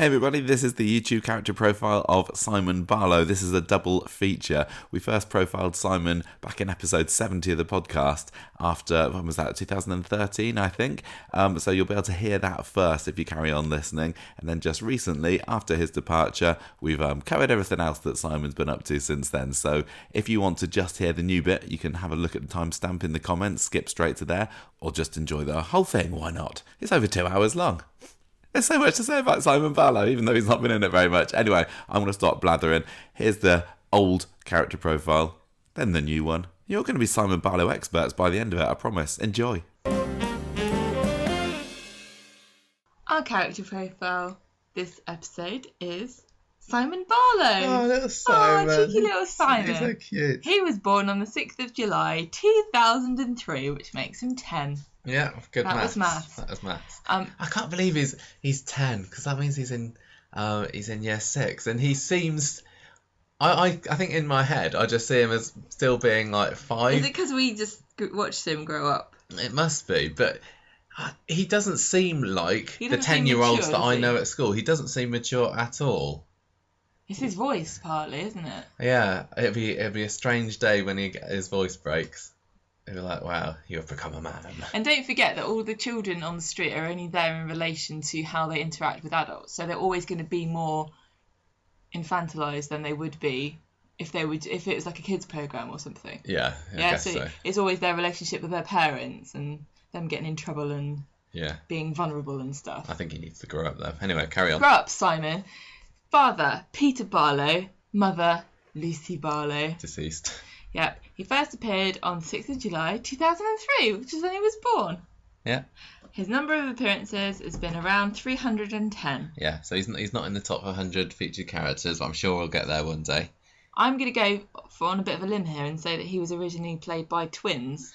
Hey everybody, this is the YouTube character profile of Simon Barlow. This is a double feature. We first profiled Simon back in episode 70 of the podcast after, when was that, 2013 I think? So you'll be able to hear that first if you carry on listening. And then just recently, after his departure, we've covered everything else that Simon's been up to since then. So if you want to just hear the new bit, you can have a look at the timestamp in the comments, skip straight to there, or just enjoy the whole thing, why not? It's over 2 hours long. There's so much to say about Simon Barlow, even though he's not been in it very much. Anyway, I'm going to stop blathering. Here's the old character profile, then the new one. You're going to be Simon Barlow experts by the end of it, I promise. Enjoy. Our character profile this episode is Simon Barlow. Oh, little Simon. Oh, cheeky little Simon. He's so cute. He was born on the 6th of July, 2003, which makes him 10. Yeah, good That maths. was maths. That was maths. I can't believe he's 10, because that means he's in year 6, and he seems. I think in my head I just see him as still being like 5. Is it because we just watched him grow up? It must be, but he doesn't seem like He the doesn't seem 10-year-olds mature, that does I he? know at school. He doesn't seem mature at all. It's his voice, partly, isn't it? Yeah, it'd be a strange day when his voice breaks. It'd be like, wow, you have become a man. And don't forget that all the children on the street are only there in relation to how they interact with adults. So they're always going to be more infantilized than they would be if it was like a kids program or something. Yeah, I guess so. It's always their relationship with their parents and them getting in trouble and being vulnerable and stuff. I think he needs to grow up though. Anyway, carry on. Grow up, Simon. Father, Peter Barlow. Mother, Lucy Barlow. Deceased. Yep. He first appeared on 6th of July 2003, which is when he was born. Yeah. His number of appearances has been around 310. Yeah, so he's not in the top 100 featured characters, but I'm sure we'll get there one day. I'm going to go on a bit of a limb here and say that he was originally played by twins.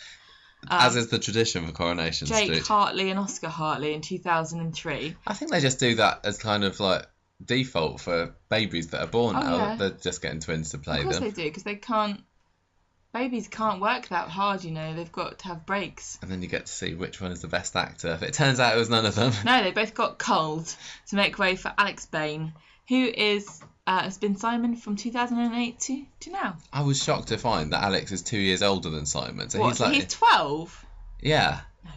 As is the tradition for Coronation Jake Street. Hartley and Oscar Hartley in 2003. I think they just do that as kind of like default for babies that are born now. Yeah. They're just getting twins to play Of course them. they do, because they can't. Babies can't work that hard, you know. They've got to have breaks. And then you get to see which one is the best actor. But it turns out it was none of them. No, they both got culled to make way for Alex Bain, who has been Simon from 2008 to now. I was shocked to find that Alex is 2 years older than Simon. So What, he's like, he's 12? yeah. No way.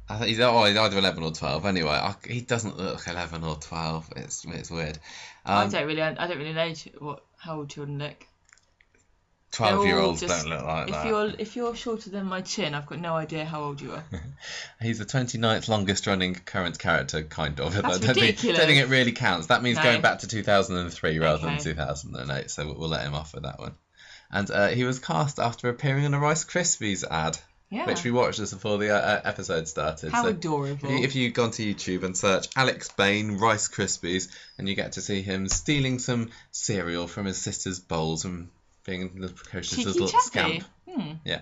I think he's either 11 or 12. Anyway, he doesn't look 11 or 12. It's weird. I don't really know how old children look. 12-year-olds Just- don't look like that. If you're shorter than my chin, I've got no idea how old you are. He's the 29th longest running current character, kind of. That's I don't ridiculous. think it really counts. That means No. going back to 2003 rather than Okay. 2008, so we'll let him off with that one. And he was cast after appearing in a Rice Krispies ad, Yeah. which we watched just before the episode started. How So adorable. if you've gone to YouTube and search Alex Bain Rice Krispies, and you get to see him stealing some cereal from his sister's bowls and being the precocious Cheeky little chappy. scamp. Yeah.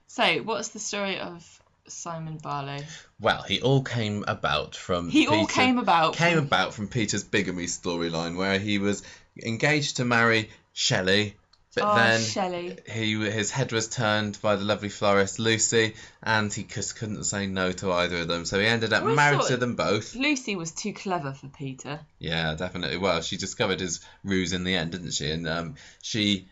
So, what's the story of Simon Barlow? Well, he all came about from Came about from Peter's bigamy storyline, where he was engaged to marry Shelley, but then Shelley. his head was turned by the lovely florist Lucy, and he just couldn't say no to either of them, so he ended up Well, I married thought to them both. Lucy was too clever for Peter. Yeah, definitely. Well, she discovered his ruse in the end, didn't she? And she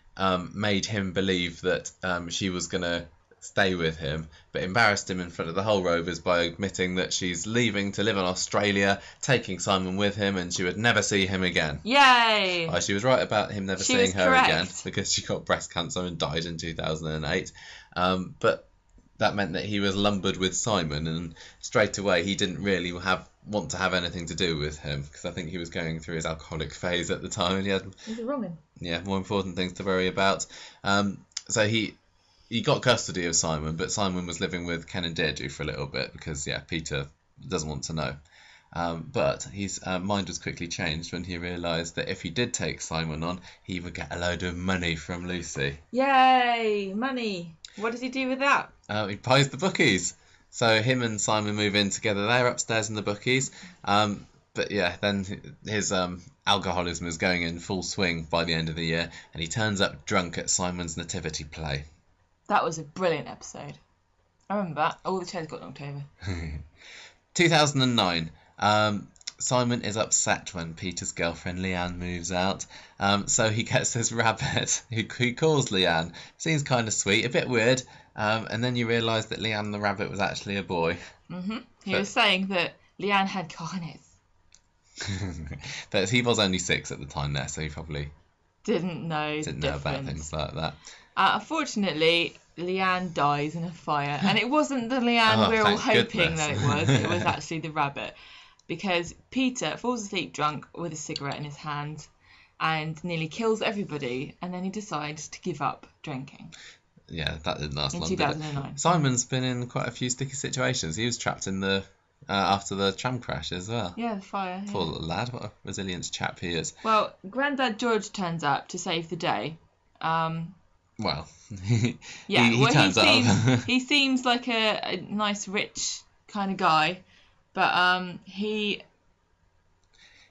made him believe that she was going to stay with him, but embarrassed him in front of the whole Rovers by admitting that she's leaving to live in Australia, taking Simon with him, and she would never see him again. Yay! She was right about him never She seeing was her correct. again, because she got breast cancer and died in 2008. But that meant that he was lumbered with Simon, and straight away he didn't really want to have anything to do with him, because I think he was going through his alcoholic phase at the time, and he had more important things to worry about. So he got custody of Simon, but Simon was living with Ken and Deirdre for a little bit because Peter doesn't want to know. But his mind was quickly changed when he realised that if he did take Simon on, he would get a load of money from Lucy. Yay! Money! What does he do with that? He buys the bookies. So him and Simon move in together. They're upstairs in the bookies. But yeah, then his alcoholism is going in full swing by the end of the year, and he turns up drunk at Simon's nativity play. That was a brilliant episode. I remember that. All the chairs got knocked over. 2009. Simon is upset when Peter's girlfriend Leanne moves out. So he gets this rabbit who calls Leanne. Seems kind of sweet, a bit weird. And then you realise that Leanne the rabbit was actually a boy. He was saying that Leanne had cojones. But he was only 6 at the time there, so he probably didn't know about things like that. Unfortunately, Leanne dies in a fire, and it wasn't the Leanne we're all hoping that it was. It was actually the rabbit, because Peter falls asleep drunk with a cigarette in his hand and nearly kills everybody, and then he decides to give up drinking. Yeah, that didn't last long. In 2009. Simon's been in quite a few sticky situations. He was trapped in the after the tram crash as well. Yeah, the fire. Poor little lad, what a resilient chap he is. Well, Grandad George turns up to save the day. Well, yeah, he turns up. He seems like a nice, rich kind of guy, but he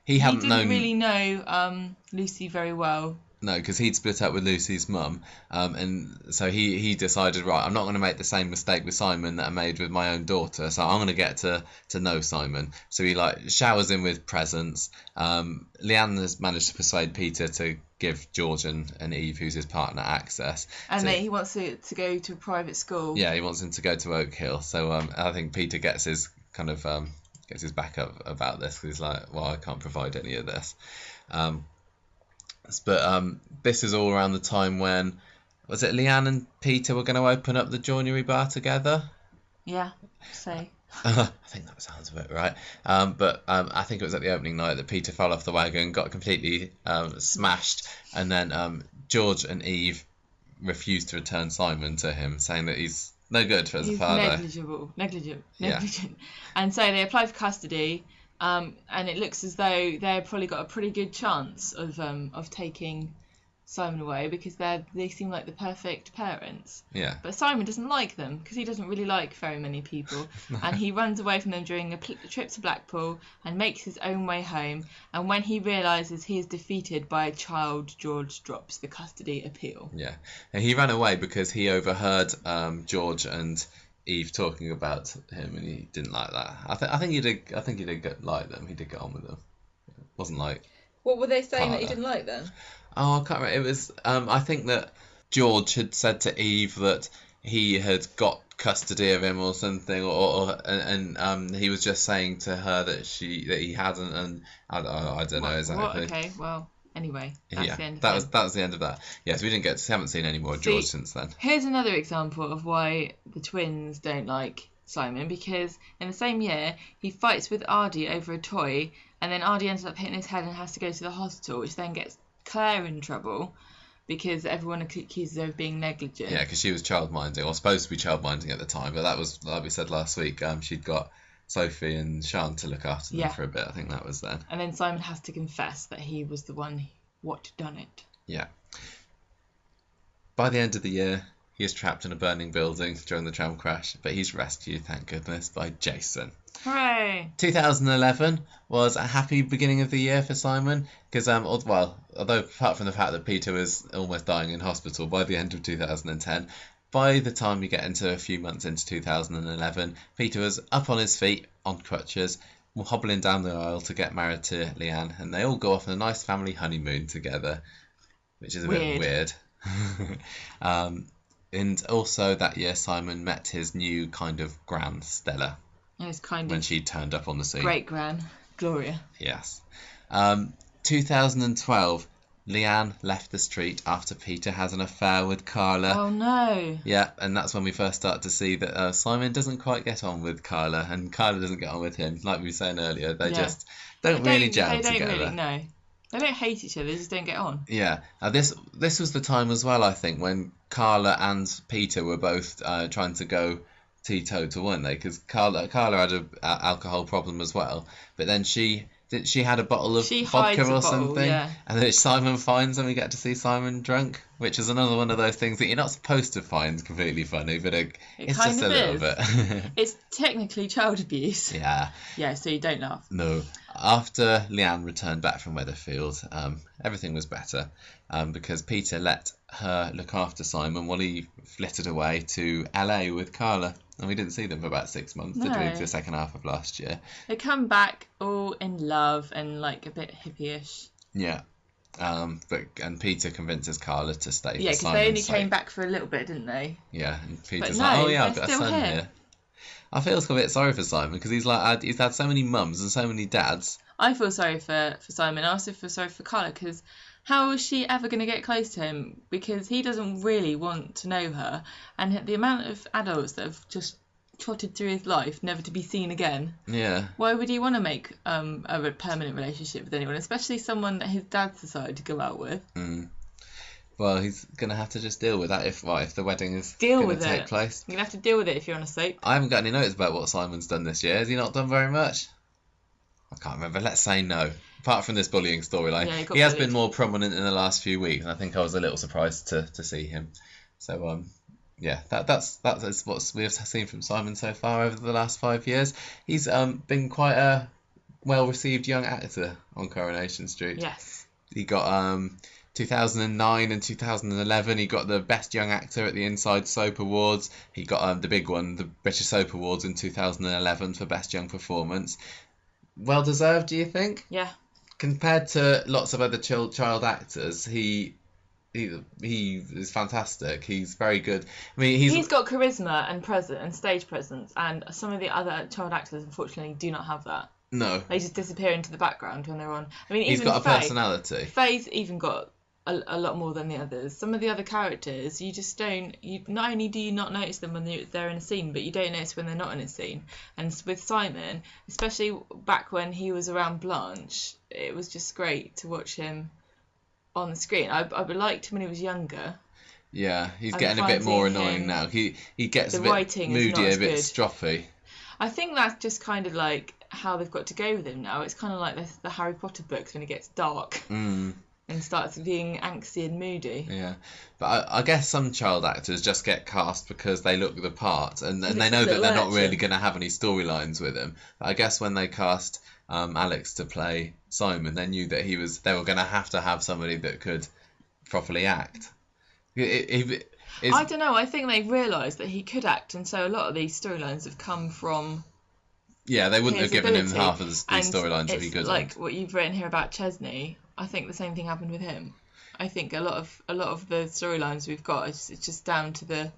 didn't really know Lucy very well. No, because he'd split up with Lucy's mum, and so he decided, right, I'm not going to make the same mistake with Simon that I made with my own daughter, so I'm going to get to know Simon. So he showers him with presents. Leanne has managed to persuade Peter to give George and Eve, who's his partner, access. And he wants to go to a private school. Yeah, he wants him to go to Oak Hill. So I think Peter gets his gets his back up about this, because he's like, well, I can't provide any of this. But this is all around the time when, was it Leanne and Peter were going to open up the joinery bar together? Yeah, say. I think that sounds a bit right. But I think it was at the opening night that Peter fell off the wagon, got completely smashed, and then George and Eve refused to return Simon to him, saying that he's no good as a father. Negligent. Yeah. And so they applied for custody. And it looks as though they've probably got a pretty good chance of taking Simon away, because they seem like the perfect parents. Yeah. But Simon doesn't like them, because he doesn't really like very many people, and he runs away from them during a trip to Blackpool and makes his own way home. And when he realises he is defeated by a child, George drops the custody appeal. Yeah, and he ran away because he overheard George and Eve talking about him, and he didn't like that. I think he did like them. He did get on with them. It wasn't like. What were they saying that he didn't like them? Oh, I can't remember. It was. I think that George had said to Eve that he had got custody of him or something, and he was just saying to her that he hadn't, and I don't know exactly. Okay, well. Anyway, that's the end of that was the end of that. Yes, we haven't seen any more of George since then. Here's another example of why the twins don't like Simon, because in the same year he fights with Ardy over a toy, and then Ardy ends up hitting his head and has to go to the hospital, which then gets Claire in trouble because everyone accuses her of being negligent. Yeah, because she was childminding, or supposed to be childminding at the time, but that was, like we said last week, she'd got Sophie and Sean to look after them for a bit. I think that was then. And then Simon has to confess that he was the one what done it. Yeah. By the end of the year, he is trapped in a burning building during the tram crash, but he's rescued, thank goodness, by Jason. Hooray! 2011 was a happy beginning of the year for Simon, because although apart from the fact that Peter was almost dying in hospital by the end of 2010, by the time you get into a few months into 2011, Peter was up on his feet, on crutches, hobbling down the aisle to get married to Leanne, and they all go off on a nice family honeymoon together, which is a bit weird. And also that year, Simon met his new kind of gran, Stella, when she turned up on the scene. Great gran, Gloria. Yes. 2012. Leanne left the street after Peter has an affair with Carla. Oh no. Yeah, and that's when we first start to see that Simon doesn't quite get on with Carla, and Carla doesn't get on with him. Like we were saying earlier, they just don't really gel together. They don't really, no. They don't hate each other, they just don't get on. Yeah. This was the time as well, I think, when Carla and Peter were both trying to go teetotal, weren't they? Because Carla had an alcohol problem as well, but then she had a bottle of vodka or something, and then Simon finds, and we get to see Simon drunk, which is another one of those things that you're not supposed to find completely funny, but it's just a little bit. It's technically child abuse. Yeah. Yeah, so you don't laugh. No. After Leanne returned back from Weatherfield, everything was better, because Peter let her look after Simon while he flitted away to LA with Carla. and we didn't see them for about 6 months, did we? The second half of last year. They come back all in love and like a bit hippie-ish. Yeah. And Peter convinces Carla to stay. Yeah, because they only came back for a little bit, didn't they? Yeah, and Peter's no, like, oh yeah, I've got a they're son still here. I feel a bit sorry for Simon because he's had so many mums and so many dads. I feel sorry for Simon. I also feel sorry for Carla because how is she ever going to get close to him? Because he doesn't really want to know her, and the amount of adults that have just trotted through his life never to be seen again. Yeah. Why would he want to make a permanent relationship with anyone, especially someone that his dad's decided to go out with? Well, he's gonna have to just deal with that if the wedding is going to take place. You're gonna have to deal with it if you're on a soap. I haven't got any notes about what Simon's done this year. Has he not done very much? I can't remember. Let's say no. Apart from this bullying storyline, he has been more prominent in the last few weeks, and I think I was a little surprised to see him. So yeah, that's what we've seen from Simon so far over the last 5 years. He's been quite a well-received young actor on Coronation Street. Yes. He got 2009 and 2011. He got the Best Young Actor at the Inside Soap Awards. He got the big one, the British Soap Awards in 2011 for Best Young Performance. Well deserved, do you think? Yeah. Compared to lots of other child actors, he is fantastic. He's very good. I mean, he's got charisma and stage presence, and some of the other child actors unfortunately do not have that. No, they just disappear into the background when they're on. I mean, he's even got a personality. Faye's even got a lot more than the others. Some of the other characters, you just don't. Not only do you not notice them when they're in a scene, but you don't notice when they're not in a scene. And with Simon, especially back when he was around Blanche, it was just great to watch him on the screen. I liked him when he was younger. Yeah, he's getting a bit more annoying now. He gets a bit moody, a bit stroppy. I think that's just kind of like how they've got to go with him now. It's kind of like the Harry Potter books when it gets dark. And starts being angsty and moody. Yeah, but I guess some child actors just get cast because they look the part, and they know that they're not really going to have any storylines with him. But I guess when they cast Alex to play Simon, they knew that they were going to have somebody that could properly act. I don't know. I think they realised that he could act, and so a lot of these storylines have come from. Yeah, they wouldn't have given him half of these storylines if he could. Like what you've written here about Chesney. I think the same thing happened with him. I think a lot of the storylines we've got it's just down to the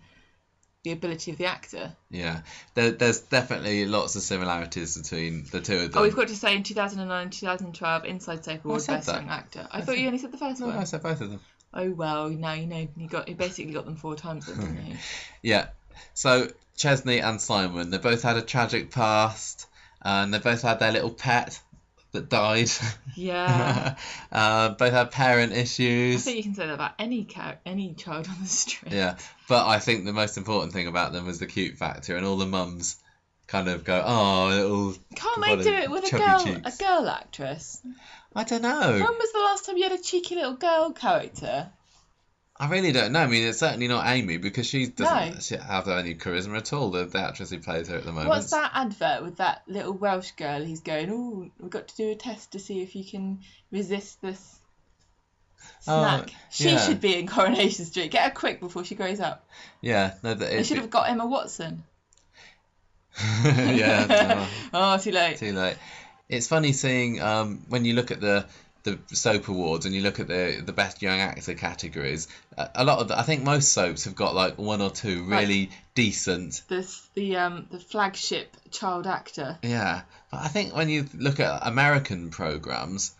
ability of the actor. Yeah, there's definitely lots of similarities between the two of them. Oh, we've got to say in 2009, 2012, Inside Soap Awards Best Young Actor. I thought you only said the first one. No, I said both of them. Oh well, now you know he basically got them 4 times, then, didn't he? Yeah. So Chesney and Simon, they both had a tragic past, and they both had their little pet that died. Yeah. Both had parent issues. I think you can say that about any child on the street. Yeah, but I think the most important thing about them was the cute factor, and all the mums kind of go, "Oh, little." Can't they do it with a girl actress? I don't know. When was the last time you had a cheeky little girl character? I really don't know. I mean, it's certainly not Amy because she doesn't have any charisma at all, the actress who plays her at the moment. What's that advert with that little Welsh girl? He's going, "Oh, we've got to do a test to see if you can resist this snack." She should be in Coronation Street. Get her quick before she grows up. Yeah. No, they should have got Emma Watson. Yeah. Oh, too late. Too late. It's funny seeing when you look at the soap awards and you look at the best young actor categories, a lot of I think most soaps have got like 1 or 2 really decent. The flagship child actor. Yeah, but I think when you look at American programs,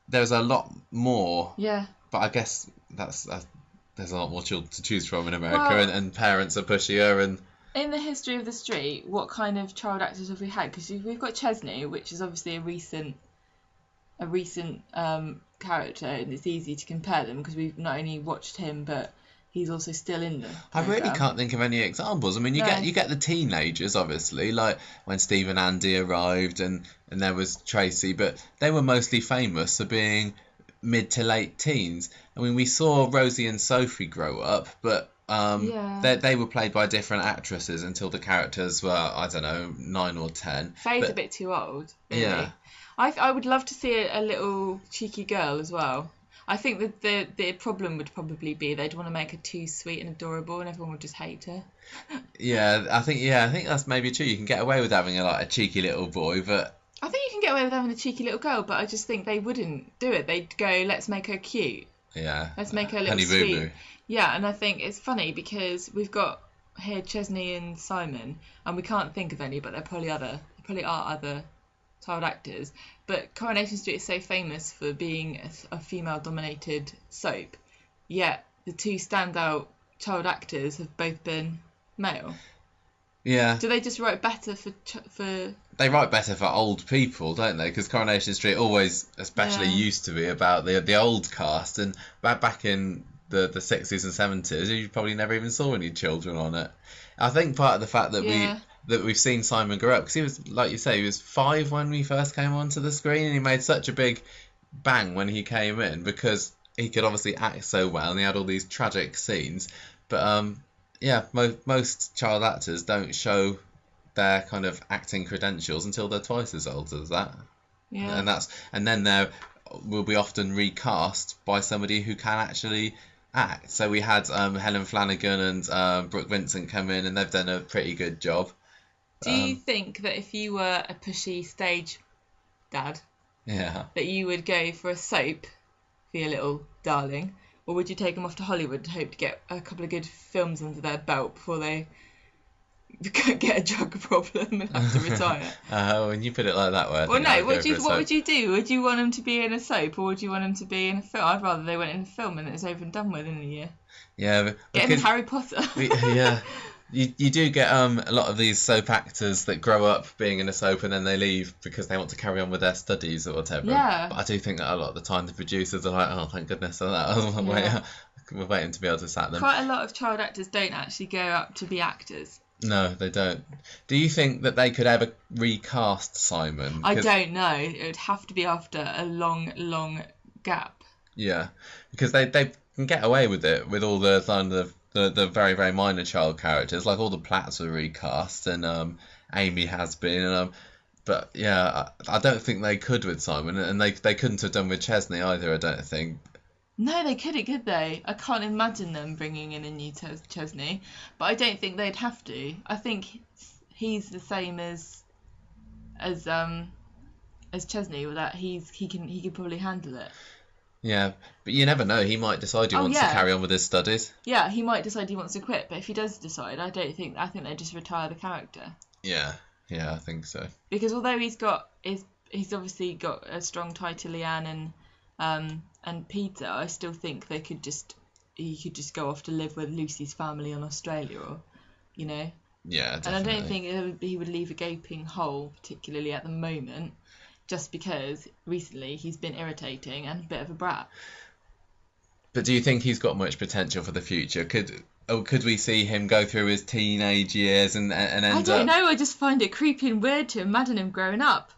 there's a lot more. Yeah. But I guess there's a lot more children to choose from in America, and parents are pushier and. In the history of the street, what kind of child actors have we had? Because we've got Chesney, which is obviously a recent character, and it's easy to compare them because we've not only watched him, but he's also still in them. I really can't think of any examples. I mean, you get the teenagers, obviously, like when Steve and Andy arrived, and there was Tracy, but they were mostly famous for being mid to late teens. I mean, we saw Rosie and Sophie grow up, but they were played by different actresses until the characters were, I don't know, 9 or 10. Faye's a bit too old, really. Yeah. I would love to see a little cheeky girl as well. I think that the problem would probably be they'd want to make her too sweet and adorable, and everyone would just hate her. I think that's maybe true. You can get away with having a cheeky little boy, but I think you can get away with having a cheeky little girl, but I just think they wouldn't do it. They'd go, let's make her cute. yeah, Let's make her a little Honey sweet. Boo Boo. Yeah, and I think it's funny because we've got here Chesney and Simon, and we can't think of any, but there probably are other child actors. But Coronation Street is so famous for being a female-dominated soap, yet the two standout child actors have both been male. Yeah. Do they just write better for? They write better for old people, don't they? Because Coronation Street always, especially used to be about the old cast, and back in the 60s and 70s, you probably never even saw any children on it. I think part of the fact that we've seen Simon grow up, because he was, like you say, he was 5 when we first came onto the screen, and he made such a big bang when he came in because he could obviously act so well, and he had all these tragic scenes. But most child actors don't show their kind of acting credentials until they're twice as old as that. Yeah. And then they will be often recast by somebody who can actually act. So we had Helen Flanagan and Brooke Vincent come in, and they've done a pretty good job. Do you think that if you were a pushy stage dad, that you would go for a soap for your little darling, or would you take them off to Hollywood and hope to get a couple of good films under their belt before they get a drug problem and have to retire? When you put it like that way. Well, no. What would you do? Would you want them to be in a soap, or would you want them to be in a film? I'd rather they went in a film and it was over and done with in a year. Yeah, get them Harry Potter. You do get a lot of these soap actors that grow up being in a soap and then they leave because they want to carry on with their studies or whatever. Yeah. But I do think that a lot of the time the producers are like, oh, thank goodness for that. We're waiting to be able to sack them. Quite a lot of child actors don't actually go up to be actors. No, they don't. Do you think that they could ever recast Simon? I don't know. It would have to be after a long, long gap. Yeah, because they can get away with it with all the very, very minor child characters. Like all the Platts were recast, and Amy has been. But yeah, I don't think they could with Simon, and they couldn't have done with Chesney either, I don't think. No, they couldn't, could they? I can't imagine them bringing in a new Chesney, but I don't think they'd have to. I think he's the same as Chesney, with that he could probably handle it. Yeah, but you never know. He might decide he wants to carry on with his studies. Yeah, he might decide he wants to quit, but if he does decide, I think they just retire the character. Yeah, I think so. Because although he's obviously got a strong tie to Leanne and Peter, I still think he could just go off to live with Lucy's family in Australia, or, you know. Yeah, definitely. And I don't think he would leave a gaping hole, particularly at the moment, just because recently he's been irritating and a bit of a brat. But do you think he's got much potential for the future? Could we see him go through his teenage years and end up... I don't know, I just find it creepy and weird to imagine him growing up.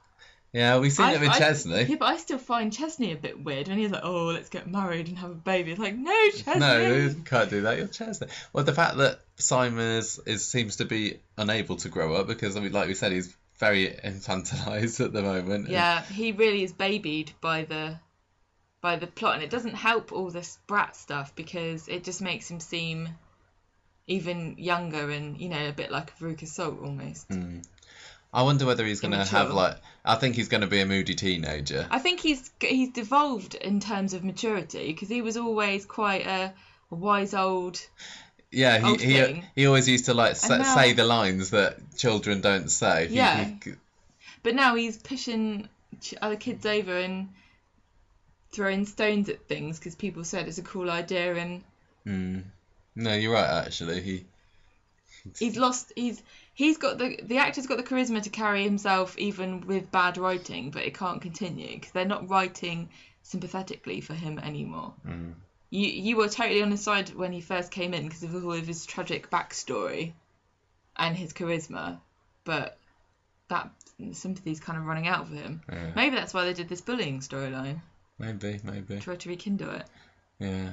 Yeah, we've seen it with Chesney. Yeah, but I still find Chesney a bit weird when he's like, oh, let's get married and have a baby. It's like, no, Chesney. No, you can't do that. You're Chesney. Well, the fact that Simon seems to be unable to grow up because, like we said, he's very infantilized at the moment. Yeah, he really is babied by the plot, and it doesn't help all this brat stuff because it just makes him seem even younger and, you know, a bit like a Veruca Salt almost. Mm. I wonder whether he's going to have I think he's going to be a moody teenager. I think he's devolved in terms of maturity because he was always quite a wise old. Yeah, he always used to say the lines that children don't say. But now he's pushing other kids over and throwing stones at things because people said it's a cool idea and. No, you're right. Actually, he's lost. He's got the actor's got the charisma to carry himself even with bad writing, but it can't continue because they're not writing sympathetically for him anymore. You were totally on his side when he first came in because of all of his tragic backstory and his charisma, but that sympathy's kind of running out for him. Yeah. Maybe that's why they did this bullying storyline. Maybe. Try to rekindle it. Yeah.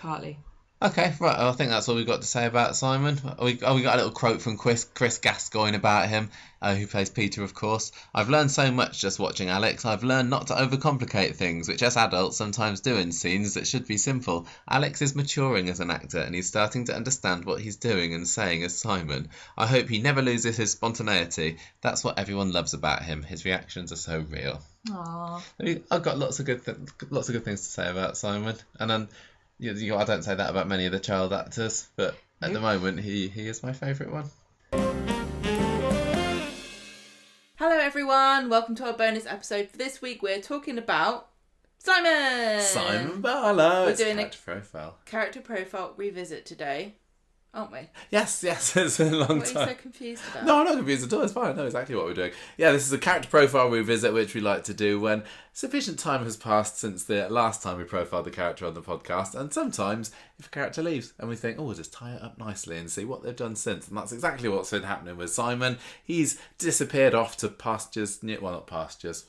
Partly. Okay, right. I think that's all we've got to say about Simon. We got a little quote from Chris Gascoigne about him, who plays Peter, of course. I've learned so much just watching Alex. I've learned not to overcomplicate things, which us adults sometimes do in scenes that should be simple. Alex is maturing as an actor, and he's starting to understand what he's doing and saying as Simon. I hope he never loses his spontaneity. That's what everyone loves about him. His reactions are so real. Aww. I've got lots of good things to say about Simon, and then. I don't say that about many of the child actors, but at the moment he is my favourite one. Hello everyone, welcome to our bonus episode. For this week we're talking about Simon Barlow. We're doing a character profile revisit today, aren't we? Yes, it's been a long time. What are you so confused about? No, I'm not confused at all. It's fine. I know exactly what we're doing. Yeah, this is a character profile revisit, which we like to do when sufficient time has passed since the last time we profiled the character on the podcast, and sometimes if a character leaves and we think, we'll just tie it up nicely and see what they've done since. And that's exactly what's been happening with Simon. He's disappeared off to pastures, not pastures,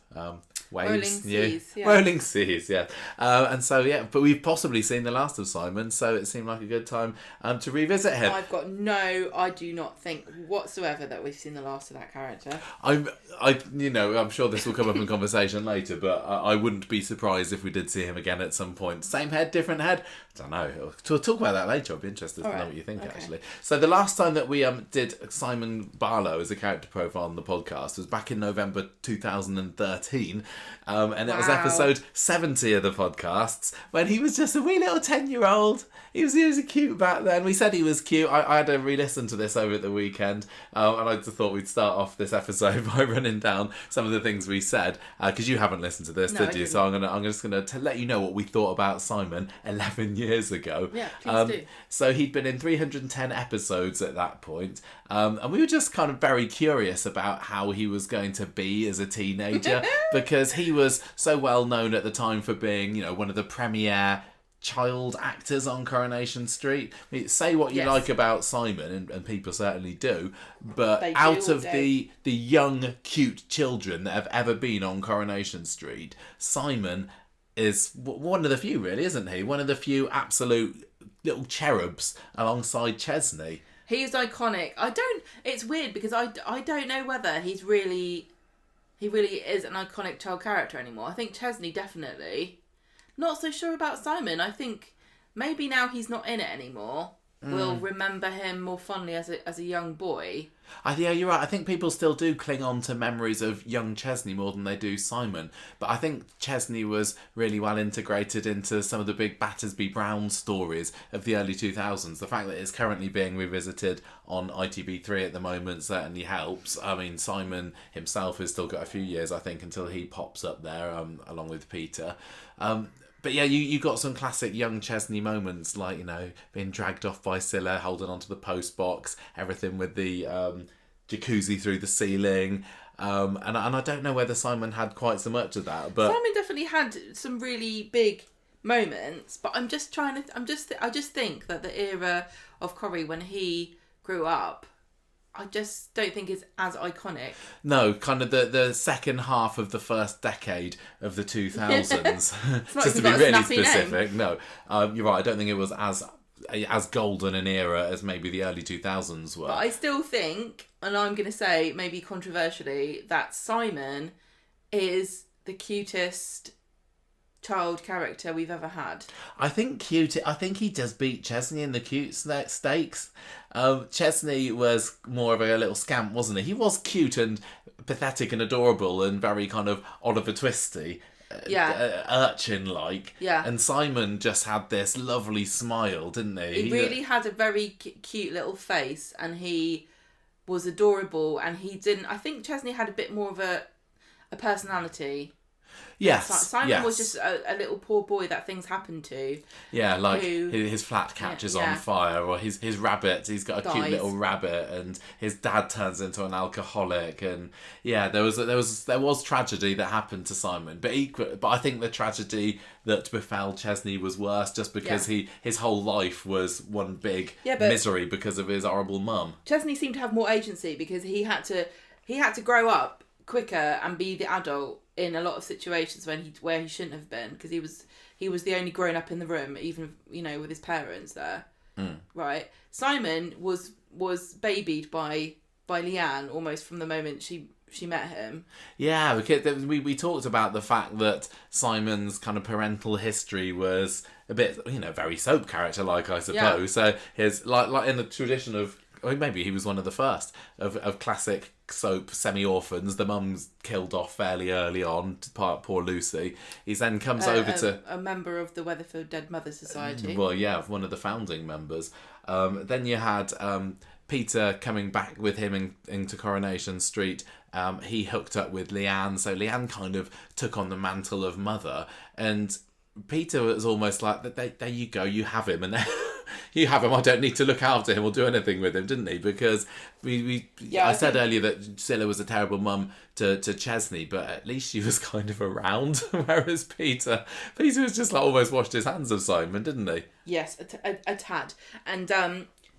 waves, rolling seas, yeah. And so, yeah, but we've possibly seen the last of Simon, so it seemed like a good time to revisit him. I do not think whatsoever that we've seen the last of that character. I'm sure this will come up in conversation later, but I wouldn't be surprised if we did see him again at some point. Same head, different head? I don't know. We'll talk about that later. I'd be interested to know what you think, actually. So the last time that we did Simon Barlow as a character profile on the podcast was back in November 2013, and it was episode 70 of the podcasts, when he was just a wee little 10-year-old. He was a cute back then. We said he was cute. I had to re-listen to this over at the weekend, and I just thought we'd start off this episode by running down some of the things we said, because you haven't listened to this, did you? So I'm just going to let you know what we thought about Simon 11 years ago. Yeah, please do. So he'd been in 310 episodes at that point, and we were just kind of very curious about how he was going to be as a teenager, because he was so well known at the time for being, one of the premier child actors on Coronation Street. I mean, say what you like about Simon, and people certainly do, but out of the young, cute children that have ever been on Coronation Street, Simon is one of the few, really, isn't he? One of the few absolute little cherubs alongside Chesney. He's iconic. It's weird because I don't know whether he really is an iconic child character anymore. I think Chesney definitely. Not so sure about Simon. I think maybe now he's not in it anymore, we'll remember him more fondly as a young boy. Yeah, you're right. I think people still do cling on to memories of young Chesney more than they do Simon. But I think Chesney was really well integrated into some of the big Battersby Brown stories of the early 2000s. The fact that it's currently being revisited on ITV3 at the moment certainly helps. I mean, Simon himself has still got a few years, I think, until he pops up there, along with Peter. But yeah, you got some classic young Chesney moments, like, being dragged off by Scylla, holding onto the post box, everything with the jacuzzi through the ceiling. And I don't know whether Simon had quite so much of that, but Simon definitely had some really big moments. But I just think that the era of Corrie when he grew up, I just don't think it's as iconic. No, kind of the second half of the first decade of the 2000s. Just to be really specific. No, you're right. I don't think it was as golden an era as maybe the early 2000s were. But I still think, and I'm going to say maybe controversially, that Simon is the cutest child character we've ever had. I think he does beat Chesney in the cute stakes. Chesney was more of a little scamp, wasn't he? He was cute and pathetic and adorable and very kind of Oliver Twisty. Urchin-like. Yeah. And Simon just had this lovely smile, didn't he? He really had a very cute little face, and he was adorable, and he didn't... I think Chesney had a bit more of a personality. Yes. Simon was just a little poor boy that things happened to. Yeah, like his flat catches on fire, or his rabbit. He's got a cute little rabbit, and his dad turns into an alcoholic. And yeah, there was tragedy that happened to Simon, but I think the tragedy that befell Chesney was worse, just because his whole life was one big misery because of his horrible mum. Chesney seemed to have more agency because he had to grow up quicker and be the adult in a lot of situations where he shouldn't have been, because he was the only grown up in the room, even with his parents there. Right. Simon was babied by Leanne almost from the moment she met him. Yeah, because we talked about the fact that Simon's kind of parental history was a bit, very soap character like, I suppose. Yeah. So his like in the tradition of, maybe he was one of the first of classic soap semi-orphans. The mum's killed off fairly early on, poor Lucy. He then comes over to a member of the Weatherfield Dead Mothers Society. Well, yeah, one of the founding members. Then you had Peter coming back with him into Coronation Street. He hooked up with Leanne, so Leanne kind of took on the mantle of mother, and Peter was almost like, there you go, you have him, and you have him, I don't need to look after him or do anything with him, didn't he? Because I said earlier that Scylla was a terrible mum to Chesney, but at least she was kind of around, whereas Peter was just like almost washed his hands of Simon, didn't he? Yes, a tad. And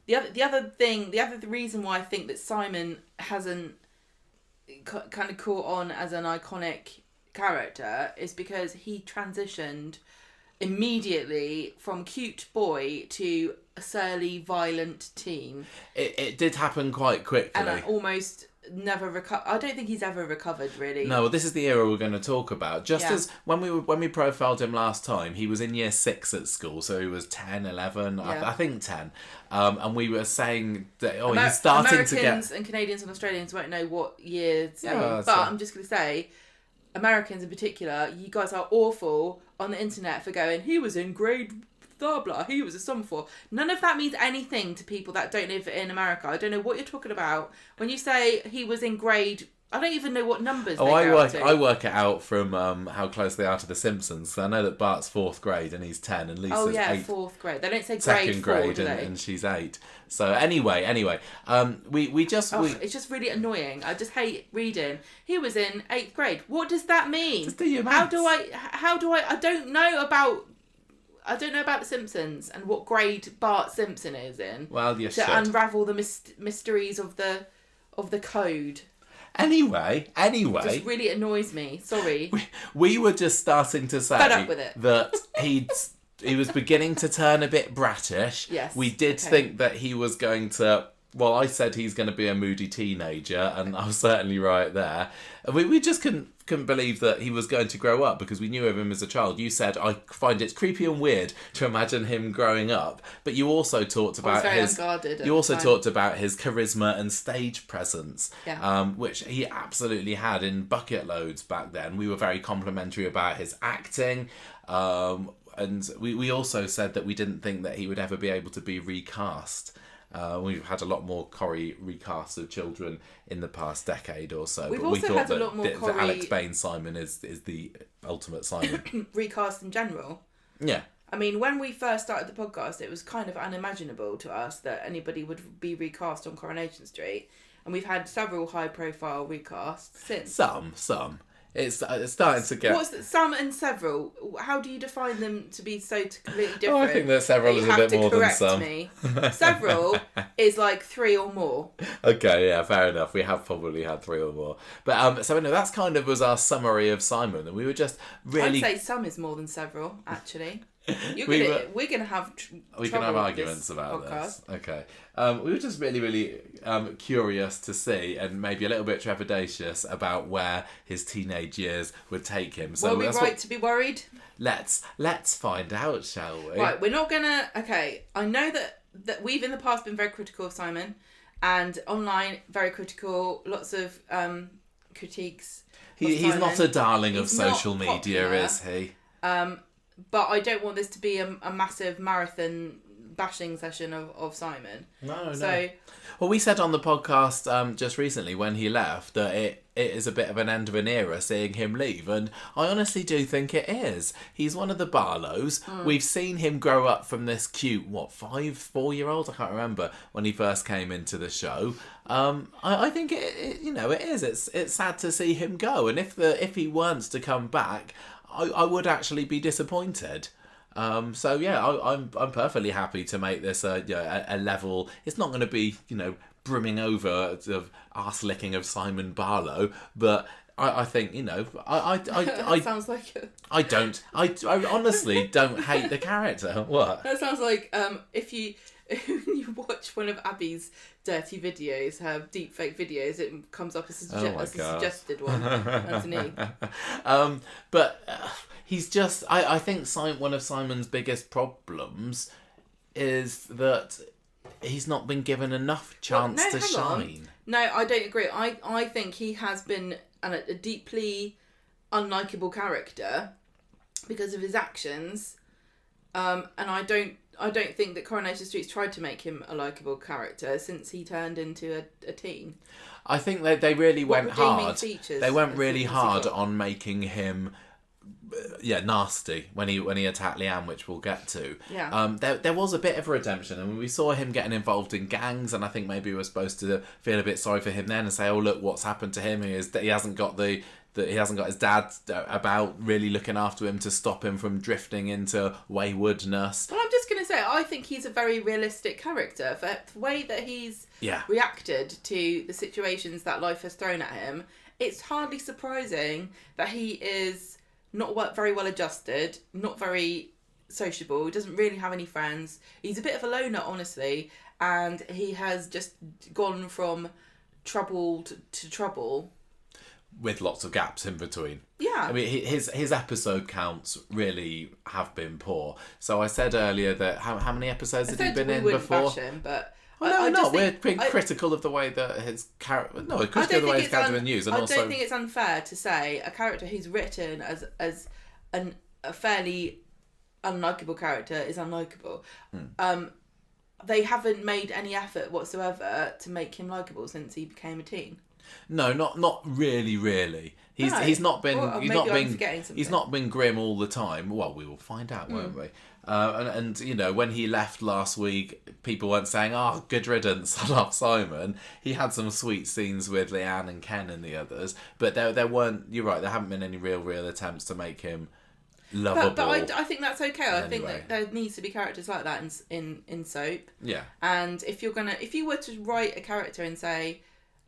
the other reason why I think that Simon hasn't kind of caught on as an iconic character is because he transitioned immediately from cute boy to a surly, violent teen. It did happen quite quickly. And I almost never recovered. I don't think he's ever recovered, really. No, well, this is the era we're going to talk about. As when we profiled him last time, he was in year 6 at school, so he was 10, 11, I think 10. And we were saying that he's starting Americans to get... Americans and Canadians and Australians won't know what year, but so... I'm just going to say, Americans in particular, you guys are awful on the internet for going, he was in grade blah blah, he was a summer 4. None of that means anything to people that don't live in America. I don't know what you're talking about. When you say he was in grade, I don't even know what numbers I work it out from how close they are to The Simpsons. So I know that Bart's 4th grade and he's 10 and Lisa's 8. 4th grade. They don't say second grade 4, and she's 8. So anyway, it's just really annoying. I just hate reading. He was in 8th grade. What does that mean? Just do your How maths. do I don't know about The Simpsons and what grade Bart Simpson is in. Well, you should. To unravel the mysteries of the code. Anyway. It just really annoys me. Sorry. We were just starting to say Fed up with it. that he was beginning to turn a bit bratish. Yes. We did think that he was going to... Well, I said he's going to be a moody teenager, and I was certainly right there. And we just couldn't believe that he was going to grow up, because we knew of him as a child. You said, I find it creepy and weird to imagine him growing up. But you also talked about talked about his charisma and stage presence, which he absolutely had in bucket loads back then. We were very complimentary about his acting. And we also said that we didn't think that he would ever be able to be recast. We've had a lot more Corrie recasts of children in the past decade or so. We've but also we thought had that a lot more the Corrie... Alex Bain Simon is the ultimate Simon. Recast in general. Yeah. I mean, when we first started the podcast, it was kind of unimaginable to us that anybody would be recast on Coronation Street. And we've had several high-profile recasts since. Some. It's starting to get... Some and several? How do you define them to be so completely different? Oh, I think that several is a bit more than some. Me. Several is like 3 or more. Okay, yeah, fair enough. We have probably had 3 or more. But so anyway, that's kind of was our summary of Simon, and we were just really... I'd say some is more than several, actually. We're gonna have we can have arguments about this. Okay, we were just really, really curious to see, and maybe a little bit trepidatious about where his teenage years would take him. So were we right to be worried? Let's find out, shall we? Right, we're not gonna. Okay, I know that we've in the past been very critical of Simon, and online very critical. Lots of critiques. He's not a darling of social media, is he? But I don't want this to be a massive marathon bashing session of Simon. No. So, well, we said on the podcast just recently when he left that it is a bit of an end of an era seeing him leave, and I honestly do think it is. He's one of the Barlows. We've seen him grow up from this cute 4-year-old, I can't remember, when he first came into the show. I think it is. It's sad to see him go, and if he weren't to come back, I would actually be disappointed. So yeah, I'm perfectly happy to make this a level. It's not going to be brimming over of arse licking of Simon Barlow, but I think, you know, I sounds like I honestly don't hate the character. What? that sounds like if you watch one of Abby's dirty videos, her deepfake videos, it comes up as a suggested one underneath. But he's just, I think one of Simon's biggest problems is that he's not been given enough chance to shine. No, I don't agree. I think he has been a deeply unlikable character because of his actions, and I don't think that Coronation Street's tried to make him a likeable character since he turned into a teen. I think they really went hard. They went really hard on on making him nasty when he attacked Leanne, which we'll get to. Yeah. There was a bit of a redemption, and we saw him getting involved in gangs, and I think maybe we were supposed to feel a bit sorry for him then and say, oh look, what's happened to him? He hasn't got his dad about really looking after him to stop him from drifting into waywardness. Well, I'm just going to say, I think he's a very realistic character for the way that he's reacted to the situations that life has thrown at him. It's hardly surprising that he is not very well adjusted, not very sociable. He doesn't really have any friends. He's a bit of a loner, honestly, and he has just gone from trouble to trouble. With lots of gaps in between. Yeah. I mean, his episode counts really have been poor. So I said earlier that how many episodes had he been in before? Bash him, but well, no, we're being critical of the way that his character. No, critical of the way his character been used, and I don't think it's unfair to say a character who's written as a fairly unlikable character is unlikable. They haven't made any effort whatsoever to make him likable since he became a teen. No, not really. He's not been grim all the time. Well, we will find out, won't we? And you know, when he left last week, people weren't saying, "Oh, good riddance, I love Simon." He had some sweet scenes with Leanne and Ken and the others, but there weren't. You're right. There haven't been any real attempts to make him lovable. But I think that's okay. I think that there needs to be characters like that in soap. Yeah. And if you were to write a character and say,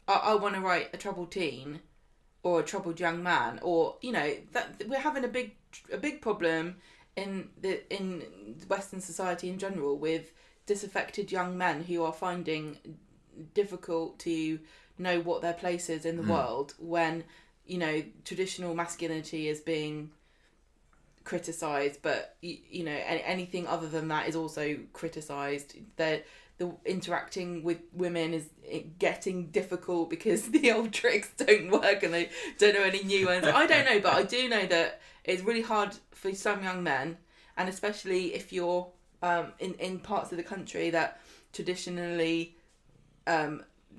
I want to write a troubled teen or a troubled young man, or you know, that we're having a big problem in Western society in general with disaffected young men who are finding difficult to know what their place is in the world when, you know, traditional masculinity is being criticised, but you know, anything other than that is also criticised. The interacting with women is getting difficult because the old tricks don't work and they don't know any new ones. I don't know, but I do know that it's really hard for some young men, and especially if you're in parts of the country that traditionally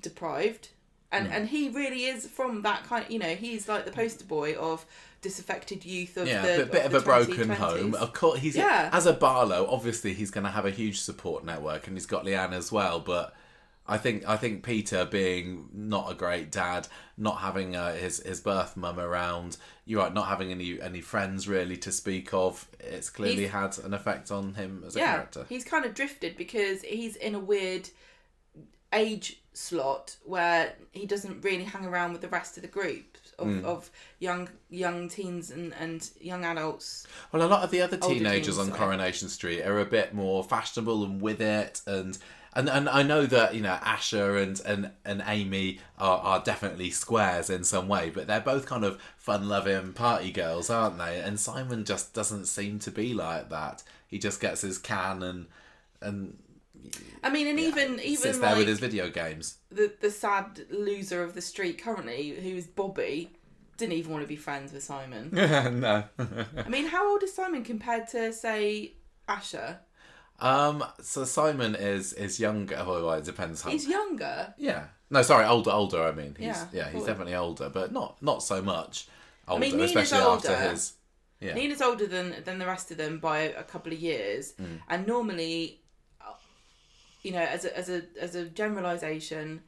deprived. And he really is from that kind of, you know, he's like the poster boy of disaffected youth of a bit of a broken home. Of course, as a Barlow, obviously he's going to have a huge support network, and he's got Leanne as well. But I think Peter, being not a great dad, not having his birth mum around, you're right, not having any friends really to speak of, it's clearly had an effect on him as a character. He's kind of drifted because he's in a weird age slot where he doesn't really hang around with the rest of the group of young teens and young adults. Well, a lot of the other teenagers on Coronation Street are a bit more fashionable and with it, and I know that, you know, Asher and Amy are definitely squares in some way, but they're both kind of fun-loving party girls, aren't they? And Simon just doesn't seem to be like that. He just gets his can and I mean, and even sits there with his video games. The sad loser of the street currently, who's Bobby, didn't even want to be friends with Simon. No. I mean, how old is Simon compared to, say, Asher? So Simon is younger. Well, it depends how. He's younger. Yeah. No, sorry, older. I mean, he's cool. definitely older, but not so much older, I mean, especially after his. Yeah. Nina's older than the rest of them by a couple of years, and normally, you know, as a generalisation,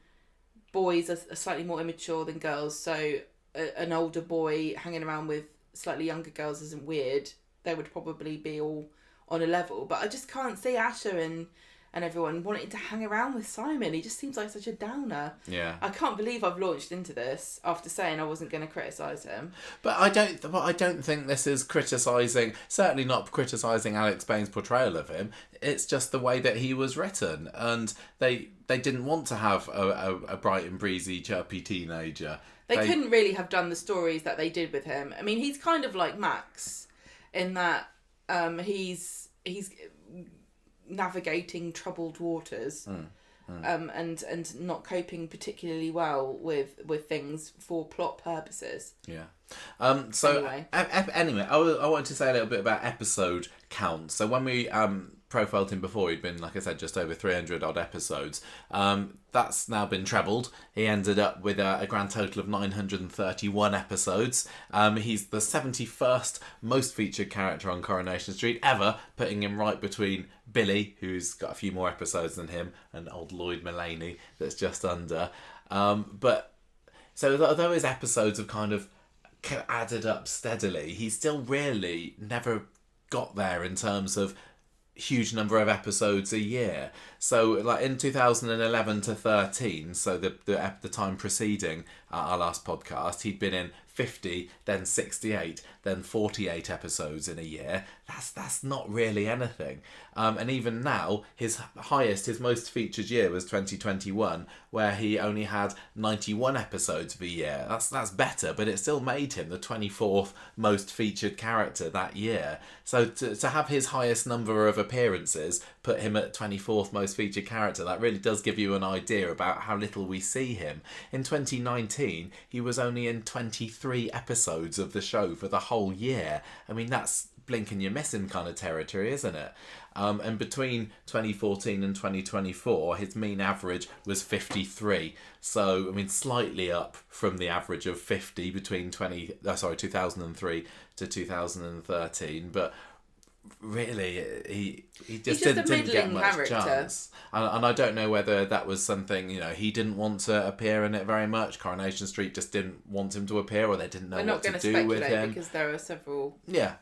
boys are slightly more immature than girls. So an older boy hanging around with slightly younger girls isn't weird. They would probably be all on a level. But I just can't see Asher and everyone wanting to hang around with Simon. He just seems like such a downer. Yeah. I can't believe I've launched into this after saying I wasn't going to criticise him. But I don't think this is criticising, certainly not criticising Alex Bain's portrayal of him. It's just the way that he was written, and they didn't want to have a bright and breezy, chirpy teenager. They couldn't really have done the stories that they did with him. I mean, he's kind of like Max in that he's navigating troubled waters. And not coping particularly well with things for plot purposes. Yeah. Anyway. Anyway, I wanted to say a little bit about episode count. So when we profiled him before, he'd been, like I said, just over 300 odd episodes. That's now been trebled. He ended up with a grand total of 931 episodes. He's the 71st most featured character on Coronation Street ever, putting him right between Billy, who's got a few more episodes than him, and old Lloyd Mulaney, that's just under. But so although his episodes have kind of added up steadily, he still really never got there in terms of huge number of episodes a year. So like in 2011 to 13, so the time preceding our last podcast, he'd been in 50, then 68, then 48 episodes in a year. That's not really anything. And even now, his most featured year was 2021, where he only had 91 episodes of a year. That's better, but it still made him the 24th most featured character that year. So to have his highest number of appearances put him at 24th most featured character, that really does give you an idea about how little we see him. In 2019, he was only in 23 episodes of the show for the whole year. I mean, that's blink and you miss him kind of territory, isn't it? And between 2014 and 2024, his mean average was 53. So, I mean, slightly up from the average of 50 between 2003 to 2013. But really, he just didn't get much chance. And I don't know whether that was something, he didn't want to appear in it very much. Coronation Street just didn't want him to appear, or they didn't know what to do with him. Because there are several... Yeah.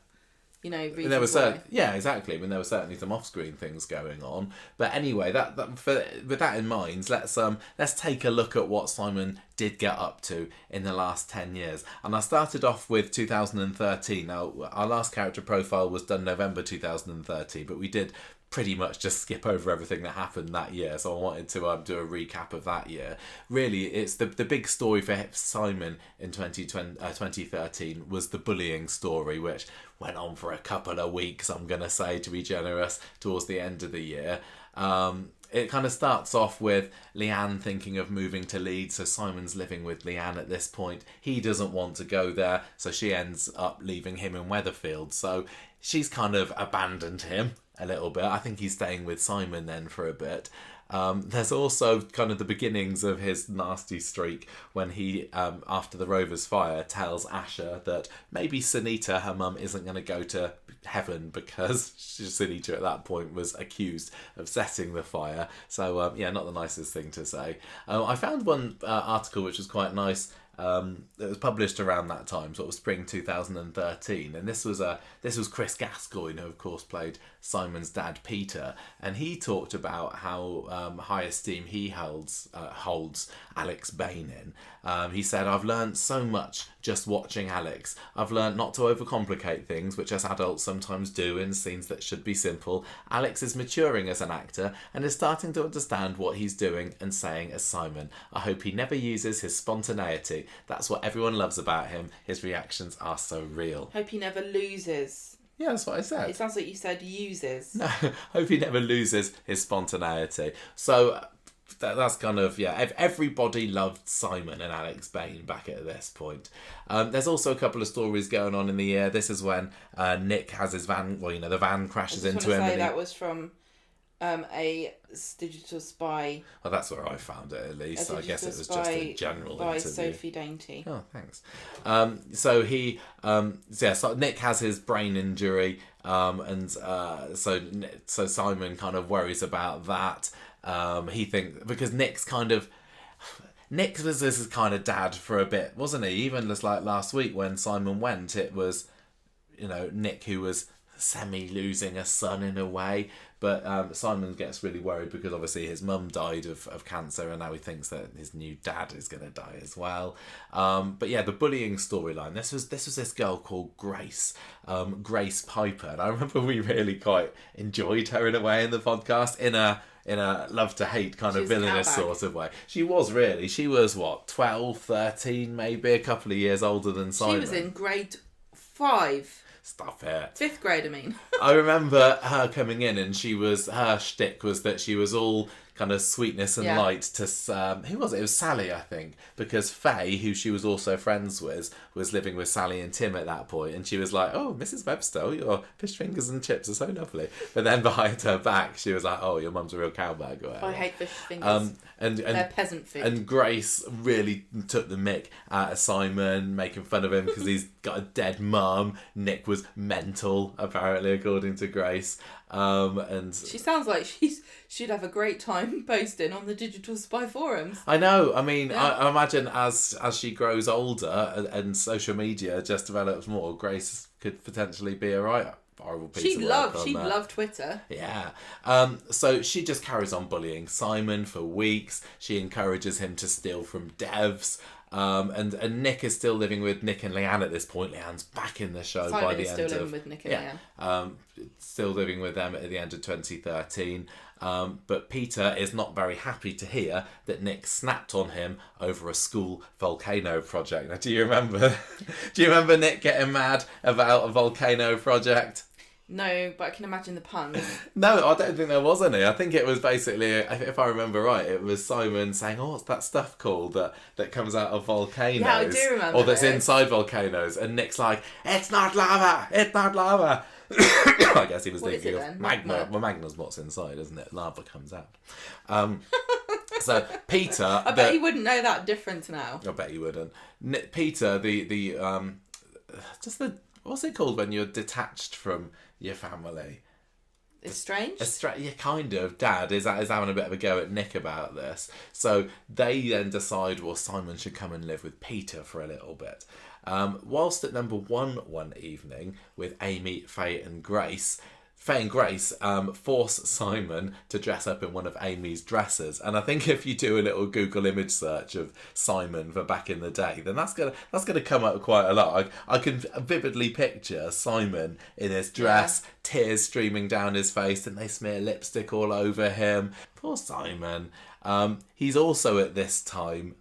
Reasons there was why. Yeah, exactly. I mean, there were certainly some off-screen things going on. But anyway, with that in mind, let's take a look at what Simon did get up to in the last 10 years. And I started off with 2013. Now, our last character profile was done November 2013, but we did pretty much just skip over everything that happened that year, so I wanted to do a recap of that year. Really, it's the big story for Simon in 2013 was the bullying story, which went on for a couple of weeks, I'm going to say, to be generous, towards the end of the year. It kind of starts off with Leanne thinking of moving to Leeds, so Simon's living with Leanne at this point. He doesn't want to go there, so she ends up leaving him in Weatherfield. So she's kind of abandoned him a little bit. I think he's staying with Simon then for a bit. There's also kind of the beginnings of his nasty streak when he, after the Rovers fire, tells Asha that maybe Sunita, her mum, isn't going to go to heaven because Sunita at that point was accused of setting the fire. So, not the nicest thing to say. I found one article which was quite nice. It was published around that time, sort of spring 2013, and this was Chris Gascoigne, who of course played Simon's dad Peter, and he talked about how high esteem he holds Alex Bain in. He said, "I've learned so much just watching Alex. I've learned not to overcomplicate things, which us adults sometimes do in scenes that should be simple. Alex is maturing as an actor and is starting to understand what he's doing and saying as Simon. I hope he never uses his spontaneity. That's what everyone loves about him. His reactions are so real." Hope he never loses. Yeah, that's what I said. It sounds like you said uses. No, hope he never loses his spontaneity. So that's kind of, everybody loved Simon and Alex Bain back at this point. There's also a couple of stories going on in the year. This is when Nick has his van, the van crashes into him. That was from a digital spy. Well, that's where I found it, at least. So I guess it was just a general by interview. Sophie Dainty. Oh, thanks. So Nick has his brain injury, and so Simon kind of worries about that. He thinks, because Nick was this kind of dad for a bit, wasn't he? Even just like last week when Simon went, it was, Nick who was semi-losing a son in a way. But Simon gets really worried because obviously his mum died of cancer, and now he thinks that his new dad is going to die as well. But yeah, the bullying storyline. This was this girl called Grace, Grace Piper, and I remember we really quite enjoyed her in a way in the podcast in a love to hate kind of villainous sort of way. She was really. She was what, 12, 13, maybe a couple of years older than Simon. She was in grade 5. Stop it. 5th grade, I mean. I remember her coming in, and her shtick was that she was all kind of sweetness and light to who was it? It was Sally, I think, because Faye, who she was also friends with, was living with Sally and Tim at that point, and she was like, "Oh, Mrs. Webster, your fish fingers and chips are so lovely." But then behind her back, she was like, "Oh, your mum's a real cowbag." Or I hate fish fingers. And they're peasant food. And Grace really took the mick out of Simon, making fun of him because he's got a dead mum. Nick was mental, apparently, according to Grace. And she sounds like she'd have a great time posting on the Digital Spy forums. I know. I mean, I imagine as she grows older and social media just develops more, Grace could potentially be a horrible piece of work. She'd love Twitter. Yeah. So she just carries on bullying Simon for weeks. She encourages him to steal from devs. And Nick is still living with Nick and Leanne at this point. Leanne's back in the show Simon by the is end still of living with Nick and Leanne. Still living with them at the end of 2013. But Peter is not very happy to hear that Nick snapped on him over a school volcano project. Now, do you remember Nick getting mad about a volcano project? No, but I can imagine the puns. No, I don't think there was any. I think it was basically, if I remember right, it was Simon saying, "Oh, what's that stuff called that comes out of volcanoes?" Yeah, I do remember. Or that's inside volcanoes. And Nick's like, "It's not lava! It's not lava!" I guess he was thinking of magma. Well, magma's what's inside, isn't it? Lava comes out. So Peter... I bet he wouldn't know that difference now. I bet he wouldn't. Peter, what's it called when you're detached from your family? Estranged? Yeah, kind of. Dad is having a bit of a go at Nick about this. So they then decide, well, Simon should come and live with Peter for a little bit. Whilst at number one evening with Amy, Faye and Grace force Simon to dress up in one of Amy's dresses. And I think if you do a little Google image search of Simon for back in the day, then that's gonna come up quite a lot. I can vividly picture Simon in his dress, tears streaming down his face, and they smear lipstick all over him. Poor Simon. He's also at this time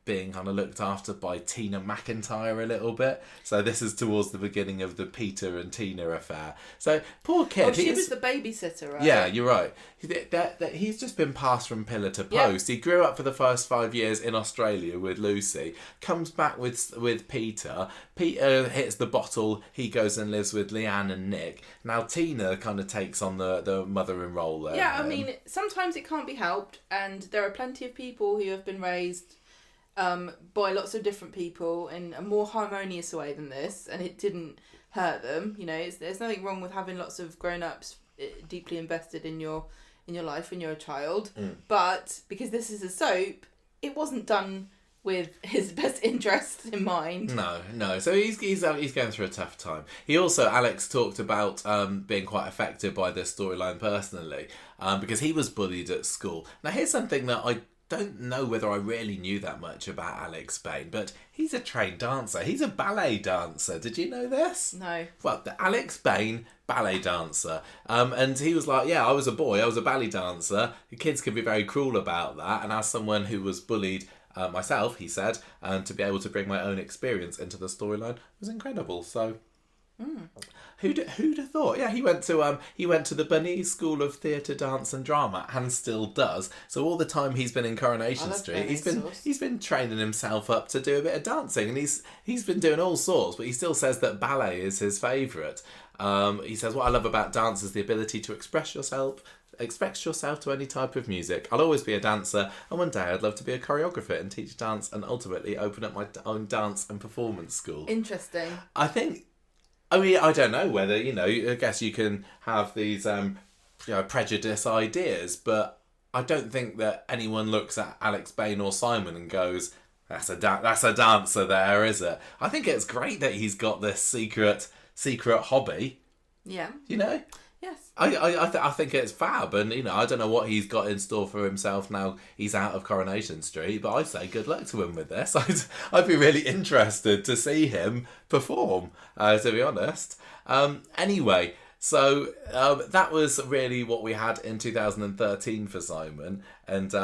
being kind of looked after by Tina McIntyre a little bit. So this is towards the beginning of the Peter and Tina affair. So poor kid. Oh, she was the babysitter, right? Yeah, you're right. He's just been passed from pillar to post. Yep. He grew up for the first 5 years in Australia with Lucy, comes back with Peter. Peter hits the bottle. He goes and lives with Leanne and Nick. Now Tina kind of takes on the mothering role there. Yeah, I mean, sometimes it can't be helped, and there are plenty of people who have been raised by lots of different people in a more harmonious way than this, and it didn't hurt them. You know, there's nothing wrong with having lots of grown-ups deeply invested in your life when you're a child. But because this is a soap, it wasn't done with his best interests in mind. No. So he's going through a tough time. He also, Alex talked about being quite affected by this storyline personally, because he was bullied at school. Now here's something that I don't know whether I really knew that much about Alex Bain, but he's a trained dancer. He's a ballet dancer. Did you know this? No. Well, the Alex Bain, ballet dancer. And he was like, yeah, I was a boy, I was a ballet dancer. The kids can be very cruel about that. And as someone who was bullied myself, he said, to be able to bring my own experience into the storyline was incredible. So... Who'd have thought? Yeah, he went to the Bunny School of Theatre, Dance and Drama, and still does. So all the time he's been in Coronation Street, he's been training himself up to do a bit of dancing, and he's been doing all sorts. But he still says that ballet is his favourite. He says, what I love about dance is the ability to express yourself to any type of music. I'll always be a dancer, and one day I'd love to be a choreographer and teach dance, and ultimately open up my own dance and performance school. Interesting. I mean, I don't know whether, I guess you can have these, prejudice ideas, but I don't think that anyone looks at Alex Bain or Simon and goes, that's a dancer there, is it? I think it's great that he's got this secret hobby. Yeah. You know? Yes. I think it's fab, and I don't know what he's got in store for himself now he's out of Coronation Street, but I say good luck to him with this. I'd be really interested to see him perform, to be honest. Anyway, so that was really what we had in 2013 for Simon, and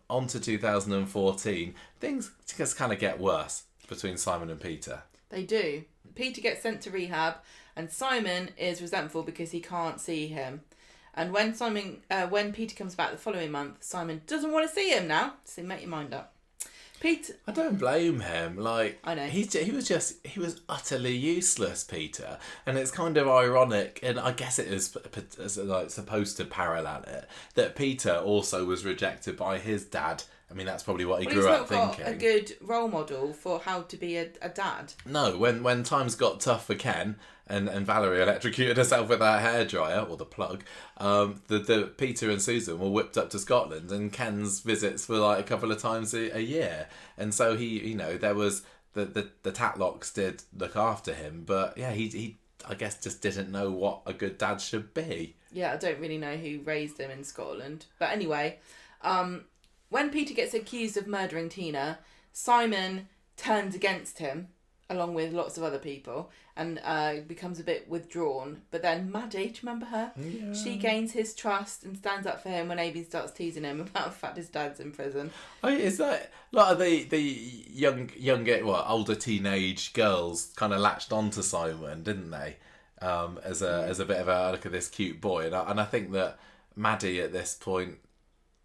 on to 2014. Things just kind of get worse between Simon and Peter. They do. Peter gets sent to rehab, and Simon is resentful because he can't see him. And when Peter comes back the following month, Simon doesn't want to see him now. So make your mind up. Peter, I don't blame him. Like, I know. he was utterly useless, Peter, and it's kind of ironic, and I guess it is like supposed to parallel it, that Peter also was rejected by his dad. I mean, that's probably what he grew up thinking. He's not got a good role model for how to be a dad. No, when times got tough for Ken and Valerie electrocuted herself with her hairdryer, or the plug, the Peter and Susan were whipped up to Scotland, and Ken's visits were like a couple of times a year. And so he, there was the Tatlocks did look after him, but yeah, he I guess just didn't know what a good dad should be. Yeah, I don't really know who raised him in Scotland. But anyway, when Peter gets accused of murdering Tina, Simon turns against him, along with lots of other people, and becomes a bit withdrawn. But then Maddie, do you remember her? Yeah. She gains his trust and stands up for him when Amy starts teasing him about the fact his dad's in prison. Is that a lot of the younger, older teenage girls kind of latched onto Simon, didn't they? As a bit of a look at this cute boy, and I think that Maddie at this point,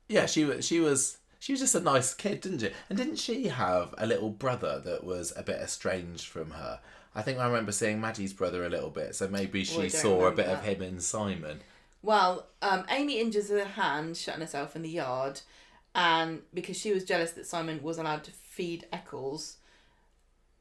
yeah, she was just a nice kid, didn't she? And didn't she have a little brother that was a bit estranged from her? I think I remember seeing Maddie's brother a little bit, so maybe she saw a bit of him in Simon. Well, Amy injures her hand shutting herself in the yard, and because she was jealous that Simon was allowed to feed Eccles,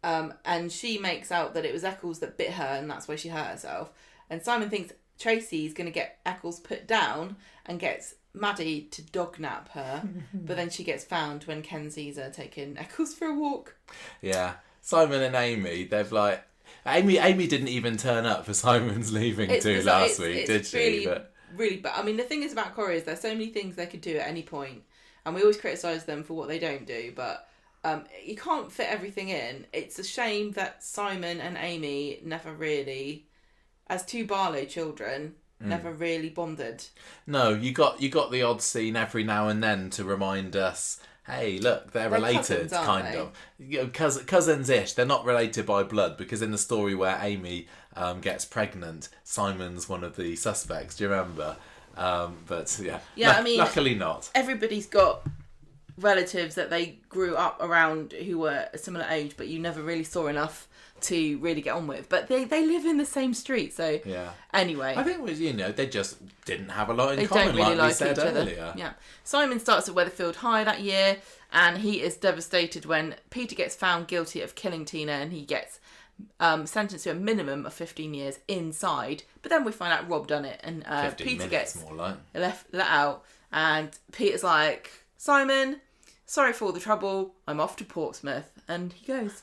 and she makes out that it was Eccles that bit her, and that's why she hurt herself. And Simon thinks Tracy's going to get Eccles put down and gets Maddie to dognap her, but then she gets found when Ken sees her taking Eccles for a walk. Yeah, Simon and Amy, they've like... Amy didn't even turn up for Simon's leaving last week, did she? But I mean, the thing is about Corrie is there's so many things they could do at any point, and we always criticise them for what they don't do, but you can't fit everything in. It's a shame that Simon and Amy never really, as two Barlow children, never really bonded. No, you got the odd scene every now and then to remind us, hey, look, they're related, cousins, kind of. Cousins-ish. They're not related by blood, because in the story where Amy gets pregnant, Simon's one of the suspects. Do you remember? But yeah, I mean, luckily not. Everybody's got relatives that they grew up around who were a similar age, but you never really saw enough to really get on with. But they live in the same street, so yeah. Anyway, I think they just didn't have a lot in they common, don't really like we like said each earlier. other. Yeah. Simon starts at Weatherfield High that year, and he is devastated when Peter gets found guilty of killing Tina, and he gets sentenced to a minimum of 15 years inside. But then we find out Rob done it, and Peter gets more like. let out, and Peter's like, Simon, sorry for all the trouble, I'm off to Portsmouth, and he goes.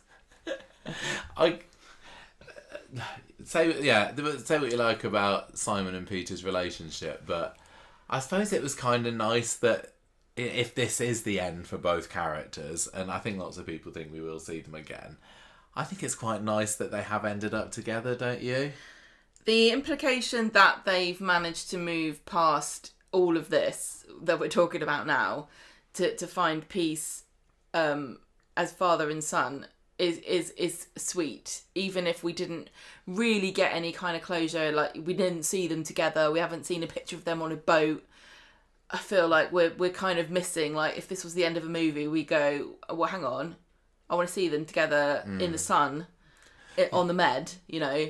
Say what you like about Simon and Peter's relationship, but I suppose it was kind of nice that if this is the end for both characters, and I think lots of people think we will see them again, I think it's quite nice that they have ended up together, don't you? The implication that they've managed to move past all of this that we're talking about now to find peace as father and son is sweet, even if we didn't really get any kind of closure. Like, we didn't see them together, we haven't seen a picture of them on a boat. I feel like we're kind of missing, like, if this was the end of a movie, we go, well, hang on, I want to see them together in the sun on the Med,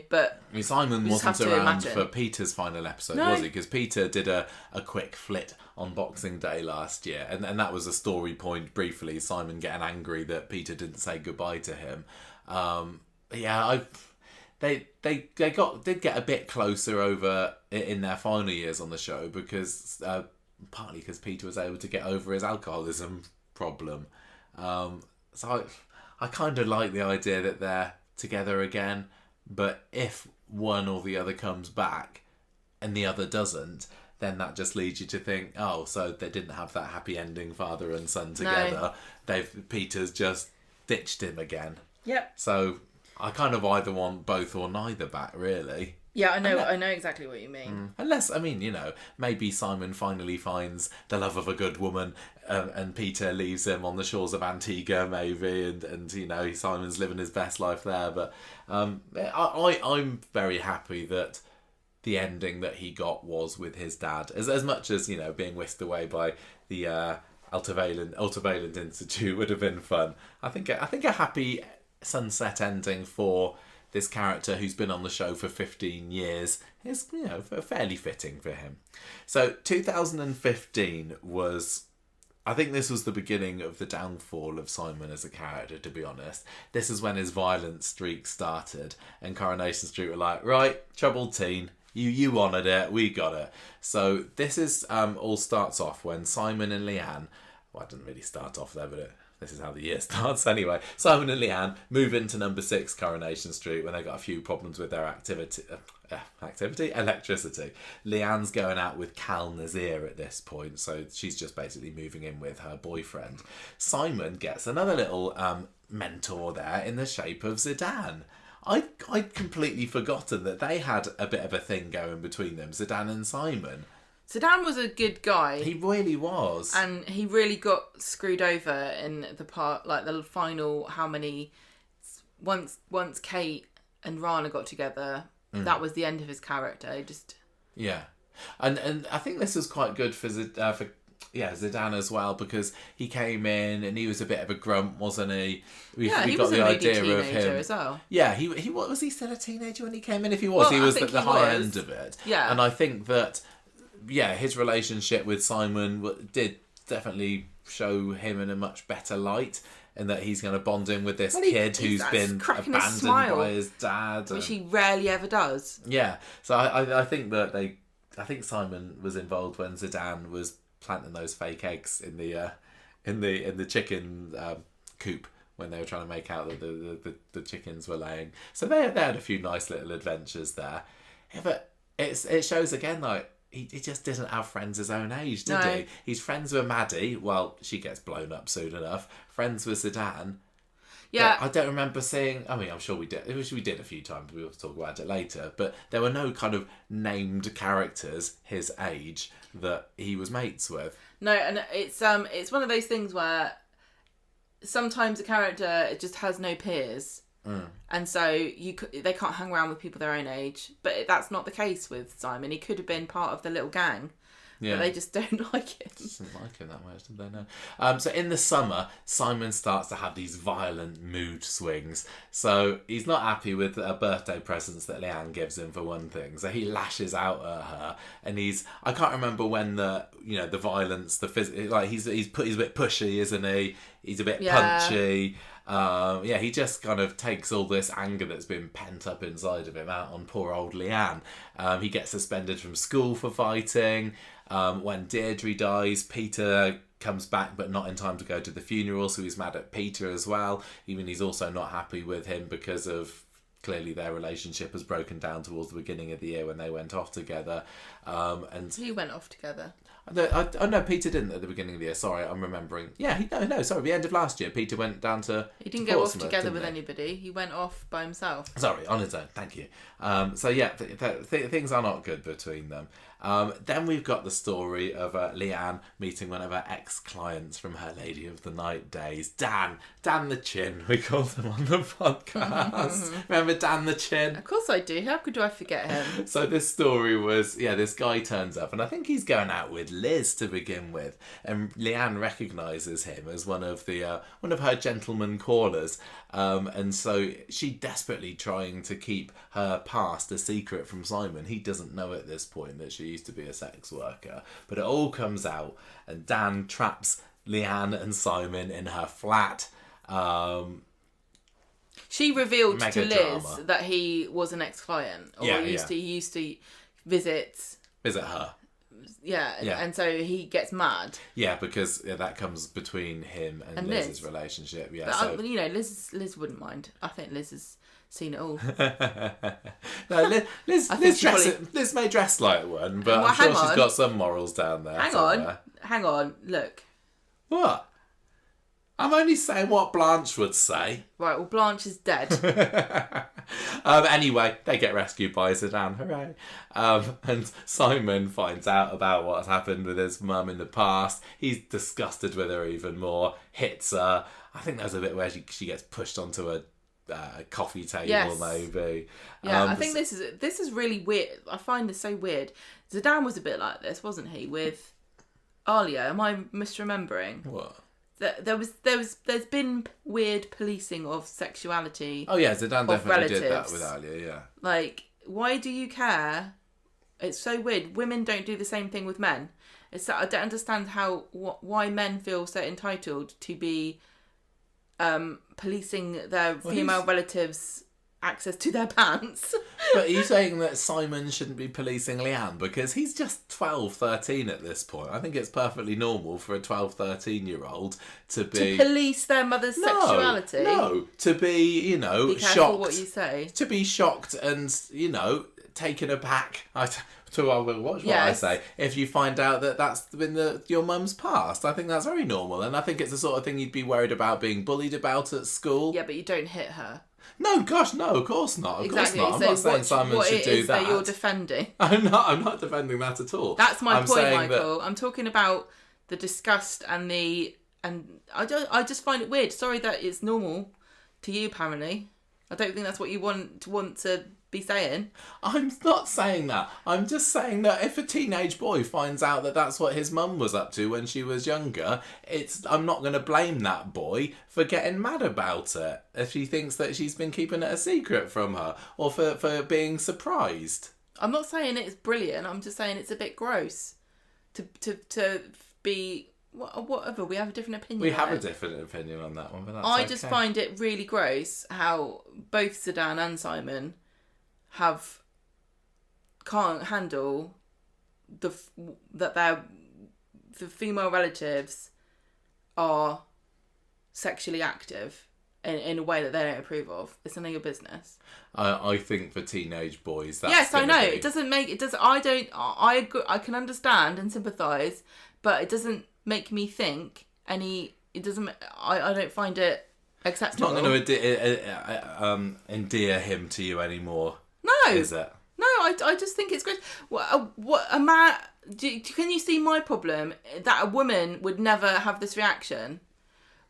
but I mean, Simon wasn't around for Peter's final episode, was he? Because Peter did a quick flit on Boxing Day last year, and that was a story point briefly, Simon getting angry that Peter didn't say goodbye to him. They did get a bit closer over in their final years on the show, because partly because Peter was able to get over his alcoholism problem. So I kind of like the idea that they're together again, but if one or the other comes back and the other doesn't, then that just leads you to think, oh, so they didn't have that happy ending, father and son together. No. Peter's just ditched him again. Yep. So I kind of either want both or neither back, really. Yeah, I know exactly what you mean. Unless, I mean, maybe Simon finally finds the love of a good woman, and Peter leaves him on the shores of Antigua, maybe, and Simon's living his best life there. But I'm very happy that the ending that he got was with his dad, as much as being whisked away by the Ultraviolent Institute would have been fun. I think a happy sunset ending for this character who's been on the show for 15 years is, fairly fitting for him. So 2015 was, I think this was the beginning of the downfall of Simon as a character, to be honest. This is when his violent streak started, and Coronation Street were like, right, troubled teen, you wanted it, we got it. So this is all starts off when Simon and Leanne, well, it didn't really start off there, but this is how the year starts anyway. Simon and Leanne move into number 6 Coronation Street when they got a few problems with their electricity. Leanne's going out with Cal Nazir at this point, so she's just basically moving in with her boyfriend. Simon gets another little mentor there in the shape of Zidane. I'd completely forgotten that they had a bit of a thing going between them, Zidane and Simon. Zidane was a good guy. He really was. And he really got screwed over in the part, like the final, once Kate and Rana got together, that was the end of his character. Yeah. And I think this was quite good for Zidane as well, because he came in and he was a bit of a grump, wasn't he? We he got was the a idea teenager of him as well. Yeah, he was he still a teenager when he came in? If he was, he was at the high end of it. Yeah. And I think that his relationship with Simon did definitely show him in a much better light, and that he's going to bond in with this kid who's been abandoned by his dad, which he rarely ever does. Yeah, so I think that I think Simon was involved when Zidane was planting those fake eggs in the chicken coop when they were trying to make out that the chickens were laying. So they had a few nice little adventures there. Yeah, but it shows again, like, he just didn't have friends his own age, did he? He's friends with Maddie. Well, she gets blown up soon enough. Friends with Zidane. Yeah. But I don't remember seeing... I mean, I'm sure we did. We did a few times. We'll talk about it later. But there were no kind of named characters his age that he was mates with. No, and it's one of those things where sometimes a character just has no peers. And so they can't hang around with people their own age. But that's not the case with Simon. He could have been part of the little gang. Yeah. But they just don't like him. Doesn't like him that much, did they? No. So in the summer, Simon starts to have these violent mood swings. So he's not happy with birthday presents that Leanne gives him, for one thing. So he lashes out at her, and I can't remember when the violence, he's a bit pushy, isn't he? He's a bit punchy. He just kind of takes all this anger that's been pent up inside of him out on poor old Leanne. He gets suspended from school for fighting. When Deirdre dies, Peter comes back but not in time to go to the funeral, so he's mad at Peter as well. Even he's also not happy with him because of clearly their relationship has broken down towards the beginning of the year when they went off together. He went off together. No, Peter didn't at the beginning of the year. Sorry, I'm remembering. Yeah, sorry, the end of last year, Peter went down to He didn't go off together with anybody. He went off by himself. Sorry, on his own. Thank you. Things are not good between them. Then we've got the story of Leanne meeting one of her ex-clients from her Lady of the Night days. Dan the Chin, we called him on the podcast. Remember Dan the Chin? Of course I do. How could I forget him? So this story was, this guy turns up, and I think he's going out with Liz to begin with, and Leanne recognises him as one of her gentleman callers, and so she desperately trying to keep her past a secret from Simon. He doesn't know at this point that she used to be a sex worker, but it all comes out, and Dan traps Leanne and Simon in her flat. She revealed to Liz drama. that he was an ex-client, or he used to visit her. Yeah, and so he gets mad. Yeah, because that comes between him and Liz's relationship. Yeah, but, Liz wouldn't mind. I think Liz is seen it all. No, Liz may dress like one, but Well, I'm sure hang she's on. got some morals down there. Hang on. Look. What? I'm only saying what Blanche would say. Right, well, Blanche is dead. Anyway, they get rescued by Zidane, hooray. And Simon finds out about what's happened with his mum in the past. He's disgusted with her even more, hits her. I think there's a bit where she gets pushed onto a coffee table, Yes. maybe. Yeah, I think this is really weird. I find this so weird. Zidane was a bit like this, wasn't he, with Alia? Am I misremembering? What? There's been weird policing of sexuality. Oh yeah, Zidane definitely did that relatives. with Alia, yeah. Like, why do you care? It's so weird. Women don't do the same thing with men. I don't understand why men feel so entitled to be policing their female relatives' access to their pants. But are you saying that Simon shouldn't be policing Leanne because he's just 12, 13 at this point? I think it's perfectly normal for a 12, 13-year-old to be... To police their mother's sexuality? No, to be, Be careful shocked. what you say. To be shocked and, taken aback. Watch what I say. If you find out that that's been your mum's past, I think that's very normal. And I think it's the sort of thing you'd be worried about being bullied about at school. Yeah, but you don't hit her. No, gosh, no, of course not. Exactly. Course not. I'm not saying Simon should do that. That you're defending. I'm not defending that at all. That's my point, Michael. That... I'm talking about the disgust and I just find it weird. Sorry that it's normal to you, apparently. I don't think that's what you want to be saying. I'm not saying that. I'm just saying that if a teenage boy finds out that that's what his mum was up to when she was younger, I'm not going to blame that boy for getting mad about it if he thinks that she's been keeping it a secret from her or for being surprised. I'm not saying it's brilliant. I'm just saying it's a bit gross to be... Whatever, we have a different opinion. We have a different opinion on that one, but that's I just find it really gross how both Zidane and Simon can't handle that the female relatives are sexually active in a way that they don't approve of. It's none of your business. I think for teenage boys, that's yes, I know. Be... It doesn't make it does. I don't. I agree, I can understand and sympathise, but it doesn't make me think any. It doesn't. I don't find it acceptable. It's not going to endear him to you anymore. No, is it? No, I just think it's great. What a man? Can you see my problem that a woman would never have this reaction?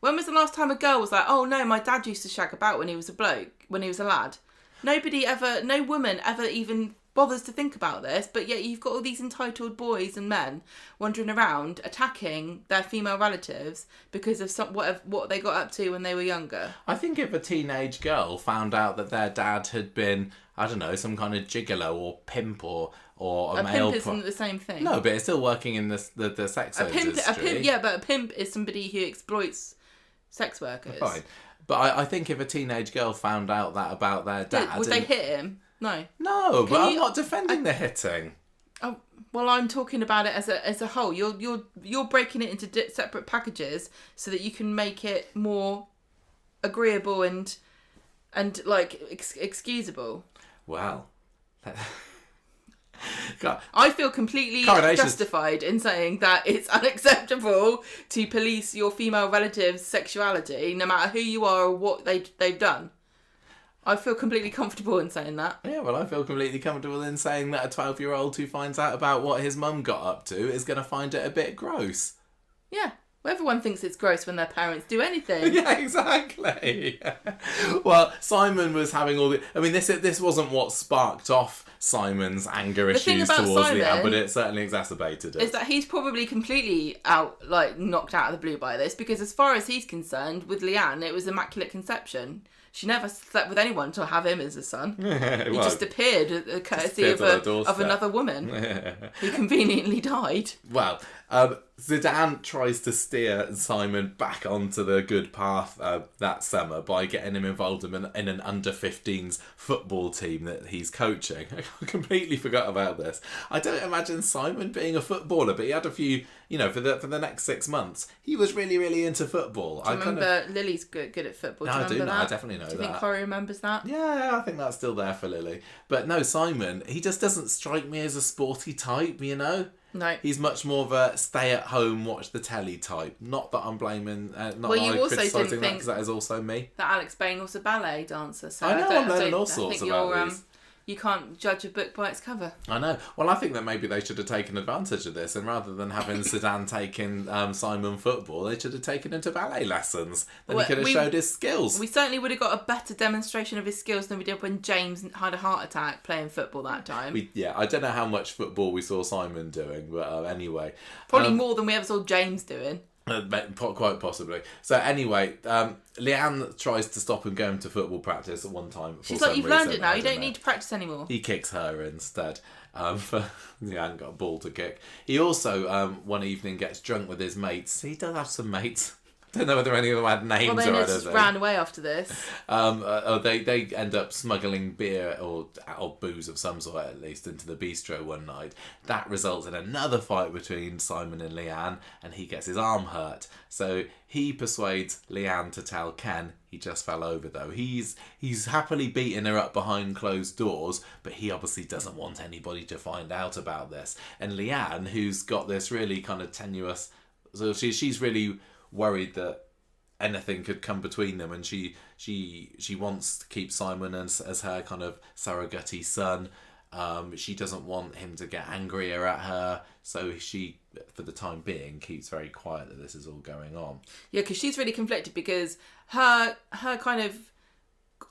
When was the last time a girl was like, "Oh no, my dad used to shag about when he was a lad"? No woman ever even bothers to think about this, but yet you've got all these entitled boys and men wandering around attacking their female relatives because of what they got up to when they were younger. I think if a teenage girl found out that their dad had been, I don't know, some kind of gigolo or pimp or a male... pimp isn't the same thing. No, but it's still working in the sex industry. But a pimp is somebody who exploits sex workers. Fine. But I think if a teenage girl found out that about their dad... Would they hit him? No. No, but I'm not defending the hitting. Oh, well, I'm talking about it as a whole. You're breaking it into separate packages so that you can make it more agreeable and like excusable. Well, I feel completely justified in saying that it's unacceptable to police your female relatives' sexuality, no matter who you are or what they've done. I feel completely comfortable in saying that. Yeah, well, I feel completely comfortable in saying that a 12-year-old who finds out about what his mum got up to is going to find it a bit gross. Yeah. Well, everyone thinks it's gross when their parents do anything. Yeah, exactly. Well, Simon was having all the... I mean, this wasn't what sparked off Simon's anger issues towards Leanne, but it certainly exacerbated it. Is that he's probably completely knocked out of the blue by this, because as far as he's concerned, with Leanne, it was immaculate conception. She never slept with anyone to have him as a son. He just appeared at the courtesy of another woman who conveniently died. Well, Zidane tries to steer Simon back onto the good path that summer by getting him involved in an under-15s football team that he's coaching. I completely forgot about this. I don't imagine Simon being a footballer, but he had a few, for the next 6 months, he was really, really into football. Do you remember Lily's good at football? No, Do you remember that? I definitely know that. Do you think Corey remembers that? Yeah, I think that's still there for Lily. But no, Simon, he just doesn't strike me as a sporty type, No. He's much more of a stay-at-home, watch the telly type. Not that I'm blaming, not that I'm criticising that, because that is also me. That Alex Bain was a ballet dancer. So I know, I'm learning all sorts about these. You can't judge a book by its cover. I know. Well, I think that maybe they should have taken advantage of this, and rather than having Zidane taking Simon football, they should have taken him to ballet lessons. Then he could have showed his skills. We certainly would have got a better demonstration of his skills than we did when James had a heart attack playing football that time. I don't know how much football we saw Simon doing, but anyway. Probably more than we ever saw James doing. Quite possibly. So anyway, Leanne tries to stop him going to football practice at one time. She's like, you've learned it now, you don't need to practice anymore. He kicks her instead. He hadn't got a ball to kick. He also, one evening, gets drunk with his mates. He does have some mates. I don't know whether any of them had names or anything. They just ran away after this. They end up smuggling beer or booze of some sort, at least, into the bistro one night. That results in another fight between Simon and Leanne, and he gets his arm hurt. So he persuades Leanne to tell Ken. He just fell over, though. He's happily beating her up behind closed doors, but he obviously doesn't want anybody to find out about this. And Leanne, who's got this really kind of tenuous... So she's really worried that anything could come between them, and she wants to keep Simon as her kind of surrogate son. She doesn't want him to get angrier at her, so she, for the time being, keeps very quiet that this is all going on. Yeah, because she's really conflicted, because her kind of,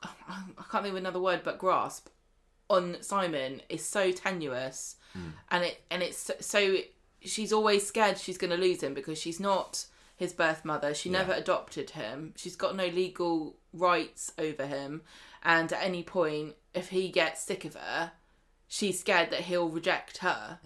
I can't think of another word, but grasp on Simon is so tenuous, and it's so she's always scared she's going to lose him, because she's not his birth mother. She never adopted him. She's got no legal rights over him. And at any point, if he gets sick of her, she's scared that he'll reject her.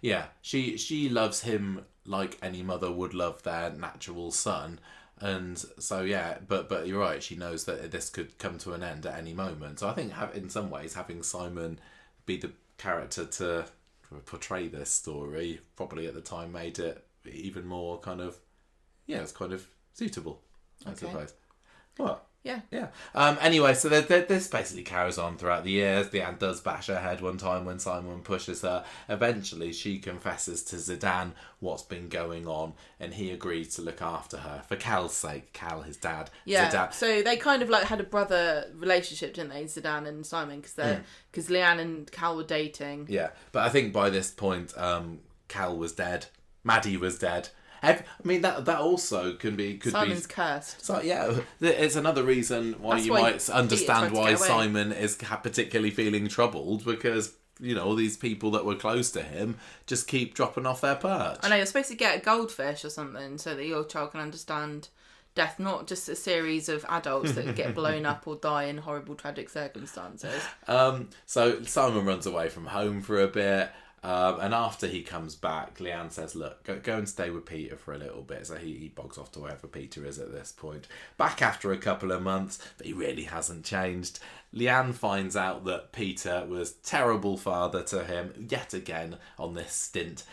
Yeah, she loves him like any mother would love their natural son. And so, yeah, but you're right. She knows that this could come to an end at any moment. So I think in some ways, having Simon be the character to portray this story probably at the time made it even more kind of, it's kind of suitable, I suppose. What? Yeah. Anyway, so this basically carries on throughout the years. Leanne does bash her head one time when Simon pushes her. Eventually, she confesses to Zidane what's been going on, and he agrees to look after her for Cal's sake. Cal, his dad. Yeah. Zidane. So they kind of like had a brother relationship, didn't they, Zidane and Simon? Because Leanne and Cal were dating. Yeah, but I think by this point, Cal was dead. Maddie was dead. I mean, that also could Simon's cursed. So yeah, it's another reason why you might understand why Simon is particularly feeling troubled, because all these people that were close to him just keep dropping off their perch. I know, you're supposed to get a goldfish or something so that your child can understand death, not just a series of adults that get blown up or die in horrible tragic circumstances. So Simon runs away from home for a bit. And after he comes back, Leanne says, look, go and stay with Peter for a little bit. So he bogs off to wherever Peter is at this point. Back after a couple of months, but he really hasn't changed. Leanne finds out that Peter was terrible father to him yet again on this stint.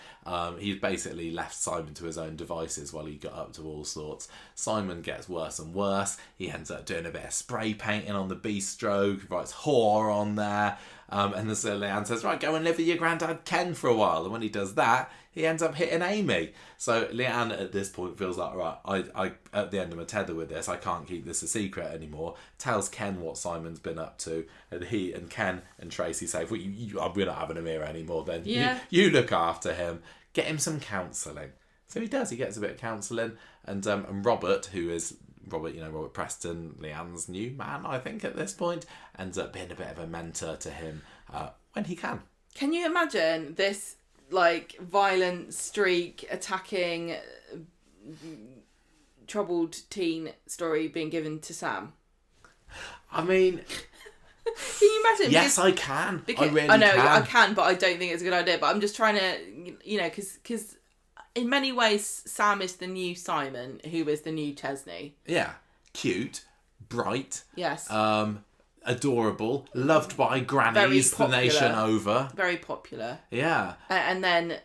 He's basically left Simon to his own devices while he got up to all sorts. Simon gets worse and worse. He ends up doing a bit of spray painting on the bistro, writes whore on there. And so Leanne says, right, go and live with your granddad Ken for a while. And when he does that, he ends up hitting Amy. So Leanne at this point feels like, right, I at the end of my tether with this, I can't keep this a secret anymore. Tells Ken what Simon's been up to. And he and Ken and Tracy say, well, we're not having him here anymore then. Yeah. You look after him. Get him some counselling. So he does. He gets a bit of counselling. And Robert, who is... Robert Preston, Leanne's new man, I think, at this point, ends up being a bit of a mentor to him when he can. Can you imagine this, violent streak attacking troubled teen story being given to Sam? I mean... Can you imagine? Yes, I can. I really I know, can. I can, but I don't think it's a good idea. But I'm just trying to, because in many ways, Sam is the new Simon, who is the new Chesney. Yeah. Cute, bright, Yes. adorable, loved by grannies the nation over. Very popular. Yeah. And then,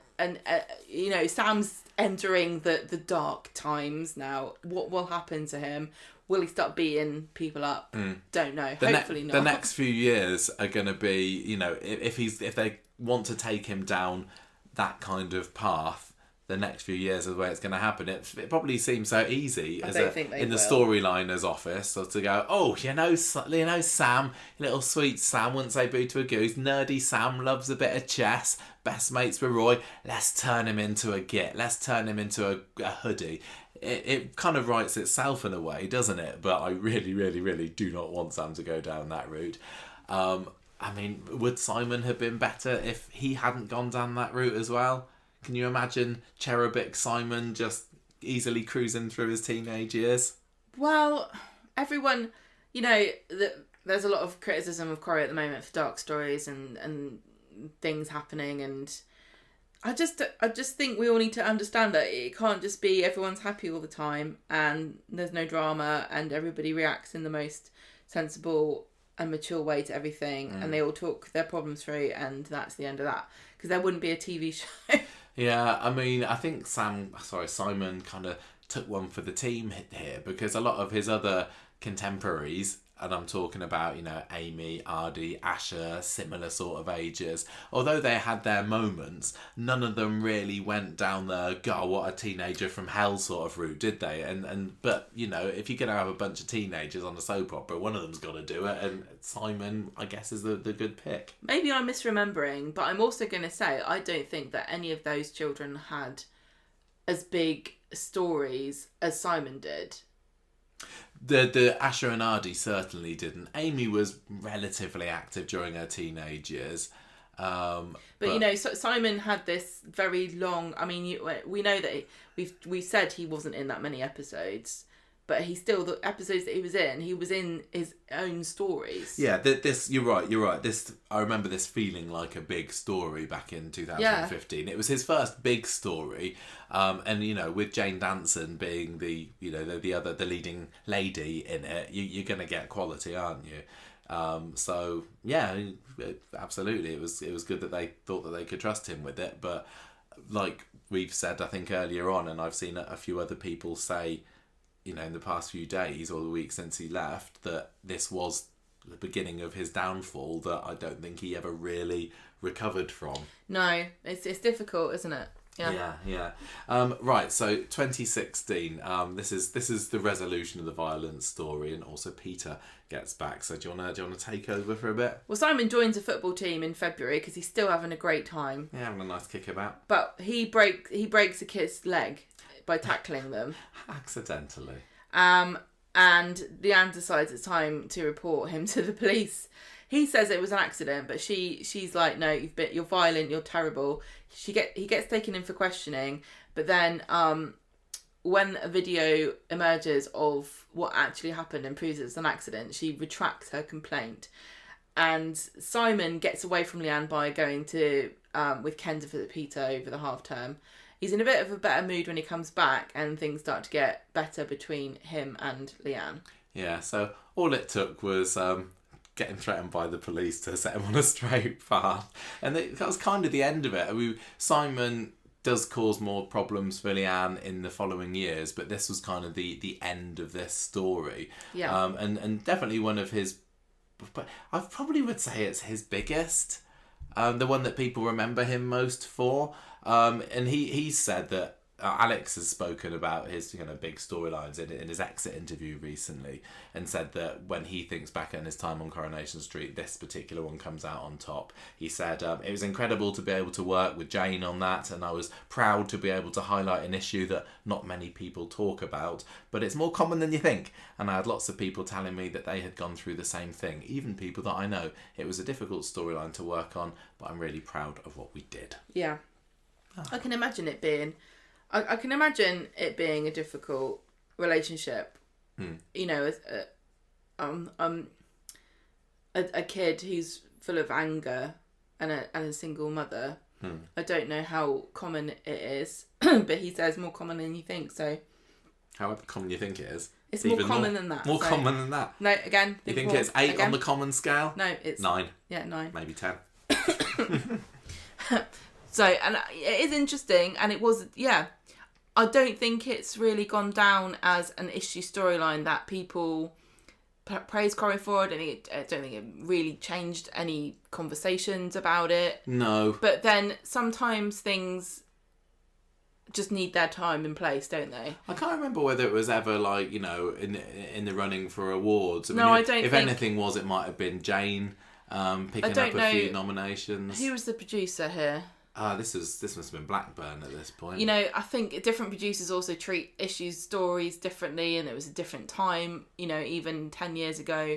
you know, Sam's entering the dark times now. What will happen to him? Will he start beating people up? Don't know. Hopefully not. The next few years are going to be, you know, if they want to take him down that kind of path, the next few years is where it's going to happen. It probably seems so easy in the storyliner's office, or to go, oh, you know, Sam, little sweet Sam, wouldn't say boo to a goose. Nerdy Sam loves a bit of chess. Best mates with Roy. Let's turn him into a git. Let's turn him into a hoodie. It kind of writes itself in a way, doesn't it? But I really, really, really do not want Sam to go down that route. I mean, would Simon have been better if he hadn't gone down that route as well? Can you imagine cherubic Simon just easily cruising through his teenage years? Well, everyone, you know, there's a lot of criticism of Corrie at the moment for dark stories and things happening, and I just think we all need to understand that it can't just be everyone's happy all the time and there's no drama and everybody reacts in the most sensible and mature way to everything and they all talk their problems through, and that's the end of that, because there wouldn't be a TV show. Yeah, I mean, I think Simon kind of took one for the team here, because a lot of his other contemporaries, and I'm talking about, you know, Amy, Ardy, Asher, similar sort of ages, although they had their moments, none of them really went down the, God, what a teenager from hell sort of route, did they? But, you know, if you're going to have a bunch of teenagers on a soap opera, one of them's got to do it, and Simon, I guess, is the good pick. Maybe I'm misremembering, but I'm also going to say I don't think that any of those children had as big stories as Simon did. The Asher and Ardy certainly didn't. Amy was relatively active during her teenage years. But you know, Simon had this very long. I mean, we know that we've said he wasn't in that many episodes, but the episodes that he was in his own stories. Yeah, this you're right. This, I remember this feeling like a big story back in 2015. Yeah. It was his first big story, and you know, with Jane Danson being the leading lady in it, you're gonna get quality, aren't you? So yeah, absolutely, it was good that they thought that they could trust him with it. But like we've said, I think earlier on, and I've seen a few other people say, you know, in the past few days or the week since he left, that this was the beginning of his downfall that I don't think he ever really recovered from. No, it's difficult, isn't it? Yeah. Right, so 2016. This is the resolution of the violence story, and also Peter gets back. So do you wanna take over for a bit? Well, Simon joins a football team in February because he's still having a great time. Yeah, having a nice kickabout. But he breaks a kid's leg by tackling them accidentally. And Leanne decides it's time to report him to the police. He says it was an accident, but she's like, no, you're violent, you're terrible. He gets taken in for questioning, but then when a video emerges of what actually happened and proves it's an accident, she retracts her complaint. And Simon gets away from Leanne by going to with Ken to visit Peter over the half term. He's in a bit of a better mood when he comes back, and things start to get better between him and Leanne. Yeah, so all it took was getting threatened by the police to set him on a straight path. And that was kind of the end of it. I mean, Simon does cause more problems for Leanne in the following years, but this was kind of the end of this story. Yeah. And definitely one of his, but I probably would say it's his biggest, the one that people remember him most for. And he said that Alex has spoken about his big storylines in his exit interview recently, and said that when he thinks back on his time on Coronation Street, this particular one comes out on top. He said, it was incredible to be able to work with Jane on that, and I was proud to be able to highlight an issue that not many people talk about, but it's more common than you think, and I had lots of people telling me that they had gone through the same thing, even people that I know. It was a difficult storyline to work on, but I'm really proud of what we did. Yeah. I can imagine it being a difficult relationship. You know, a kid who's full of anger and a single mother. I don't know how common it is, but he says more common than you think. So However common you think it is. it's more common than that. More so. common than that. No, again. You think more, it's 8 again. on the common scale? No, it's 9. Yeah, 9. Maybe 10. So, and it is interesting, and it was, I don't think it's really gone down as an issue storyline that people praise Corey for. I don't think it really changed any conversations about it. No. But then sometimes things just need their time and place, don't they? I can't remember whether it was ever in the running for awards. I mean, I don't if think... anything it might have been Jane picking up a few nominations. Who was the producer here? This must have been Blackburn at this point. I think different producers also treat stories differently, and it was a different time, even 10 years ago,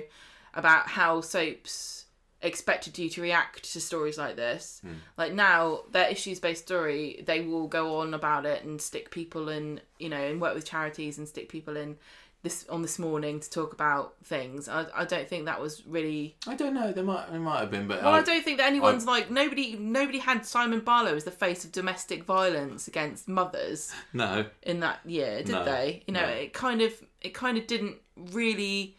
about how soaps expected you to react to stories like this. Like now, their issues-based story, they will go on about it and stick people in, and work with charities and stick people in This Morning to talk about things. I don't think that was really... I don't know, there might have been, but... Well, I don't think that anyone's nobody had Simon Barlow as the face of domestic violence against mothers. No. In that year, did they? No. It kind of didn't really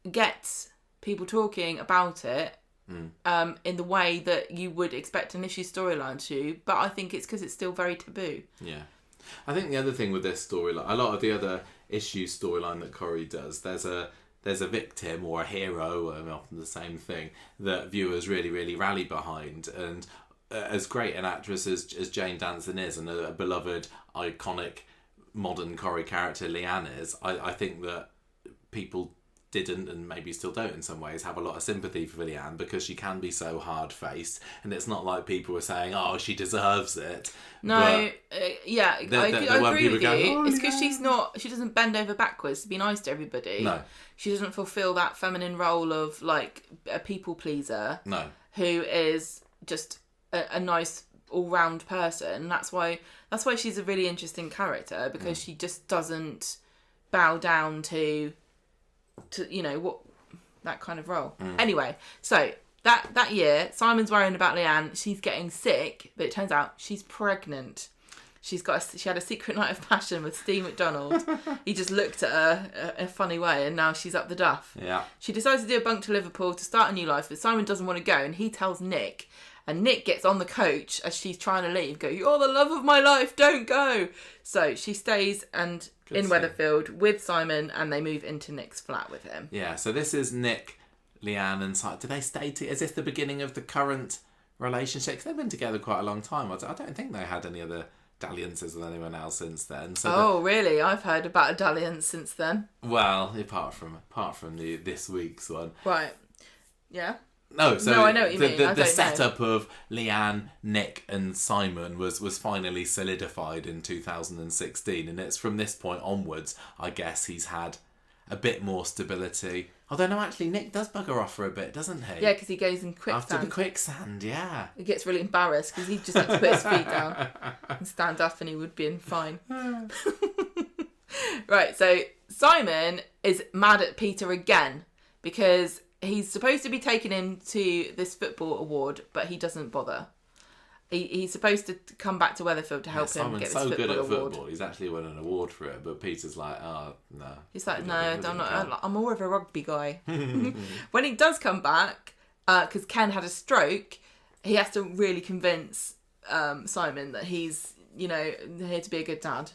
get people talking about it in the way that you would expect an issue storyline to, but I think it's because it's still very taboo. Yeah. I think the other thing with this storyline, a lot of the other issue storyline that Corrie does, there's a victim or a hero, often the same thing, that viewers really, really rally behind. And as great an actress as Jane Danson is, and a beloved, iconic, modern Corrie character Leanne is, I think that people didn't, and maybe still don't in some ways, have a lot of sympathy for Leanne because she can be so hard-faced, and it's not like people were saying, oh, she deserves it. No, I agree with you. Going, it's because she doesn't bend over backwards to be nice to everybody. No. She doesn't fulfill that feminine role of like a people pleaser. No. Who is just a nice all-round person. That's why she's a really interesting character, because she just doesn't bow down to what that kind of role. Anyway, so that year Simon's worrying about Leanne. She's getting sick, but it turns out she's pregnant. She had a secret night of passion with Steve McDonald. He just looked at her in a funny way, and now she's up the duff. Yeah. She decides to do a bunk to Liverpool to start a new life, but Simon doesn't want to go, and he tells Nick. And Nick gets on the coach as she's trying to leave. Go, you're the love of my life, don't go. So she stays in Weatherfield with Simon, and they move into Nick's flat with him. Yeah, so this is Nick, Leanne and Simon. Do they stay together? Is this the beginning of the current relationship? Because they've been together quite a long time. I don't think they had any other dalliances with anyone else since then. So really? I've heard about a dalliance since then. Well, apart from this week's one. Right. Yeah. No, I know what you mean. The setup of Leanne, Nick and Simon was finally solidified in 2016, and it's from this point onwards, I guess, he's had a bit more stability. Although, no, actually, Nick does bugger off for a bit, doesn't he? Yeah, because he goes in quicksand. After the quicksand, yeah. He gets really embarrassed because he just has to put his feet down and stand up, and he would be fine. Right, so Simon is mad at Peter again because he's supposed to be taking him to this football award, but he doesn't bother. He's supposed to come back to Weatherfield to help him get this football award. Simon's so good at football. He's actually won an award for it, but Peter's like, oh, no. He's like, no, I'm more of a rugby guy. When he does come back, because Ken had a stroke, he has to really convince Simon that he's, here to be a good dad.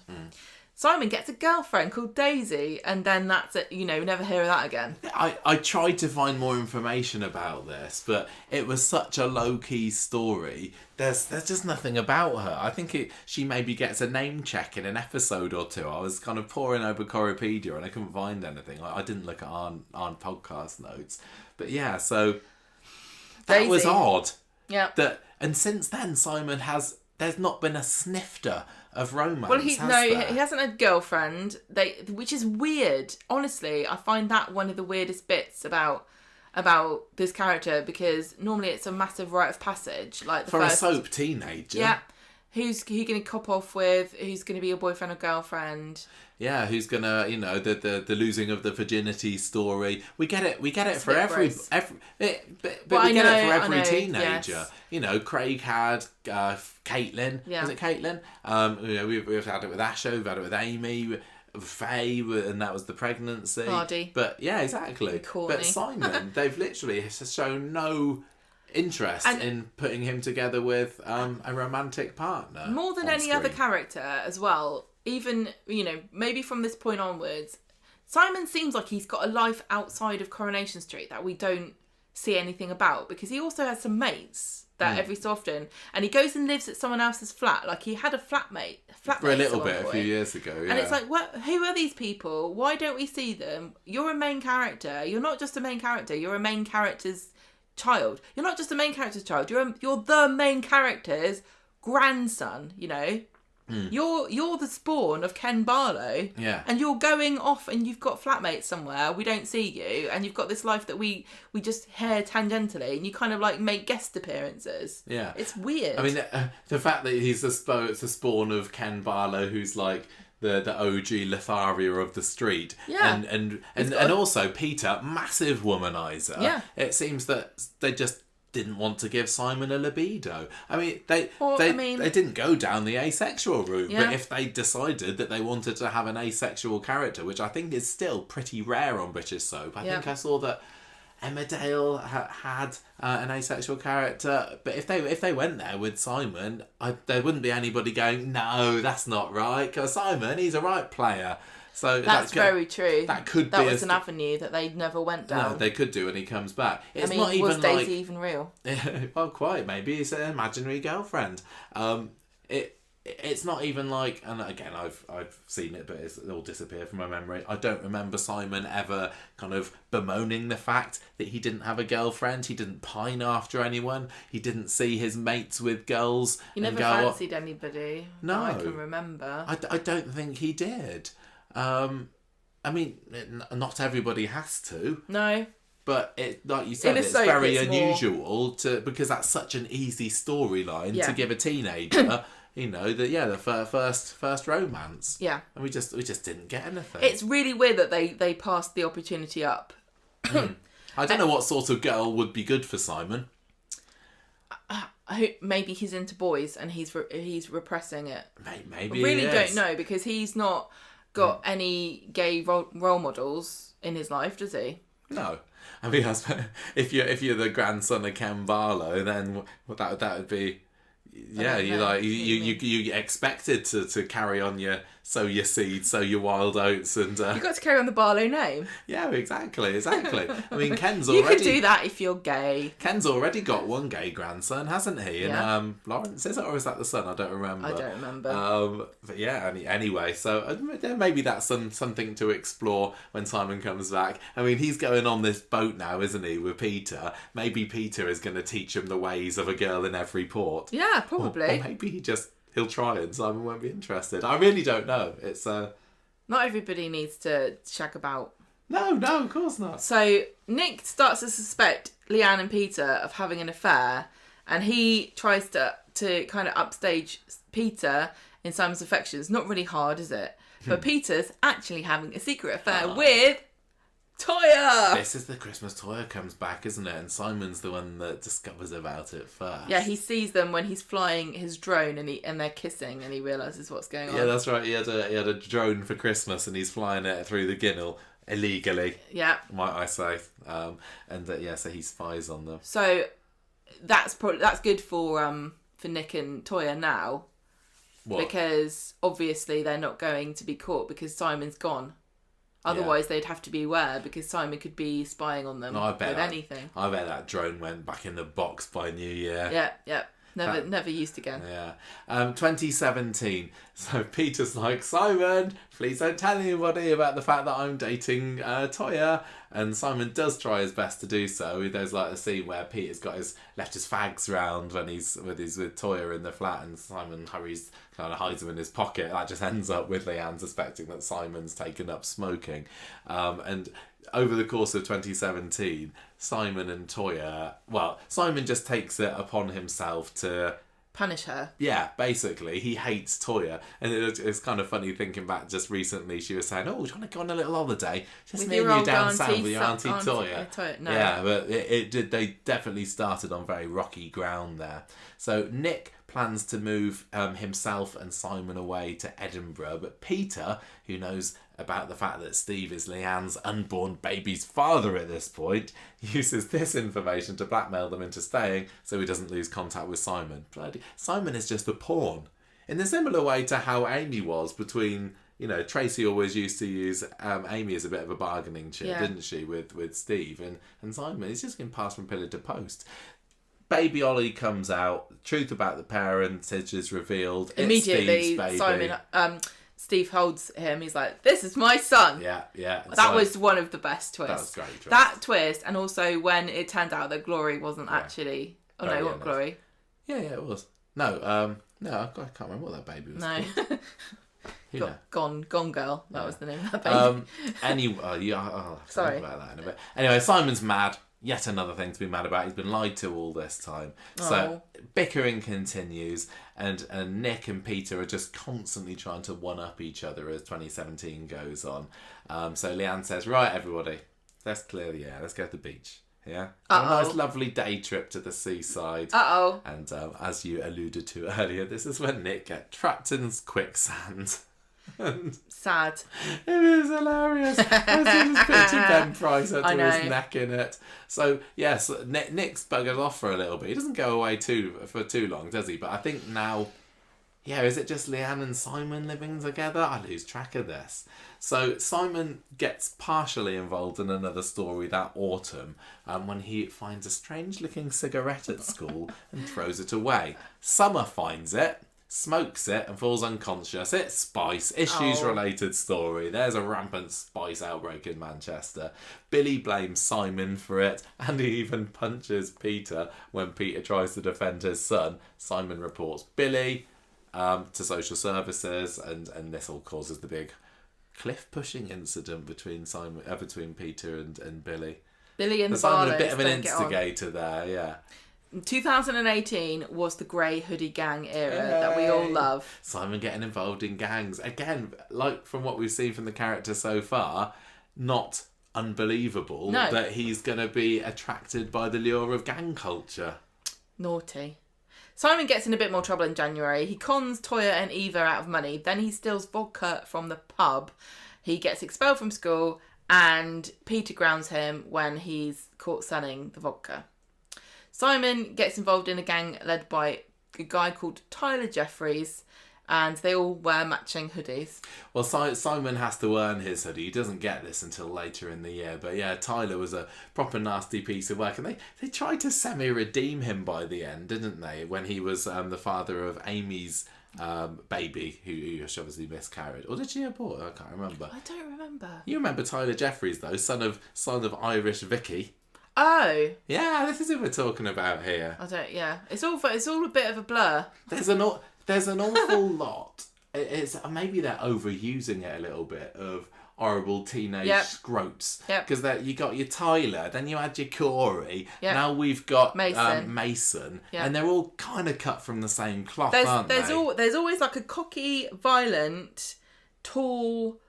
Simon gets a girlfriend called Daisy, and then that's it. Never hear of that again. I tried to find more information about this, but it was such a low-key story. There's just nothing about her. I think she maybe gets a name check in an episode or two. I was kind of poring over Corripedia, and I couldn't find anything. I didn't look at our podcast notes. But yeah, so that Daisy. was odd. Yeah. And since then, Simon there's not been a snifter of romance. Well, he hasn't had a girlfriend. Which is weird. Honestly, I find that one of the weirdest bits about this character, because normally it's a massive rite of passage, like a soap teenager. Yeah, Who's he going to cop off with? Who's going to be your boyfriend or girlfriend? Yeah, who's gonna, the losing of the virginity story. We get it for every gross. but Well, we get it for I every know, teenager. yes. Craig had Caitlin. Yeah. Was it Caitlin? We've had it with Asha. We've had it with Amy. Faye, and that was the pregnancy. Hardy. But yeah, exactly. Courtney. But Simon, they've literally shown no interest in putting him together with a romantic partner. More than any other character as well. Even, maybe from this point onwards, Simon seems like he's got a life outside of Coronation Street that we don't see anything about, because he also has some mates that every so often, and he goes and lives at someone else's flat. Like, he had a flatmate for a little bit a few years ago. Yeah. And it's like, who are these people? Why don't we see them? You're a main character. You're not just a main character. You're a main character's child. You're not just a main character's child. You're the main character's grandson. You're the spawn of Ken Barlow. Yeah. And you're going off and you've got flatmates somewhere. We don't see you, and you've got this life that we just hear tangentially, and you kind of like make guest appearances. Yeah. It's weird. I mean, the fact that he's the spawn of Ken Barlow, who's like the OG Lothario of the street. Yeah. And also Peter, massive womanizer. Yeah. It seems that they just didn't want to give Simon a libido. I mean, they didn't go down the asexual route, Yeah. but if they decided that they wanted to have an asexual character, which I think is still pretty rare on British soap. I think I saw that Emmerdale had an asexual character, but if they went there with Simon, there wouldn't be anybody going, no, that's not right, because Simon, he's a right player. So that's very true. That could that be was an avenue that they never went down. No, they could do when he comes back. It's not was even Daisy even real? Well, quite. Maybe it's an imaginary girlfriend. It's not even like, and again, I've seen it, but it's all disappeared from my memory. I don't remember Simon ever kind of bemoaning the fact that he didn't have a girlfriend. He didn't pine after anyone. He didn't see his mates with girls. He never fancied anybody. No, I can remember. I don't think he did. I mean, not everybody has to. No. But like you said, it's very unusual because that's such an easy storyline to give a teenager. The first romance. Yeah. And we just didn't get anything. It's really weird that they passed the opportunity up. I don't know what sort of girl would be good for Simon. Maybe he's into boys and he's repressing it. Maybe I really don't know, because he's not got any gay role models in his life, does he? No. I mean, if you're the grandson of Ken Barlow, then that would be, you expected to carry on sow your seeds, sow your wild oats, and you've got to carry on the Barlow name. Yeah, exactly. I mean, Ken's you already. could do that if you're gay. Ken's already got one gay grandson, hasn't he? Yeah. And Lawrence, is it, or is that the son? I don't remember. I don't remember. But yeah, anyway, so maybe that's something to explore when Simon comes back. I mean, he's going on this boat now, isn't he, with Peter? Maybe Peter is going to teach him the ways of a girl in every port. Yeah, probably. Or maybe he'll try and Simon won't be interested. I really don't know. It's not everybody needs to shag about. No, of course not. So Nick starts to suspect Leanne and Peter of having an affair, and he tries to kind of upstage Peter in Simon's affections. Not really hard, is it? But Peter's actually having a secret affair with Toya. This is the Christmas Toya comes back, isn't it? And Simon's the one that discovers about it first. Yeah, he sees them when he's flying his drone and they're kissing, and he realises what's going on. Yeah, that's right. He had a drone for Christmas, and he's flying it through the Ginnel illegally. Yeah, might I say? So he spies on them. So that's good for Nick and Toya now. What? Because obviously they're not going to be caught because Simon's gone. Otherwise, they'd have to be aware, because Simon could be spying on them with anything. I bet that drone went back in the box by New Year. Yeah. Never used again. Yeah. 2017. So Peter's like, Simon, please don't tell anybody about the fact that I'm dating Toya. And Simon does try his best to do so. There's like a scene where Peter's left his fags round when he's with Toya in the flat, and Simon kind of hides them in his pocket. That just ends up with Leanne suspecting that Simon's taken up smoking. And over the course of 2017, Simon and Toya... Well, Simon just takes it upon himself to punish her. Yeah, basically, he hates Toya. And it's kind of funny thinking back just recently, she was saying, oh, do you want to go on a little holiday? Just With me and your you old down auntie south with your Auntie Toya. No. Yeah, but it did. They definitely started on very rocky ground there. So Nick plans to move himself and Simon away to Edinburgh, but Peter, who knows about the fact that Steve is Leanne's unborn baby's father at this point, uses this information to blackmail them into staying so he doesn't lose contact with Simon. Simon is just a pawn. In a similar way to how Amy was between, Tracy always used to use Amy as a bit of a bargaining chip, didn't she, with Steve, and Simon is just getting passed from pillar to post. Baby Ollie comes out, truth about the parents is revealed. Immediately, it's Steve's baby. Simon, Steve holds him. He's like, "This is my son." Yeah. That was one of the best twists. That was great twist. That twist, and also when it turned out that Glory wasn't actually. Oh no, what Glory? Yeah, it was. No, I can't remember what that baby was. No. called. Gone Girl. That was the name of that baby. I'll have to Sorry. think about that in a bit. Anyway, Simon's mad. Yet another thing to be mad about. He's been lied to all this time. So bickering continues, and Nick and Peter are just constantly trying to one-up each other as 2017 goes on. So Leanne says, right, everybody, let's clear the air. Let's go to the beach. Yeah? A nice, lovely day trip to the seaside. And as you alluded to earlier, this is when Nick gets trapped in quicksand. Sad. It is hilarious. I just picture Ben Price up to his neck in it. So yes, Nick's buggered off for a little bit. He doesn't go away for too long, does he? But I think now, is it just Leanne and Simon living together? I lose track of this. So Simon gets partially involved in another story that autumn when he finds a strange-looking cigarette at school and throws it away. Summer finds it, smokes it and falls unconscious. It's spice, issues-related story. There's a rampant spice outbreak in Manchester. Billy blames Simon for it, and he even punches Peter when Peter tries to defend his son. Simon reports Billy to social services, and this all causes the big cliff-pushing incident between Peter and Billy. Billy and Simon a bit of an instigator there, yeah. 2018 was the grey hoodie gang era that we all love. Simon getting involved in gangs. Again, like from what we've seen from the character so far, not unbelievable that he's going to be attracted by the lure of gang culture. Naughty. Simon gets in a bit more trouble in January. He cons Toya and Eva out of money. Then he steals vodka from the pub. He gets expelled from school, and Peter grounds him when he's caught selling the vodka. Simon gets involved in a gang led by a guy called Tyler Jeffries, and they all wear matching hoodies. Well, Simon has to earn his hoodie. He doesn't get this until later in the year. But yeah, Tyler was a proper nasty piece of work. And they tried to semi-redeem him by the end, didn't they? When he was the father of Amy's baby, who obviously miscarried. Or did she abort? I can't remember. I don't remember. You remember Tyler Jeffries, though, son of Irish Vicky. Oh. Yeah, this is who we're talking about here. I don't. Yeah, it's all a bit of a blur. There's an awful lot. It's maybe they're overusing it a little bit of horrible teenage scroats. Because you got your Tyler, then you had your Corey. Now we've got Mason, and they're all kind of cut from the same cloth, aren't they? There's always like a cocky, violent, tall,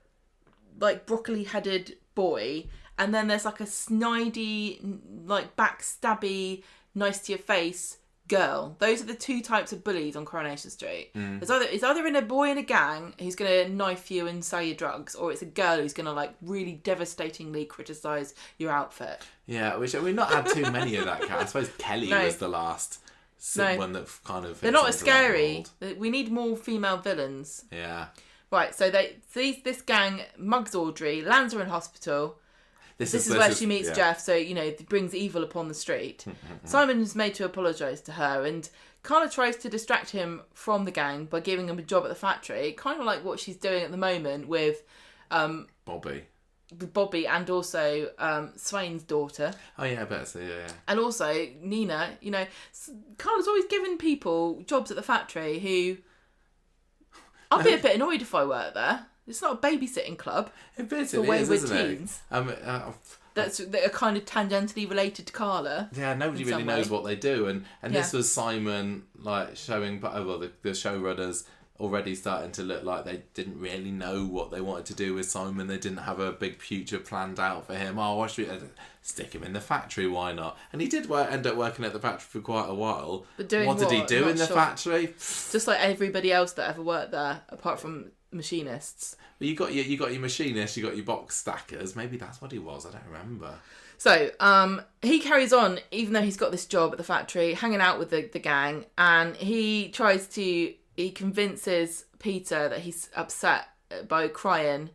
like broccoli-headed boy. And then there's like a snidey, like backstabby, nice to your face girl. Those are the two types of bullies on Coronation Street. It's either in a boy in a gang who's going to knife you and sell you drugs, or it's a girl who's going to like really devastatingly criticise your outfit. Yeah, which we've not had too many of that kind. I suppose Kelly was the last one that kind of... They're not as scary. We need more female villains. Yeah. Right, so this gang mugs Audrey, lands her in hospital... This is where she meets Jeff, so, brings evil upon the street. Simon is made to apologise to her and kind of tries to distract him from the gang by giving him a job at the factory, kind of like what she's doing at the moment with... Bobby and also Swain's daughter. Oh, yeah, I bet so, yeah. And also Nina, Carla's always giving people jobs at the factory who... I'd be a bit annoyed if I worked there. It's not a babysitting club. It is, for wayward teens. that are kind of tangentially related to Carla. Yeah, nobody in really some knows way. what they do, and this Yeah. was Simon like showing, the showrunners already starting to look like they didn't really know what they wanted to do with Simon. They didn't have a big future planned out for him. Oh, why should we stick him in the factory? Why not? And he did end up working at the factory for quite a while. But doing what did he what? do Not in the sure. factory? Just like everybody else that ever worked there, apart from machinists. Well, you got your machinists, you got your box stackers. Maybe that's what he was. I don't remember. So, he carries on, even though he's got this job at the factory, hanging out with the gang, and he convinces Peter that he's upset by crying,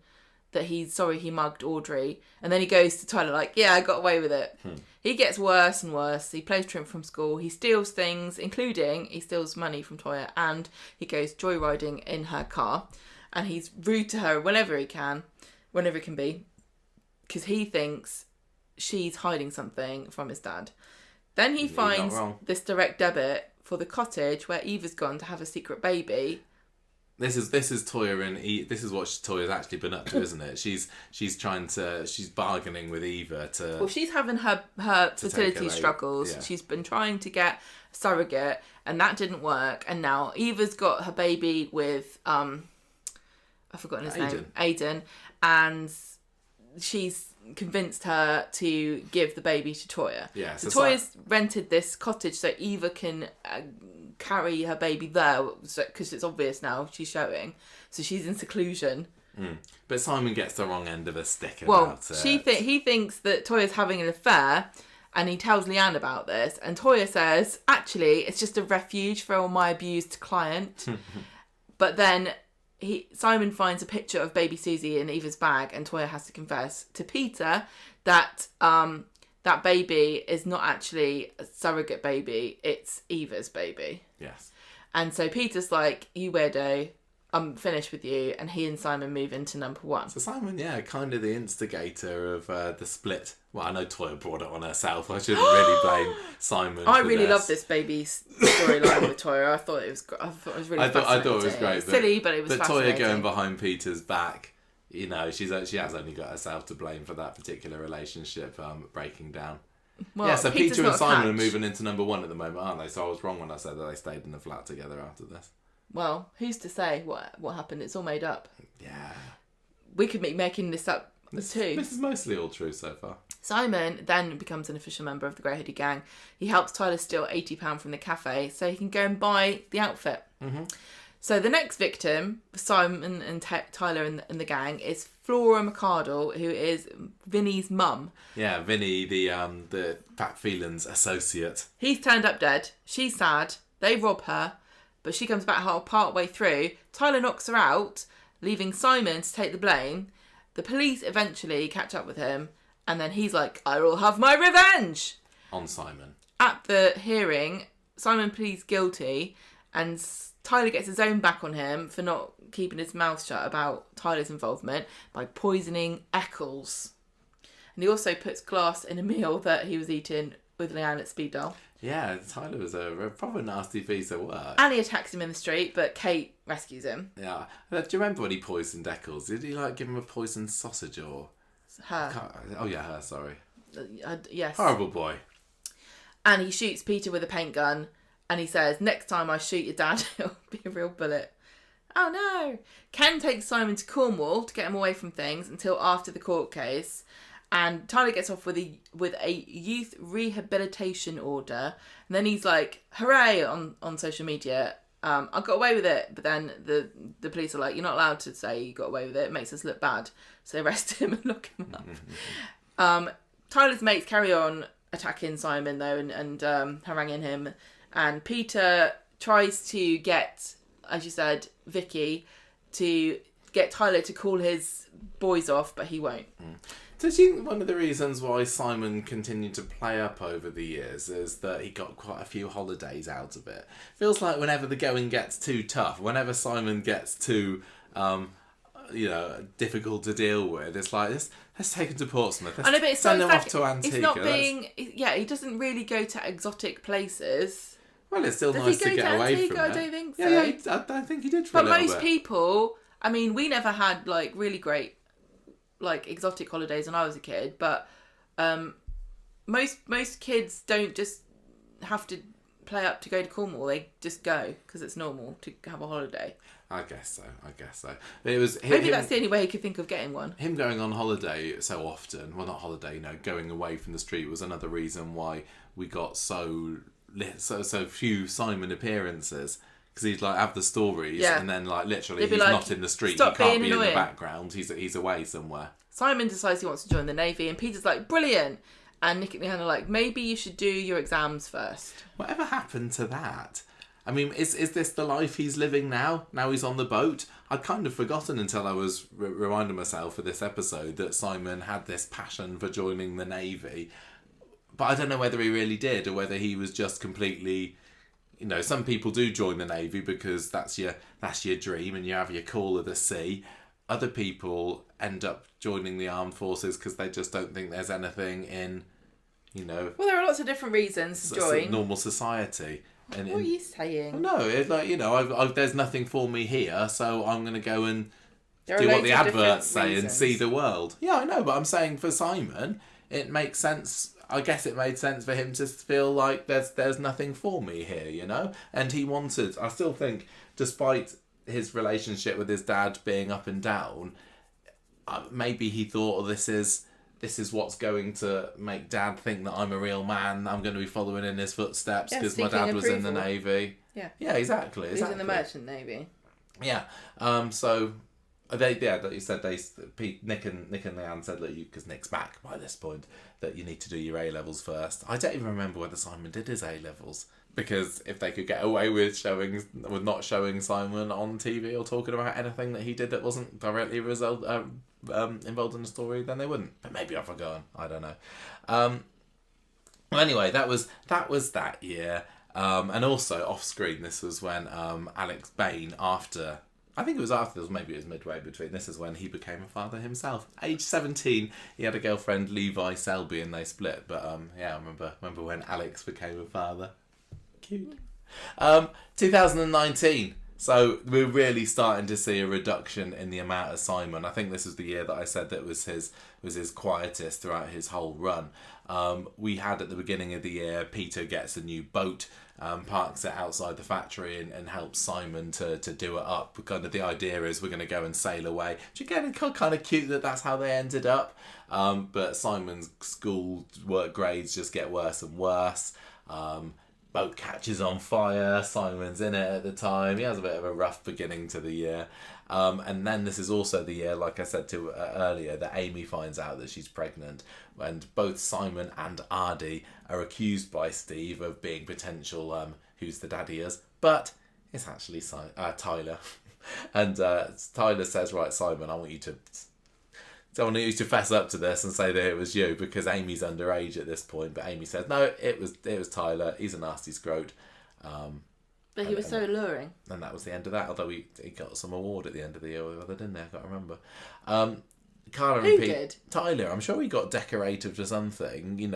that he's sorry he mugged Audrey, and then he goes to Tyler like, yeah, I got away with it. He gets worse and worse. He plays truant from school. He steals things, including he steals money from Toya, and he goes joyriding in her car, and he's rude to her whenever it can be, because he thinks she's hiding something from his dad. Then he You're not finds wrong. this direct debit for the cottage where Eva's gone to have a secret baby. This is Toya and this is what Toya's actually been up to, isn't it? She's bargaining with Eva to. Well, she's having her fertility struggles. Yeah. She's been trying to get a surrogate, and that didn't work. And now Eva's got her baby with I've forgotten his name, Aiden, and she's convinced her to give the baby to Toya. Yeah, so so Toya's rented this cottage so Eva can carry her baby there, because it's obvious now she's showing. So she's in seclusion. But Simon gets the wrong end of a stick Well, about it. he thinks that Toya's having an affair, and he tells Leanne about this. And Toya says, actually, it's just a refuge for my abused client. But then Simon finds a picture of baby Susie in Eva's bag, and Toya has to confess to Peter that that baby is not actually a surrogate baby, it's Eva's baby. Yes. And so Peter's like, you weirdo, I'm finished with you, and he and Simon move into number one. So Simon, kind of the instigator of the split. Well, I know Toya brought it on herself. I shouldn't really blame Simon. I for really this. love this baby storyline with Toya. I thought it was really I thought it was fascinating. great. It's silly, but it was But fascinating. Toya going behind Peter's back, she has only got herself to blame for that particular relationship breaking down. Well, So Peter's Peter not and a Simon are catch. moving into number one at the moment, aren't they? So I was wrong when I said that they stayed in the flat together after this. Well, who's to say what happened? It's all made up. Yeah. We could be making this up too. This is mostly all true so far. Simon then becomes an official member of the Grey Hoodie Gang. He helps Tyler steal £80 from the cafe so he can go and buy the outfit. Mm-hmm. So the next victim, Simon and Tyler and the gang, is Flora McArdle, who is Vinny's mum. Yeah, Vinny, the Pat Phelan's associate. He's turned up dead. She's sad. They rob her, but she comes back part way through. Tyler knocks her out, leaving Simon to take the blame. The police eventually catch up with him, and then he's like, I will have my revenge! On Simon. At the hearing, Simon pleads guilty, and Tyler gets his own back on him for not keeping his mouth shut about Tyler's involvement by poisoning Eccles. And he also puts glass in a meal that he was eating with Leanne at Speed Dial. Yeah, Tyler was a proper nasty piece of work. And he attacks him in the street, but Kate rescues him. Yeah. Do you remember when he poisoned Eccles? Did he give him a poisoned sausage or... Her. Oh yeah, her, sorry. Yes. Horrible boy. And he shoots Peter with a paint gun, and he says, next time I shoot your dad, it'll be a real bullet. Oh no! Ken takes Simon to Cornwall to get him away from things until after the court case, and Tyler gets off with a youth rehabilitation order, and then he's like, hooray, on social media. I got away with it, but then the police are like, you're not allowed to say you got away with it. It makes us look bad. So they arrest him and lock him up. Tyler's mates carry on attacking Simon, though, and haranguing him. And Peter tries to get, as you said, Vicky to get Tyler to call his boys off, but he won't. Do you think one of the reasons why Simon continued to play up over the years is that he got quite a few holidays out of it? Feels like whenever the going gets too tough, whenever Simon gets too, difficult to deal with, it's like, let's take him to Portsmouth. Let's I know, but it's send so him off to Antigua. It's not being... Yeah, he doesn't really go to exotic places. Well, it's still Does nice he go to get to away Antigua? from it. I don't think so. Yeah, I think he did for a But little most bit. people... I mean, we never had, really great, exotic holidays when I was a kid, but Most kids don't just have to play up to go to Cornwall. They just go because it's normal to have a holiday. I guess so. It was Maybe that's the only way he could think of getting one. him going on holiday so often. Well, not holiday, going away from the street was another reason why we got so few Simon appearances. Because he'd have the stories, and then literally he's not in the street. He can't be in the background. He's away somewhere. Simon decides he wants to join the Navy, and Peter's like, brilliant. And Nick and Leanne are like, maybe you should do your exams first. Whatever happened to that? I mean, is this the life he's living now? Now he's on the boat? I'd kind of forgotten until I was reminding myself for this episode that Simon had this passion for joining the Navy. But I don't know whether he really did, or whether he was just completely... some people do join the Navy because that's your dream and you have your call of the sea. Other people end up joining the armed forces because they just don't think there's anything in, Well, there are lots of different reasons to join. Normal society. And what are you saying? No, it's I've there's nothing for me here, so I'm going to go and do what the adverts say and see the world. Yeah, I know, but I'm saying for Simon, it makes sense. I guess it made sense for him to feel like there's nothing for me here, And he wanted. I still think, despite his relationship with his dad being up and down, maybe he thought, this is what's going to make Dad think that I'm a real man. I'm going to be following in his footsteps because my dad was in the Navy. Yeah, exactly. He's in the Merchant Navy. Yeah. So. Like you said, Nick and Leanne said that because Nick's back by this point, that you need to do your A-levels first. I don't even remember whether Simon did his A-levels, because if they could get away with not showing Simon on TV or talking about anything that he did that wasn't directly involved in the story, then they wouldn't. But maybe I've forgotten. I don't know. Well, anyway, that was that year, and also off screen. This was when Alex Bain, I think it was after this, maybe it was midway between. This is when he became a father himself. Age 17, he had a girlfriend, Levi Selby, and they split. But I remember when Alex became a father. Cute. 2019. So we're really starting to see a reduction in the amount of Simon. I think this was the year that I said that was his quietest throughout his whole run. We had at the beginning of the year, Peter gets a new boat, parks it outside the factory and helps Simon to do it up. Kind of the idea is we're going to go and sail away. Which again, kind of cute that's how they ended up. But Simon's school work grades just get worse and worse. Boat catches on fire. Simon's in it at the time. He has a bit of a rough beginning to the year. And then this is also the year, like I said to earlier, that Amy finds out that she's pregnant. And both Simon and Ardy are accused by Steve of being potential who's the daddy is. But it's actually Tyler. And Tyler says, right, Simon, I want you to fess up to this and say that it was you, because Amy's underage at this point. But Amy says, no, it was Tyler. He's a nasty scrote. But he was so alluring. And that was the end of that, although he got some award at the end of the year, or whether didn't he? I can't remember. Carla and Pete. Did? Tyler, I'm sure he got decorated for something,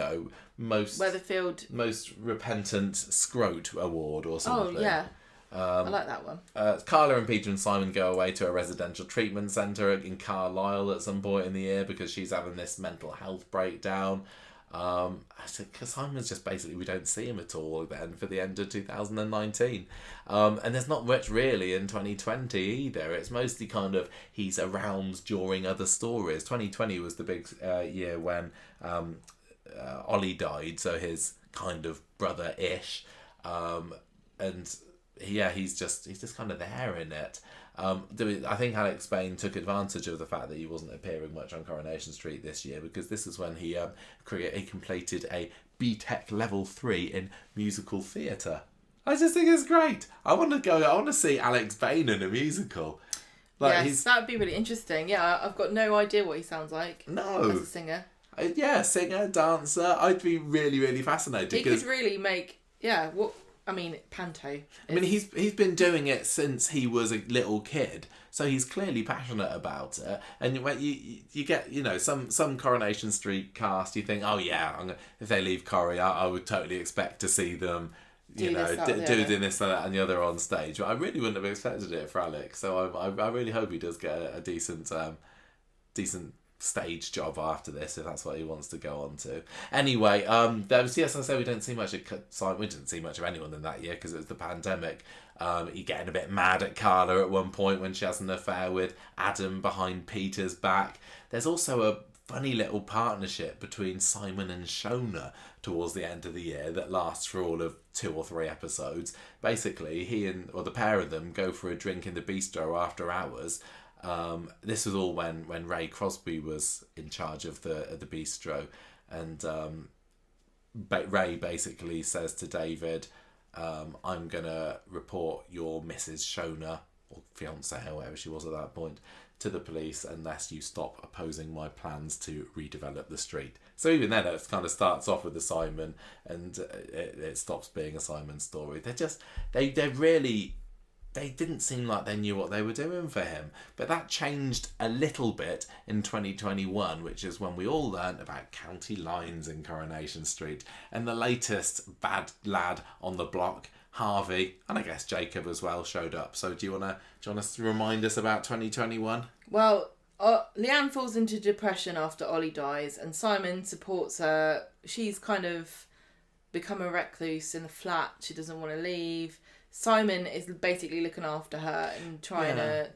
most repentant scrote award or something. Oh, yeah. I like that one. Carla and Peter and Simon go away to a residential treatment centre in Carlisle at some point in the year because she's having this mental health breakdown. Because Simon's just basically, we don't see him at all then for the end of 2019. And there's not much really in 2020 either. It's mostly kind of he's around during other stories. 2020 was the big year when Ollie died, so his kind of brother-ish. And yeah, he's just kind of there in it. I think Alex Bain took advantage of the fact that he wasn't appearing much on Coronation Street this year, because this is when he completed a BTEC level 3 in musical theatre. I just think it's great. I want to see Alex Bain in a musical. Yes, that would be really interesting. Yeah, I've got no idea what he sounds like. No. As a singer. Yeah, singer, dancer. I'd be really, really fascinated. He could really make, panto. I mean, he's been doing it since he was a little kid, so he's clearly passionate about it. And when you get, some Coronation Street cast, you think, oh yeah, if they leave Corrie, I would totally expect to see them, do this, that, and the other on stage. But I really wouldn't have expected it for Alex. So I really hope he does get a decent stage job after this, if that's what he wants to go on to. Anyway, there was, yes, I say we didn't see much of Simon. We didn't see much of anyone in that year because it was the pandemic. He getting a bit mad at Carla at one point when she has an affair with Adam behind Peter's back. There's also a funny little partnership between Simon and Shona towards the end of the year that lasts for all of 2 or 3 episodes. Basically, the pair of them go for a drink in the bistro after hours. This was all when Ray Crosby was in charge of the bistro, and Ray basically says to David, I'm gonna report your Mrs. Shona, or fiance, or whatever she was at that point, to the police unless you stop opposing my plans to redevelop the street. So even then it kind of starts off with a Simon, and it stops being a Simon story. They didn't seem like they knew what they were doing for him. But that changed a little bit in 2021, which is when we all learned about county lines in Coronation Street. And the latest bad lad on the block, Harvey, and I guess Jacob as well, showed up. So do you want to remind us about 2021? Well, Leanne falls into depression after Ollie dies, and Simon supports her. She's kind of become a recluse in the flat. She doesn't want to leave. Simon is basically looking after her and trying to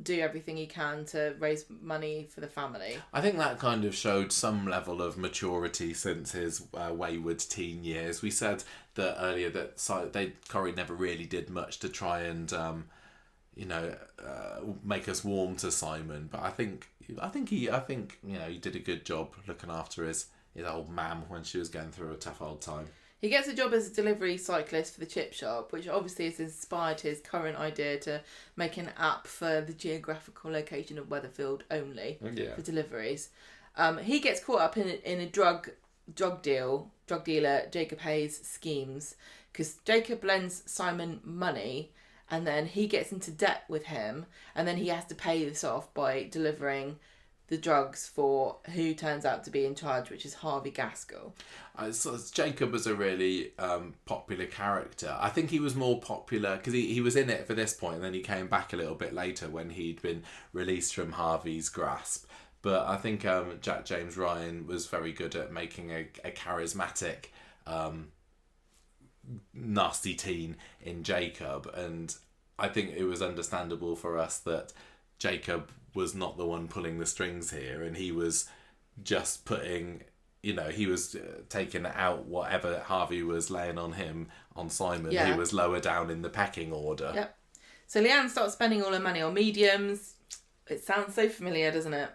do everything he can to raise money for the family. I think that kind of showed some level of maturity since his wayward teen years. We said that earlier that Corrie never really did much to try and make us warm to Simon, but I think he did a good job looking after his old mam when she was going through a tough old time. He gets a job as a delivery cyclist for the chip shop, which obviously has inspired his current idea to make an app for the geographical location of Weatherfield only for deliveries. He gets caught up in a drug dealer Jacob Hayes' schemes, because Jacob lends Simon money and then he gets into debt with him, and then he has to pay this off by delivering the drugs for who turns out to be in charge, which is Harvey Gaskell. So Jacob was a really popular character. I think he was more popular because he was in it for this point, and then he came back a little bit later when he'd been released from Harvey's grasp. But I think Jack James Ryan was very good at making a charismatic, nasty teen in Jacob, and I think it was understandable for us that Jacob was not the one pulling the strings here, and he was just putting, he was taking out whatever Harvey was laying on him, on Simon, who was lower down in the pecking order. Yep. So Leanne starts spending all her money on mediums. It sounds so familiar, doesn't it?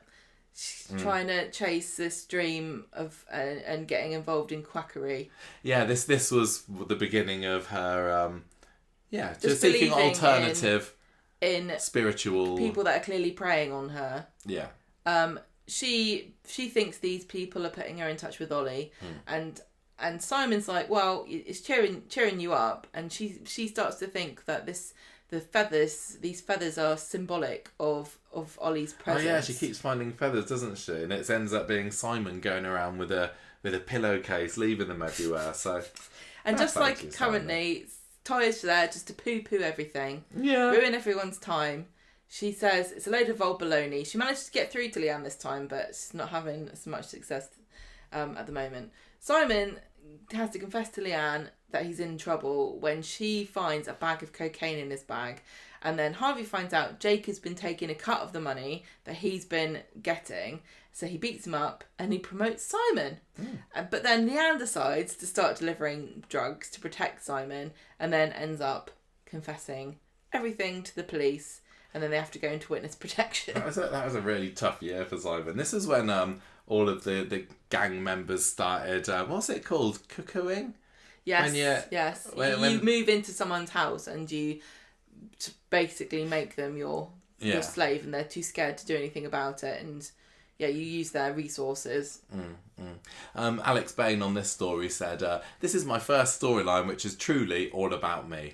She's trying to chase this dream of and getting involved in quackery. Yeah, this was the beginning of her, just seeking believing alternative in spiritual people that are clearly preying on her. Yeah. She thinks these people are putting her in touch with Ollie, and Simon's like, well, it's cheering you up, and she starts to think that these feathers are symbolic of Ollie's presence. Oh yeah, she keeps finding feathers, doesn't she? And it ends up being Simon going around with a pillowcase, leaving them everywhere. So, and just like currently, Ty's there just to poo-poo everything, ruin everyone's time. She says it's a load of old baloney. She managed to get through to Leanne this time, but she's not having as much success at the moment. Simon has to confess to Leanne that he's in trouble when she finds a bag of cocaine in his bag, and then Harvey finds out Jake has been taking a cut of the money that he's been getting, so he beats him up and he promotes Simon. But then Leanne decides to start delivering drugs to protect Simon, and then ends up confessing everything to the police, and then they have to go into witness protection. That was a really tough year for Simon. This is when all of the gang members started, what's it called? Cuckooing? Yes, yes. You move into someone's house and you basically make them your slave, and they're too scared to do anything about it, and you use their resources. Alex Bain on this story said, this is my first storyline which is truly all about me.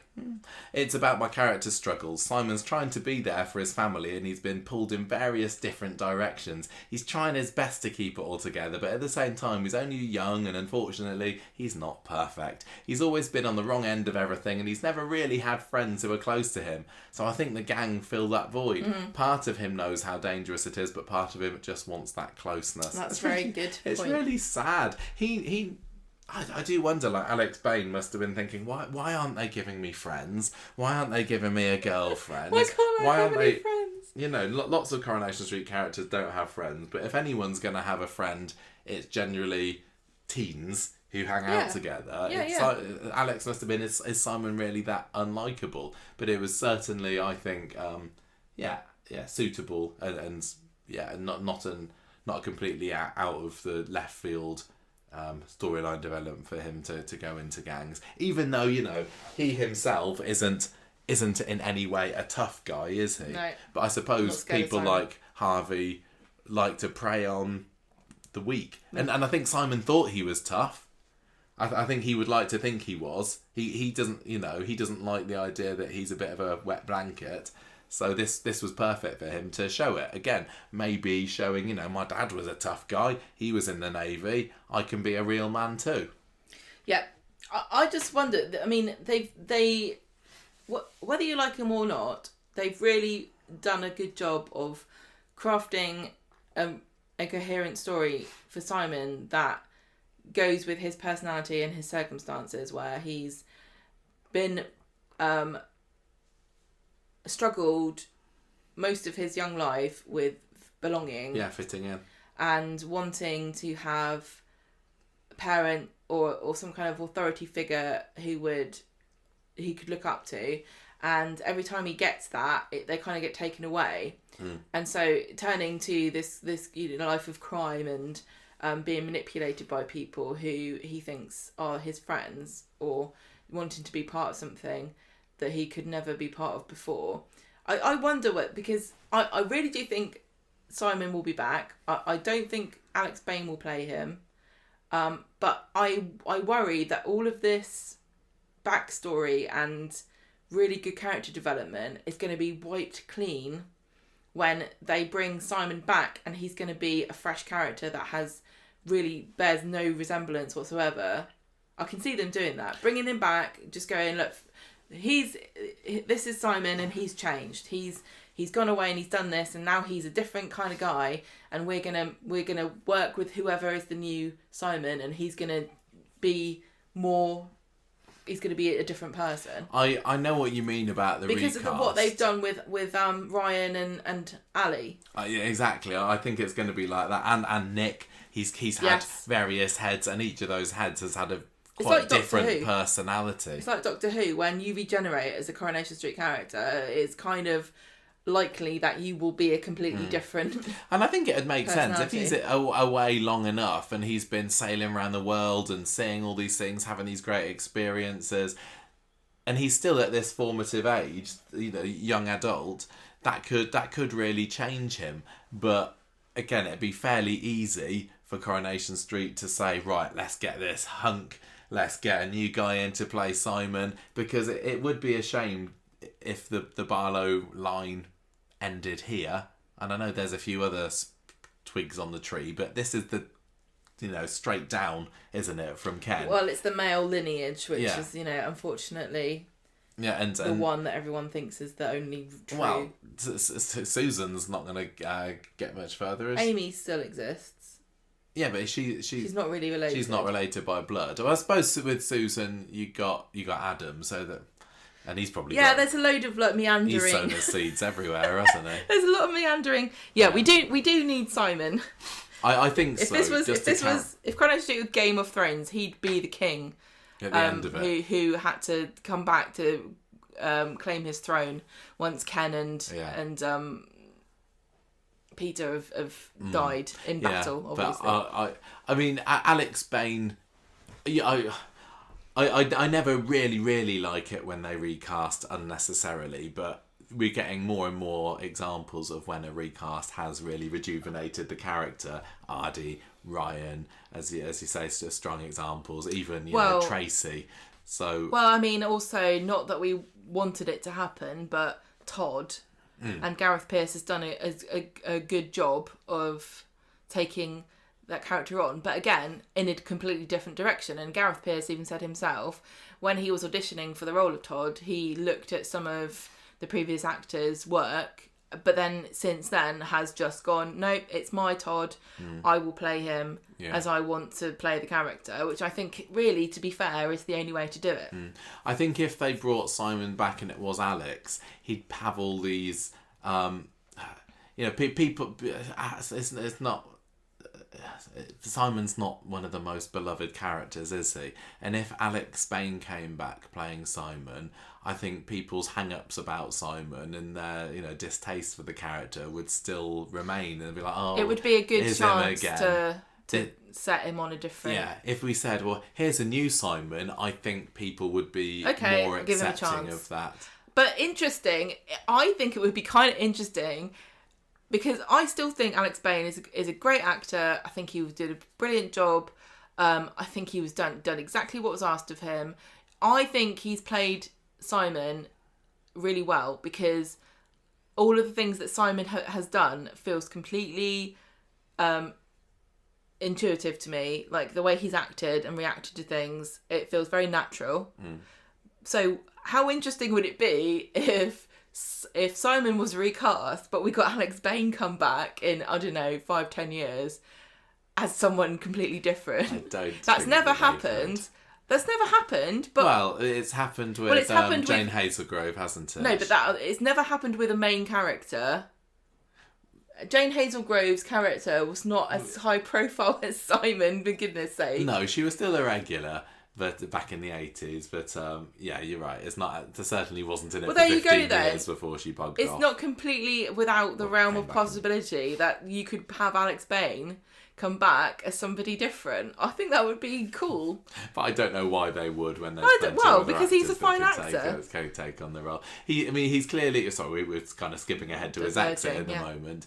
It's about my character's struggles. Simon's trying to be there for his family, and he's been pulled in various different directions. He's trying his best to keep it all together, but at the same time he's only young, and unfortunately he's not perfect. He's always been on the wrong end of everything, and he's never really had friends who are close to him. So I think the gang fill that void. Part of him knows how dangerous it is, but part of him just wants that closeness. That's It's very really, good It's point. really sad. I do wonder, like, Alex Bain must have been thinking, why aren't they giving me friends? Why aren't they giving me a girlfriend? Why can't I have any friends? You know, lots of Coronation Street characters don't have friends, but if anyone's going to have a friend, it's generally teens who hang out together. Alex must have been, is Simon really that unlikable? But it was certainly, I think, suitable and not completely out of the left field storyline development for him to go into gangs. Even though, you know, he himself isn't in any way a tough guy, is he? No. But I suppose people like Harvey like to prey on the weak. And I think Simon thought he was tough. I think he would like to think he was. He doesn't like the idea that he's a bit of a wet blanket. So this was perfect for him to show it. Again, maybe showing, you know, my dad was a tough guy. He was in the Navy. I can be a real man too. Yeah. I just wonder, I mean, they whether you like them or not, they've really done a good job of crafting a coherent story for Simon that goes with his personality and his circumstances, where he's been struggled most of his young life with belonging. Yeah, fitting in. And wanting to have a parent or some kind of authority figure who he could look up to. And every time he gets that, they kind of get taken away. And so turning to this life of crime and being manipulated by people who he thinks are his friends, or wanting to be part of something that he could never be part of before. I wonder because I really do think Simon will be back. I don't think Alex Bain will play him. But I worry that all of this backstory and really good character development is going to be wiped clean when they bring Simon back, and he's going to be a fresh character that really bears no resemblance whatsoever. I can see them doing that, bringing him back, just going, look, this is Simon and he's changed. He's gone away and he's done this, and now he's a different kind of guy, and we're gonna work with whoever is the new Simon, and he's gonna be a different person. I know what you mean about the because recast. of what they've done with Ryan and Ali. Yeah, exactly. I think it's going to be like that. And Nick, he's had various heads, and each of those heads has had a quite different personality. It's like Doctor Who. When you regenerate as a Coronation Street character, it's kind of likely that you will be a completely different. And I think it'd make sense if he's away long enough and he's been sailing around the world and seeing all these things, having these great experiences, and he's still at this formative age, you know, young adult, that could really change him. But again, it'd be fairly easy for Coronation Street to say, right, let's get this hunk, let's get a new guy in to play Simon, because it would be a shame if the Barlow line ended here. And I know there's a few other twigs on the tree, but this is the, you know, straight down, isn't it, from Ken? Well, it's the male lineage, which is, you know, unfortunately, and the one that everyone thinks is the only true. Well, Susan's not going to get much further, is she? Amy still exists. Yeah, but she's not really related. She's not related by blood. Well, I suppose with Susan, you got Adam, so that. And he's probably there's a load of meandering. He's sown his seeds everywhere, hasn't he? There's a lot of meandering. Yeah, we do need Simon. I think so. If Coronation Street was Game of Thrones, he'd be the king at the end of it. Who had to come back to claim his throne once Ken and Peter have died in battle. Obviously, but I mean, Alex Bain. I never really like it when they recast unnecessarily, but we're getting more and more examples of when a recast has really rejuvenated the character. Ardy, Ryan, as you say, strong examples. Even Tracy. So I mean, also not that we wanted it to happen, but Todd and Gareth Pearce has done a good job of taking that character on, but again in a completely different direction. And Gareth Pearce even said himself, when he was auditioning for the role of Todd, he looked at some of the previous actors' work but then since then has just gone, nope, it's my Todd. I will play him as I want to play the character, which I think really, to be fair, is the only way to do it. I think if they brought Simon back and it was Alex, he'd have all these, people. It's not. Simon's not one of the most beloved characters, is he? And if Alex Bain came back playing Simon, I think people's hang-ups about Simon and their distaste for the character would still remain, and be like, oh, it would be a good here's chance him to set him on a different. Yeah, if we said, well, here's a new Simon, I think people would be more give him a accepting chance. of that. But interesting, I think it would be kind of interesting, because I still think Alex Bain is a great actor. I think he did a brilliant job. I think he was done exactly what was asked of him. I think he's played Simon really well, because all of the things that Simon has done feels completely intuitive to me. Like the way he's acted and reacted to things, it feels very natural. So how interesting would it be if Simon was recast, but we got Alex Bain come back in, I don't know, 5-10 years as someone completely different? I don't. That's never happened. That's never happened. But well, it's happened with Jane Hazelgrove, hasn't it? No, but it's never happened with a main character. Jane Hazelgrove's character was not as high profile as Simon, for goodness sake. No, she was still a regular. But back in the 80s, but yeah, you're right. It's not. It certainly wasn't in it for 15 years before she bugged off. It's not completely without the realm of possibility that you could have Alex Bain come back as somebody different. I think that would be cool. But I don't know why they would when there's because he's a fine actor. Take on the role. He's clearly. Sorry, we're kind of skipping ahead to his exit at the moment.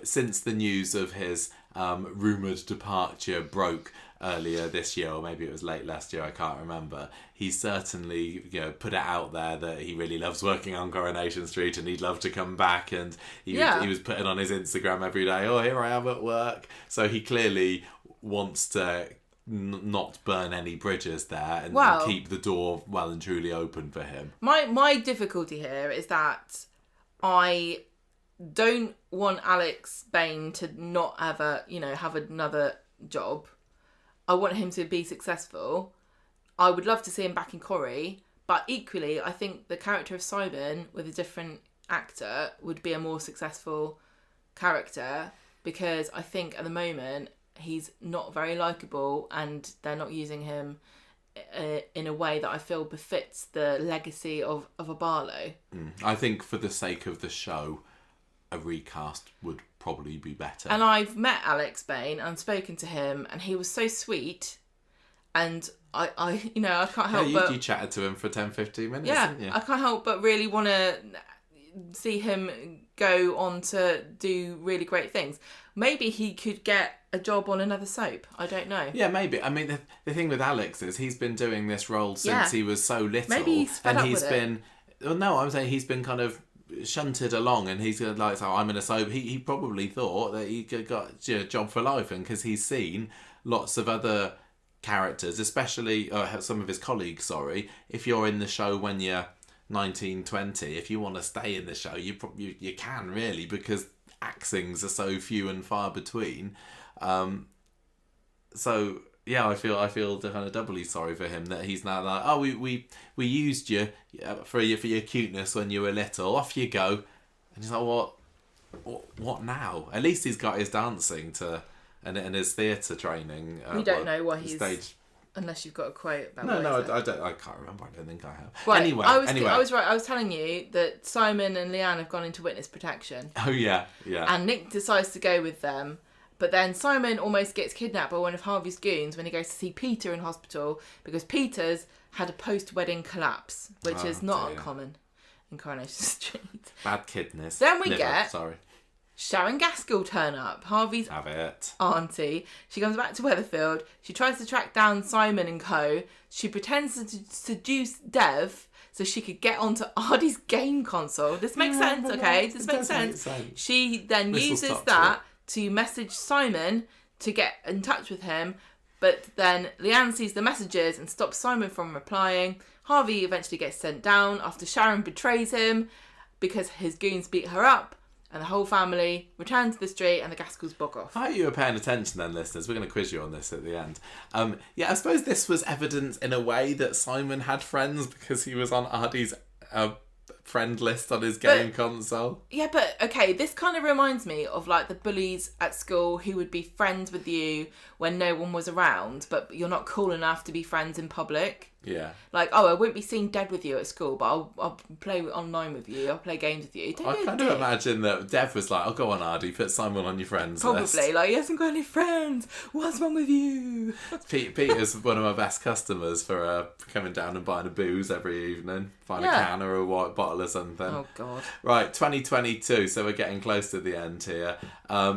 Since the news of his rumoured departure broke earlier this year, or maybe it was late last year, I can't remember, he certainly put it out there that he really loves working on Coronation Street and he'd love to come back, and he was putting on his Instagram every day, oh, here I am at work. So he clearly wants to not burn any bridges there and keep the door well and truly open for him. My difficulty here is that I don't want Alex Bain to not ever, have another job. I want him to be successful. I would love to see him back in Corrie, but equally, I think the character of Simon with a different actor would be a more successful character, because I think at the moment he's not very likeable and they're not using him in a way that I feel befits the legacy of a Barlow. I think for the sake of the show, a recast would probably be better. And I've met Alex Bain and spoken to him, and he was so sweet, and I can't help but... You chatted to him for 10-15 minutes, didn't you? I can't help but really want to see him go on to do really great things. Maybe he could get a job on another soap. I don't know. Yeah, maybe. I mean, the thing with Alex is he's been doing this role since he was so little. Maybe he's fed up with it. Well, no, I'm saying he's been kind of shunted along, and he's like, oh, I'm in a soap. He probably thought that he got a job for life, and because he's seen lots of other characters, especially some of his colleagues. If you're in the show when you're 19, 20, if you want to stay in the show, you can really, because axings are so few and far between. So yeah, I feel kind of doubly sorry for him that he's now like, oh, we used you for your cuteness when you were little. Off you go. And he's like, what now? At least he's got his dancing and his theatre training. We don't know what he's stage. Unless you've got a quote about. No, I don't. I can't remember. I don't think I have. Right, anyway, I was right. I was telling you that Simon and Leanne have gone into witness protection. Oh yeah. And Nick decides to go with them. But then Simon almost gets kidnapped by one of Harvey's goons when he goes to see Peter in hospital, because Peter's had a post-wedding collapse, which is not uncommon in Coronation Street. Bad kidneys. Then we get Sharon Gaskell turn up, Harvey's auntie. She comes back to Weatherfield. She tries to track down Simon and co. She pretends to seduce Dev so she could get onto Ardy's game console. This makes sense, okay? This makes sense. She then uses that to message Simon to get in touch with him, but then Leanne sees the messages and stops Simon from replying. Harvey eventually gets sent down after Sharon betrays him because his goons beat her up, And the whole family return to the street and the Gaskells bog off. I hope you were paying attention then, listeners. We're going to quiz you on this at the end. I suppose this was evidence in a way that Simon had friends because he was on Ardy's friend list on his game console. Yeah, but okay, this kind of reminds me of like the bullies at school who would be friends with you when no one was around, but you're not cool enough to be friends in public. Yeah. Like, oh, I won't be seen dead with you at school, but I'll play online with you. I'll play games with you. I kind of imagine that Dev was like, "Oh, go on, Ardy, put Simon on your friends list." Probably, like, he hasn't got any friends. What's wrong with you? Peter's one of my best customers for coming down and buying a booze every evening. Find a can or a white bottle or something. Oh, God. Right, 2022, so we're getting close to the end here.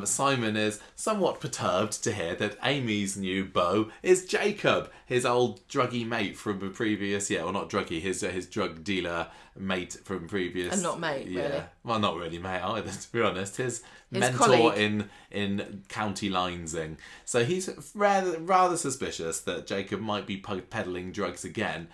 Simon is somewhat perturbed to hear that Amy's new beau is Jacob, his old druggy mate from the previous year. Well, not druggy, his drug dealer mate from previous... And not mate, really. Well, not really mate either, to be honest. His mentor colleague. in county linesing. So he's rather suspicious that Jacob might be peddling drugs again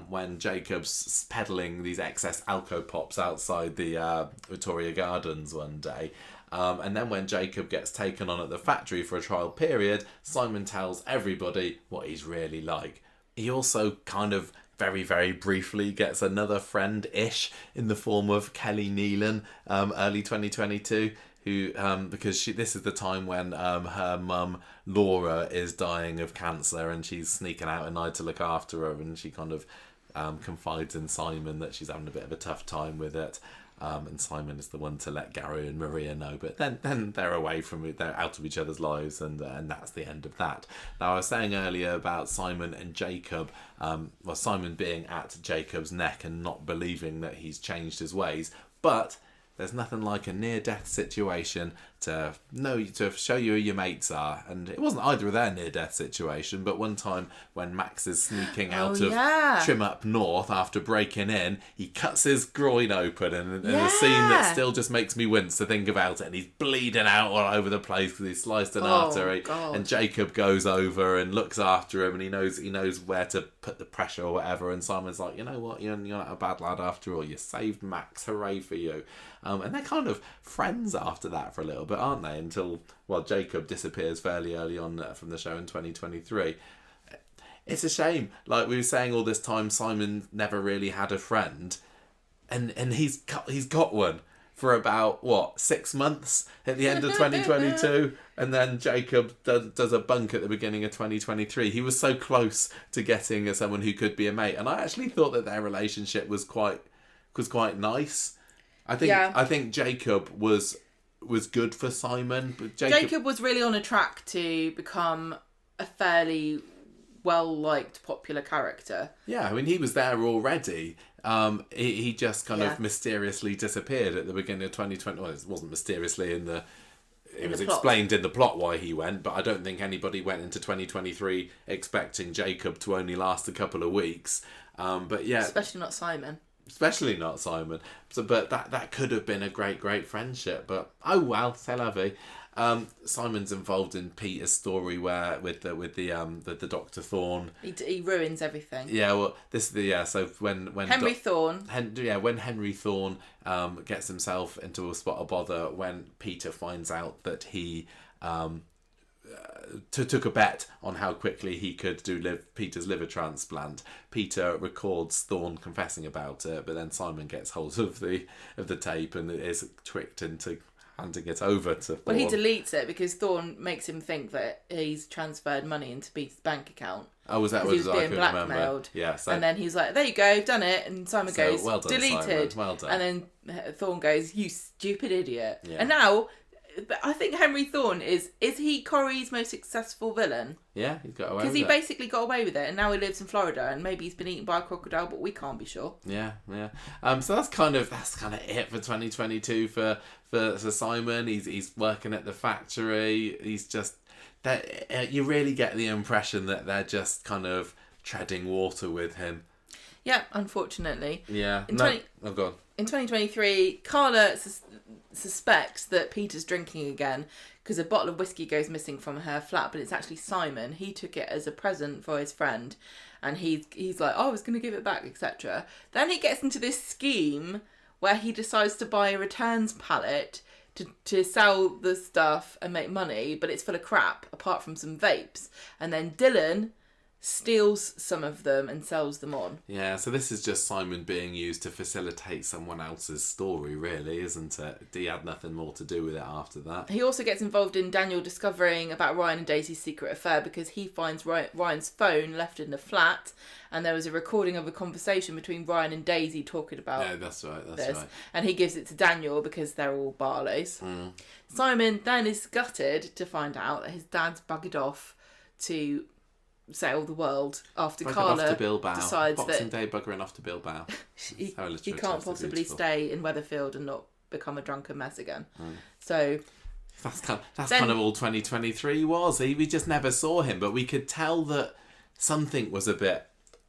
when Jacob's peddling these excess Alco Pops outside the Victoria Gardens one day. And then when Jacob gets taken on at the factory for a trial period, Simon tells everybody what he's really like. He also kind of very, very briefly gets another friend-ish in the form of Kelly Nealon, early 2022, who because this is the time when her mum Laura is dying of cancer and she's sneaking out at night to look after her, and she kind of confides in Simon that she's having a bit of a tough time with it. And Simon is the one to let Gary and Maria know, but then they're away from it, they're out of each other's lives, and that's the end of that. Now, I was saying earlier about Simon and Jacob, Simon being at Jacob's neck and not believing that he's changed his ways, but there's nothing like a near-death situation to show you who your mates are. And it wasn't either of their near-death situation, but one time when Max is sneaking out of Trim Up North after breaking in, he cuts his groin open in a scene that still just makes me wince to think about it. And he's bleeding out all over the place because he sliced an artery. God. And Jacob goes over and looks after him, and he knows where to put the pressure or whatever. And Simon's like, you know what, you're not a bad lad after all. You saved Max, hooray for you. And they're kind of friends after that for a little bit, aren't they? Until, Jacob disappears fairly early on from the show in 2023. It's a shame. Like we were saying all this time, Simon never really had a friend. And he's got one for about, 6 months at the end of 2022. And then Jacob does a bunk at the beginning of 2023. He was so close to getting someone who could be a mate. And I actually thought that their relationship was quite nice. I think Jacob was good for Simon, but Jacob was really on a track to become a fairly well-liked, popular character. Yeah, I mean, he was there already. He just kind of mysteriously disappeared at the beginning of 2020. Well, it wasn't mysteriously it was explained in the plot why he went, but I don't think anybody went into 2023 expecting Jacob to only last a couple of weeks. But yeah, especially not Simon. Especially not Simon. So, but that could have been a great friendship. But oh well, c'est la vie. Simon's involved in Peter's story where with the Dr. Thorne. He ruins everything. Yeah, well, this is so when Henry Thorne. When Henry Thorne gets himself into a spot of bother when Peter finds out that he took a bet on how quickly he could do Peter's liver transplant. Peter records Thorne confessing about it, but then Simon gets hold of the tape and is tricked into handing it over to Thorne. Well, he deletes it because Thorne makes him think that he's transferred money into Peter's bank account. Oh, was that what he was being blackmailed? Yeah. So, and then he's like, "There you go, I've done it." And Simon goes, well done, "Deleted." Simon. Well done. And then Thorne goes, "You stupid idiot." Yeah. And now, I think Henry Thorne is he Corrie's most successful villain? Yeah, he's got away with it. Because he basically got away with it, and now he lives in Florida, and maybe he's been eaten by a crocodile, but we can't be sure. Yeah. So that's kind of it for 2022 for Simon. He's working at the factory. He's just that you really get the impression that they're just kind of treading water with him. Yeah, unfortunately. Yeah. In 2023, Carla suspects that Peter's drinking again because a bottle of whiskey goes missing from her flat, but it's actually Simon. He took it as a present for his friend, and he's like, "Oh, I was going to give it back," etc. Then he gets into this scheme where he decides to buy a returns pallet to sell the stuff and make money, but it's full of crap apart from some vapes. And then Dylan steals some of them and sells them on. Yeah, so this is just Simon being used to facilitate someone else's story, really, isn't it? He had nothing more to do with it after that. He also gets involved in Daniel discovering about Ryan and Daisy's secret affair because he finds Ryan's phone left in the flat, and there was a recording of a conversation between Ryan and Daisy talking about That's right. And he gives it to Daniel because they're all Barlows. Simon then is gutted to find out that his dad's buggered off to sail the world after Carla off to Bilbao. decides Boxing that Day buggering off to Bilbao. he can't possibly stay in Weatherfield and not become a drunken mess again. So that's kind of all 2023 was. We just never saw him, but we could tell that something was a bit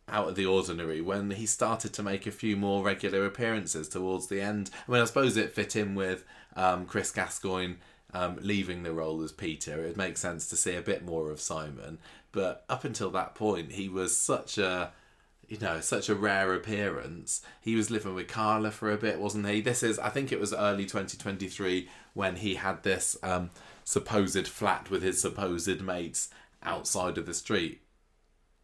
out of the ordinary when he started to make a few more regular appearances towards the end. I mean, I suppose it fit in with Chris Gascoigne leaving the role as Peter. It makes sense to see a bit more of Simon. But up until that point, he was such a rare appearance. He was living with Carla for a bit, wasn't he? I think it was early 2023 when he had this supposed flat with his supposed mates outside of the street.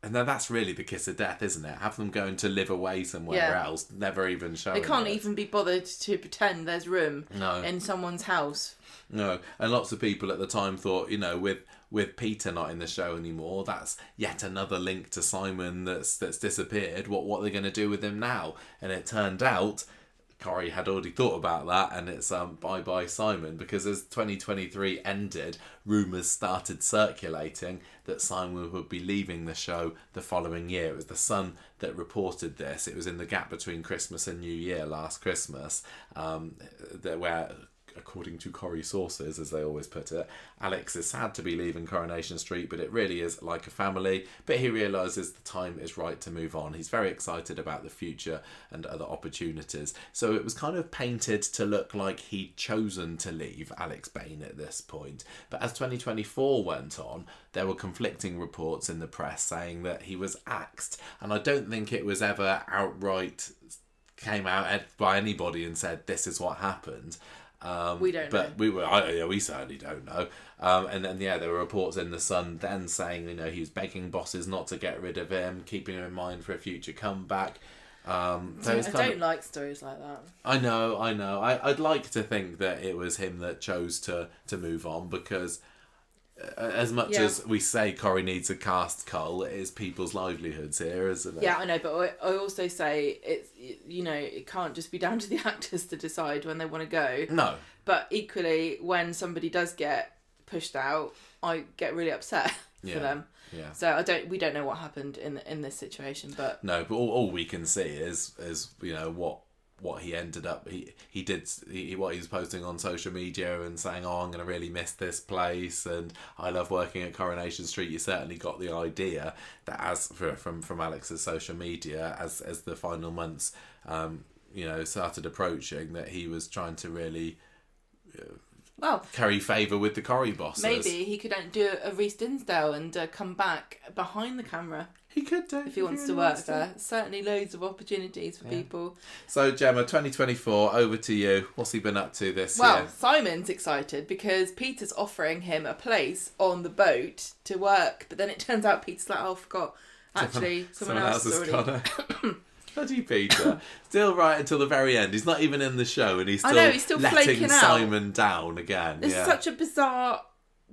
And then that's really the kiss of death, isn't it? Have them going to live away somewhere else, never even showing They can't it. even be bothered to pretend there's room in someone's house. No, and lots of people at the time thought, with Peter not in the show anymore, that's yet another link to Simon that's disappeared. What are they going to do with him now? And it turned out Corrie had already thought about that, and it's bye-bye Simon, because as 2023 ended, rumours started circulating that Simon would be leaving the show the following year. It was The Sun that reported this. It was in the gap between Christmas and New Year last Christmas, where, according to Corrie sources, as they always put it, Alex is sad to be leaving Coronation Street, but it really is like a family. But he realises the time is right to move on. He's very excited about the future and other opportunities. So it was kind of painted to look like he'd chosen to leave Alex Bain at this point. But as 2024 went on, there were conflicting reports in the press saying that he was axed. And I don't think it was ever outright came out by anybody and said, this is what happened. We don't know. But we certainly don't know. And then, there were reports in The Sun then saying, he was begging bosses not to get rid of him, keeping him in mind for a future comeback. I don't like stories like that. I know. I'd like to think that it was him that chose to move on, because as much as we say Corrie needs a cast cull, it is people's livelihoods here, isn't it? Yeah, I know, but I also say it's it can't just be down to the actors to decide when they want to go. No. But equally, when somebody does get pushed out, I get really upset for them. Yeah. So we don't know what happened in this situation, but no, but all we can see is what he ended up what he was posting on social media and saying, I'm going to really miss this place and I love working at Coronation Street. You certainly got the idea that from Alex's social media as the final months started approaching, that he was trying to really curry favour with the Corrie bosses. Maybe he could do a Reece Dinsdale and come back behind the camera. He could do. If he wants to work there. Certainly loads of opportunities for people. So, Gemma, 2024, over to you. What's he been up to this year? Well, Simon's excited because Peter's offering him a place on the boat to work, but then it turns out Peter's like, I forgot. Actually, someone else has already... got it. Bloody Peter. Still right until the very end. He's not even in the show and he's still letting Simon down again. It's such a bizarre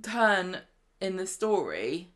turn in the story.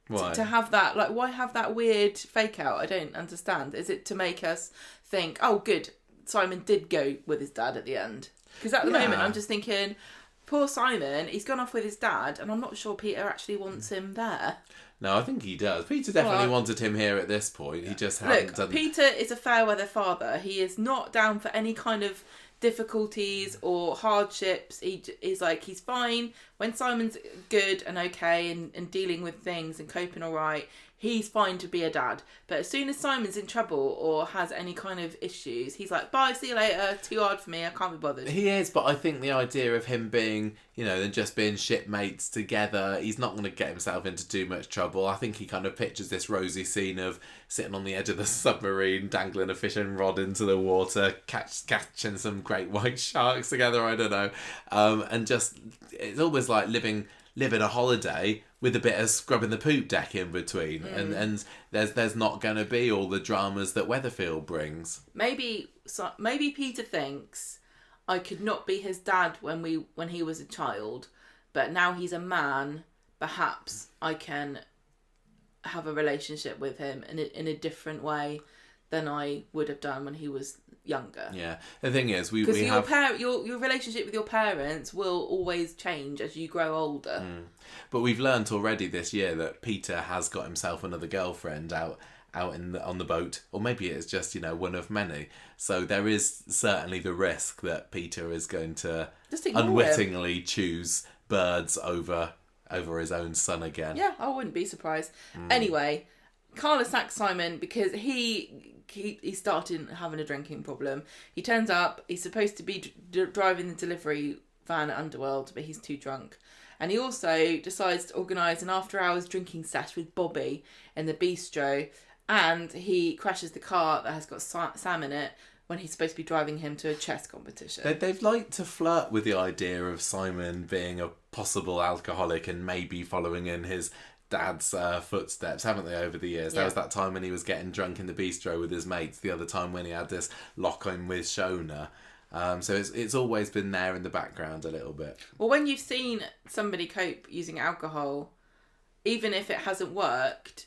Why? To have that, why have that weird fake out? I don't understand. Is it to make us think, oh, good, Simon did go with his dad at the end? Because at the moment, I'm just thinking, poor Simon, he's gone off with his dad, and I'm not sure Peter actually wants him there. No, I think he does. Peter definitely wanted him here at this point. He just hadn't done... Peter is a fair weather father. He is not down for any kind of difficulties or hardships. He's fine when Simon's good and okay and dealing with things and coping all right. he's fine to be a dad. But as soon as Simon's in trouble or has any kind of issues, he's like, bye, see you later, too hard for me, I can't be bothered. He is, but I think the idea of him being, than just being shipmates together, he's not going to get himself into too much trouble. I think he kind of pictures this rosy scene of sitting on the edge of the submarine, dangling a fishing rod into the water, catching some great white sharks together, I don't know. And just, it's almost like living a holiday with a bit of scrubbing the poop deck in between. And there's not going to be all the dramas that Weatherfield brings. Maybe Peter thinks, I could not be his dad when he was a child, but now he's a man, perhaps I can have a relationship with him in a different way than I would have done when he was younger. Yeah, the thing is, we have... have... your relationship with your parents will always change as you grow older. But we've learnt already this year that Peter has got himself another girlfriend out on the boat, or maybe it's just one of many. So there is certainly the risk that Peter is going to unwittingly choose birds over his own son again. Yeah, I wouldn't be surprised. Anyway, Carla sacks Simon because he started having a drinking problem. He turns up, he's supposed to be driving the delivery van at Underworld, but he's too drunk. And he also decides to organise an after-hours drinking sesh with Bobby in the bistro, and he crashes the car that has got Sam in it when he's supposed to be driving him to a chess competition. They've liked to flirt with the idea of Simon being a possible alcoholic and maybe following in his dad's footsteps, haven't they, over the years? Yeah. There was that time when he was getting drunk in the bistro with his mates, the other time when he had this lock-in with Shona. So it's always been there in the background a little bit. Well, when you've seen somebody cope using alcohol, even if it hasn't worked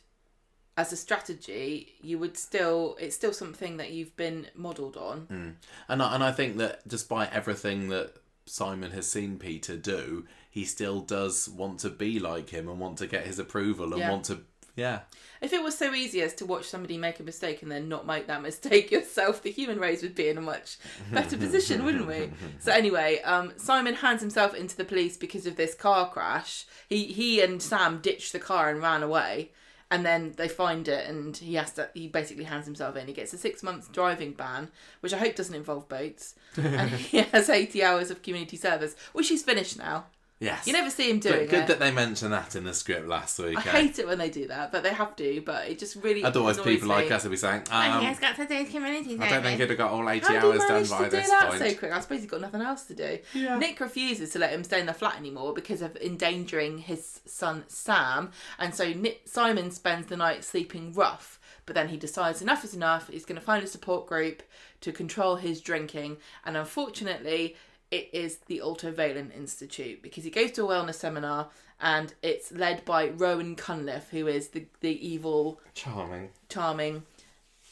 as a strategy, it's still something that you've been modelled on. And I think that despite everything that Simon has seen Peter do, he still does want to be like him and want to get his approval and want to... Yeah. If it was so easy as to watch somebody make a mistake and then not make that mistake yourself, the human race would be in a much better position, wouldn't we? So anyway, Simon hands himself into the police because of this car crash. He and Sam ditched the car and ran away, and then they find it, and he basically hands himself in. He gets a 6-month driving ban, which I hope doesn't involve boats, and he has 80 hours of community service, which he's finished now. Yes. You never see him doing it. Good that they mentioned that in the script last week. I hate it when they do that, but they have to. But it just really Otherwise, annoys people me. like us will be saying, and he has got to do community service. I don't think he'd have got all 80 How hours do you done manage by to do this that point. so quick? I suppose he's got nothing else to do. Yeah. Nick refuses to let him stay in the flat anymore because of endangering his son Sam, and so Simon spends the night sleeping rough. But then he decides enough is enough. He's going to find a support group to control his drinking, and unfortunately, it is the Ultraviolent Institute, because he goes to a wellness seminar and it's led by Rowan Cunliffe, who is the evil, charming,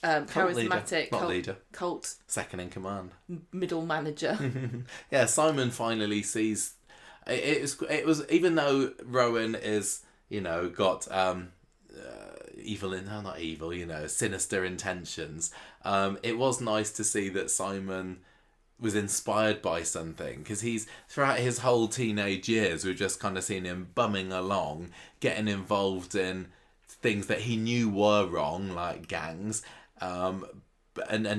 charismatic cult second in command, middle manager. Yeah, Simon finally sees it was even though Rowan is got sinister intentions. It was nice to see that Simon was inspired by something, because he's throughout his whole teenage years we've just kind of seen him bumming along, getting involved in things that he knew were wrong, like gangs, and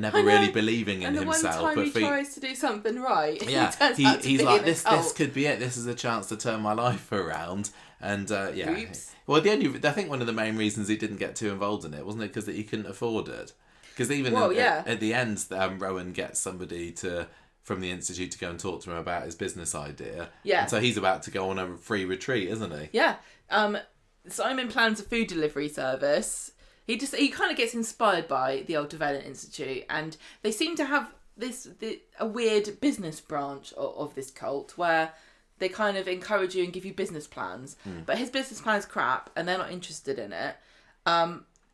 never really believing in himself. And the one time he tries to do something right, he's like, this could be it. This is a chance to turn my life around. And Oops. Well, I think one of the main reasons he didn't get too involved in it wasn't it because that he couldn't afford it. Because even at the end, Rowan gets somebody from the Institute to go and talk to him about his business idea. Yeah. And so he's about to go on a free retreat, isn't he? Yeah. Simon plans a food delivery service. He kind of gets inspired by the Ultraviolent Institute, and they seem to have a weird business branch of this cult where they kind of encourage you and give you business plans. But his business plan is crap, and they're not interested in it.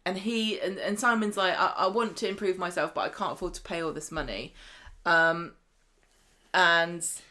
And he and Simon's like, I want to improve myself, but I can't afford to pay all this money. And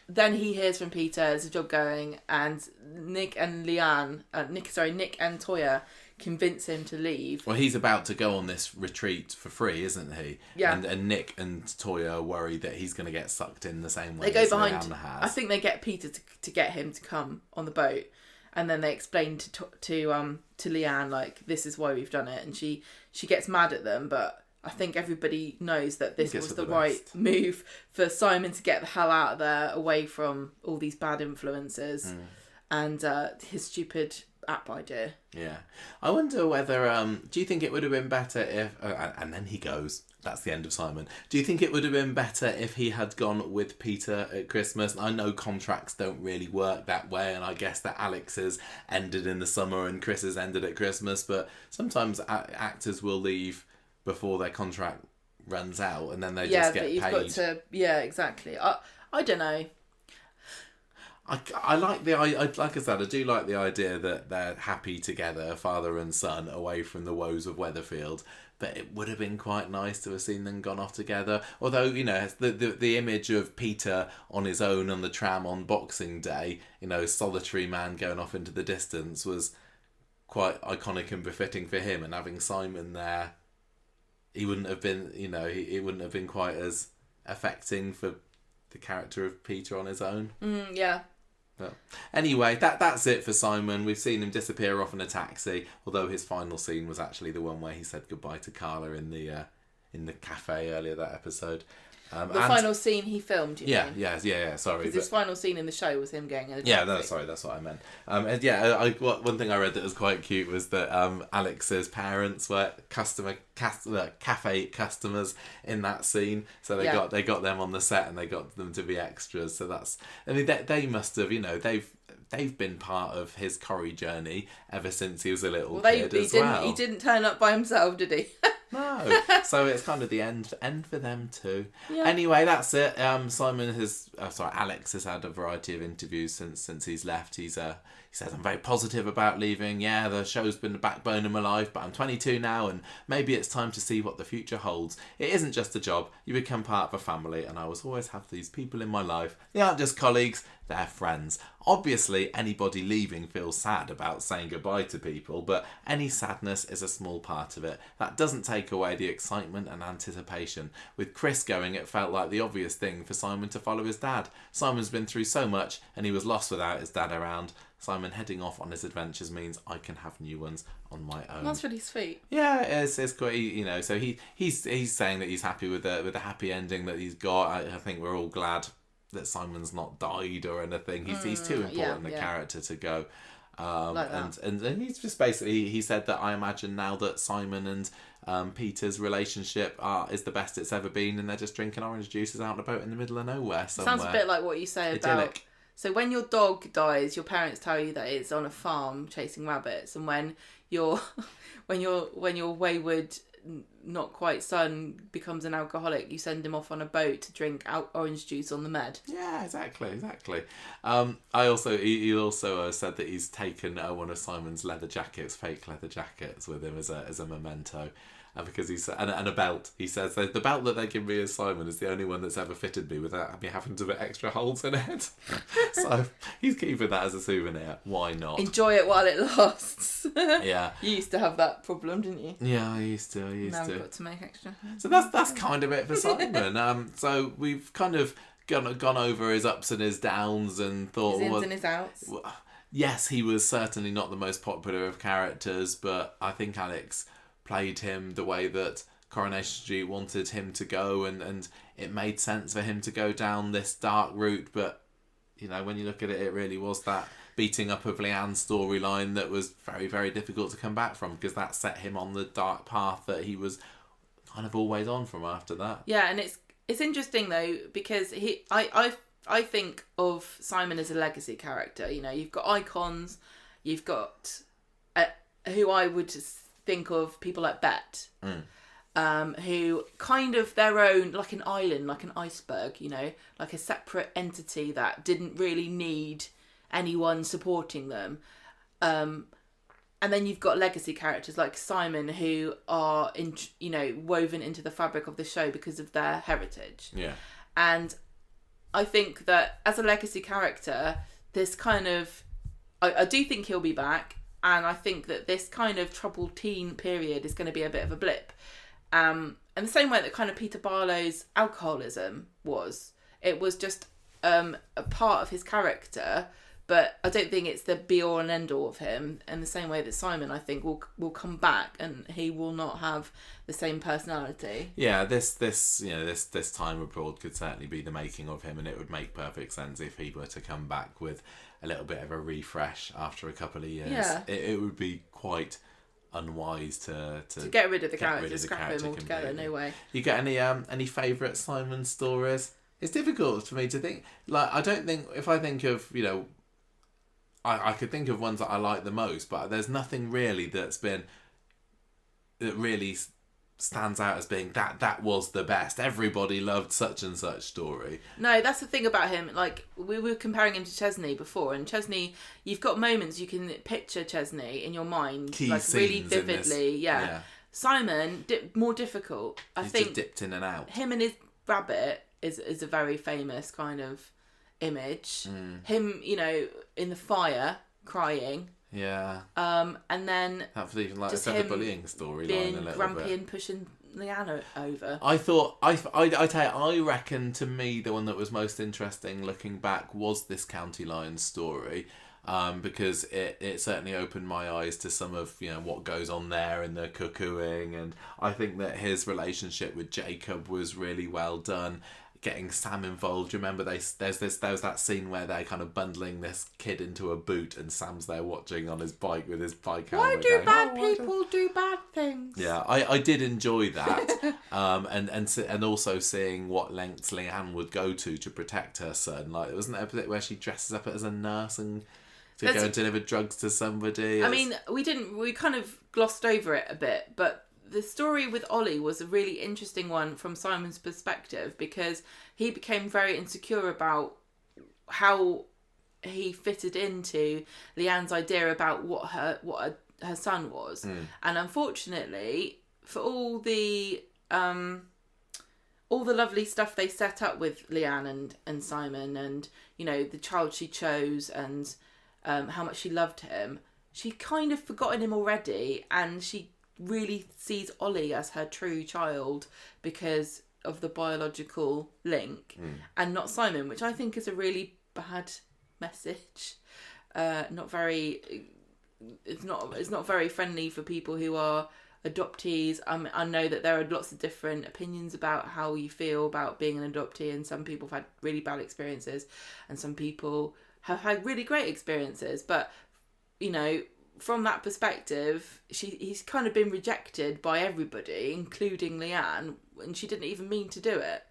then he hears from Peter, there's a job going, and Nick and Toya convince him to leave. Well, he's about to go on this retreat for free, isn't he? Yeah. And Nick and Toya worry that he's going to get sucked in the same way They go as behind. Leanne has. I think they get Peter to get him to come on the boat. and then they explain to Leanne, like, this is why we've done it, and she gets mad at them, but I think everybody knows that this was the right move for Simon to get the hell out of there, away from all these bad influences and his stupid app idea. Yeah. I wonder whether, do you think it would have been better if, and then he goes, that's the end of Simon. Do you think it would have been better if he had gone with Peter at Christmas? I know contracts don't really work that way, and I guess that Alex's ended in the summer and Chris's ended at Christmas, but sometimes actors will leave before their contract runs out, and then they just get paid. Yeah, but you've got to... Yeah, exactly. I don't know. I like like I said, I do like the idea that they're happy together, father and son, away from the woes of Weatherfield. But it would have been quite nice to have seen them gone off together. Although, you know, the image of Peter on his own on the tram on Boxing Day, you know, solitary man going off into the distance, was quite iconic and befitting for him. And having Simon there, he wouldn't have been, you know, it wouldn't have been quite as affecting for the character of Peter on his own. Yeah. But anyway, that's it for Simon. We've seen him disappear off in a taxi, although his final scene was actually the one where he said goodbye to Carla in the cafe earlier that episode. Final scene he filmed, you mean? Yeah, sorry. Because his final scene in the show was him getting in a taxi. Yeah, sorry, that's what I meant. One thing I read that was quite cute was that Alex's parents were cafe customers in that scene, so they got them on the set and they got them to be extras. So that's, I mean, they must have, you know, they've been part of his Corrie journey ever since he was a little kid as well. He didn't turn up by himself, did he? No, so it's kind of the end for them too. Yeah. Anyway, that's it. Alex has had a variety of interviews since he's left. He says, I'm very positive about leaving. Yeah, the show's been the backbone of my life, but I'm 22 now, and maybe it's time to see what the future holds. It isn't just a job. You become part of a family, and I will always have these people in my life. They aren't just colleagues, they're friends. Obviously, anybody leaving feels sad about saying goodbye to people, but any sadness is a small part of it. That doesn't take away the excitement and anticipation. With Chris going, it felt like the obvious thing for Simon to follow his dad. Simon's been through so much, and he was lost without his dad around. Simon heading off on his adventures means I can have new ones on my own. That's really sweet. Yeah, it's quite, you know. So he's saying that he's happy with the happy ending that he's got. I think we're all glad that Simon's not died or anything. He's too important a character to go. And he's just basically, he said that I imagine now that Simon and Peter's relationship is the best it's ever been, and they're just drinking orange juices out on a boat in the middle of nowhere somewhere. Sounds a bit like what you say about. So when your dog dies, your parents tell you that it's on a farm chasing rabbits, and when your wayward, not quite son becomes an alcoholic, you send him off on a boat to drink orange juice on the med. Yeah, exactly. He also said that he's taken one of Simon's leather jackets, fake leather jackets, with him as a memento. Because he said, and a belt. He says the belt that they give me as Simon is the only one that's ever fitted me without me having to put extra holes in it. So he's keeping that as a souvenir. Why not? Enjoy it while it lasts. Yeah. You used to have that problem, didn't you? Yeah, I used to. Now we've got to make extra. So that's kind of it for Simon. So we've kind of gone over his ups and his downs and thought his ins and his outs. Yes, he was certainly not the most popular of characters, but I think Alex played him the way that Coronation Street wanted him to go, and it made sense for him to go down this dark route. But, you know, when you look at it, it really was that beating up of Leanne's storyline that was very, very difficult to come back from, because that set him on the dark path that he was kind of always on from after that. Yeah, and it's interesting though, because I think of Simon as a legacy character. You know, you've got icons, you've got who I would think of people like Bet, who kind of their own, like an island, like an iceberg, you know, like a separate entity that didn't really need anyone supporting them. And then you've got legacy characters like Simon, who are woven into the fabric of the show because of their heritage. Yeah. And I think that as a legacy character, this kind of, I do think he'll be back. And I think that this kind of troubled teen period is going to be a bit of a blip. And the same way that kind of Peter Barlow's alcoholism was. It was just a part of his character, But I don't think it's the be all and end all of him. In the same way that Simon, I think, will come back and he will not have the same personality. Yeah, this time abroad could certainly be the making of him, and it would make perfect sense if he were to come back with a little bit of a refresh after a couple of years. Yeah. It would be quite unwise to get rid of the character, scrap him altogether. completely. No way. You get any favourite Simon stories? It's difficult for me to think. Like, I don't think, if I think of, I could think of ones that I like the most, but there's nothing really that really stands out as being that was the best. Everybody loved such and such story. No, that's the thing about him. Like, we were comparing him to Chesney before, and Chesney, you've got moments you can picture Chesney in your mind, Key like really scenes in this. vividly. Yeah. Simon, more difficult. I He's think just dipped in and out. him and his rabbit is a very famous kind of image. Him, in the fire crying. Yeah. And then That was even like just a him bullying storyline a being little grumpy bit. and pushing Leanne over. I thought I reckon to me the one that was most interesting looking back was this County Line story, because it certainly opened my eyes to some of what goes on there in the cuckooing, and I think that his relationship with Jacob was really well done. Getting Sam involved. Remember, there was that scene where they're kind of bundling this kid into a boot, and Sam's there watching on his bike with his bike helmet. Why do bad people do bad things? Yeah, I did enjoy that, and also seeing what lengths Leanne would go to protect her son. Like, wasn't there a bit where she dresses up as a nurse and go and deliver drugs to somebody? I mean, we kind of glossed over it a bit, but the story with Ollie was a really interesting one from Simon's perspective, because he became very insecure about how he fitted into Leanne's idea about what her son was. And unfortunately, for all the lovely stuff they set up with Leanne and Simon, and the child she chose, and how much she loved him, she kind of forgotten him already, and she really sees Ollie as her true child because of the biological link, and not Simon, which I think is a really bad message. It's not very friendly for people who are adoptees. I know that there are lots of different opinions about how you feel about being an adoptee, and some people have had really bad experiences and some people have had really great experiences, but from that perspective, he's kind of been rejected by everybody, including Leanne, and she didn't even mean to do it.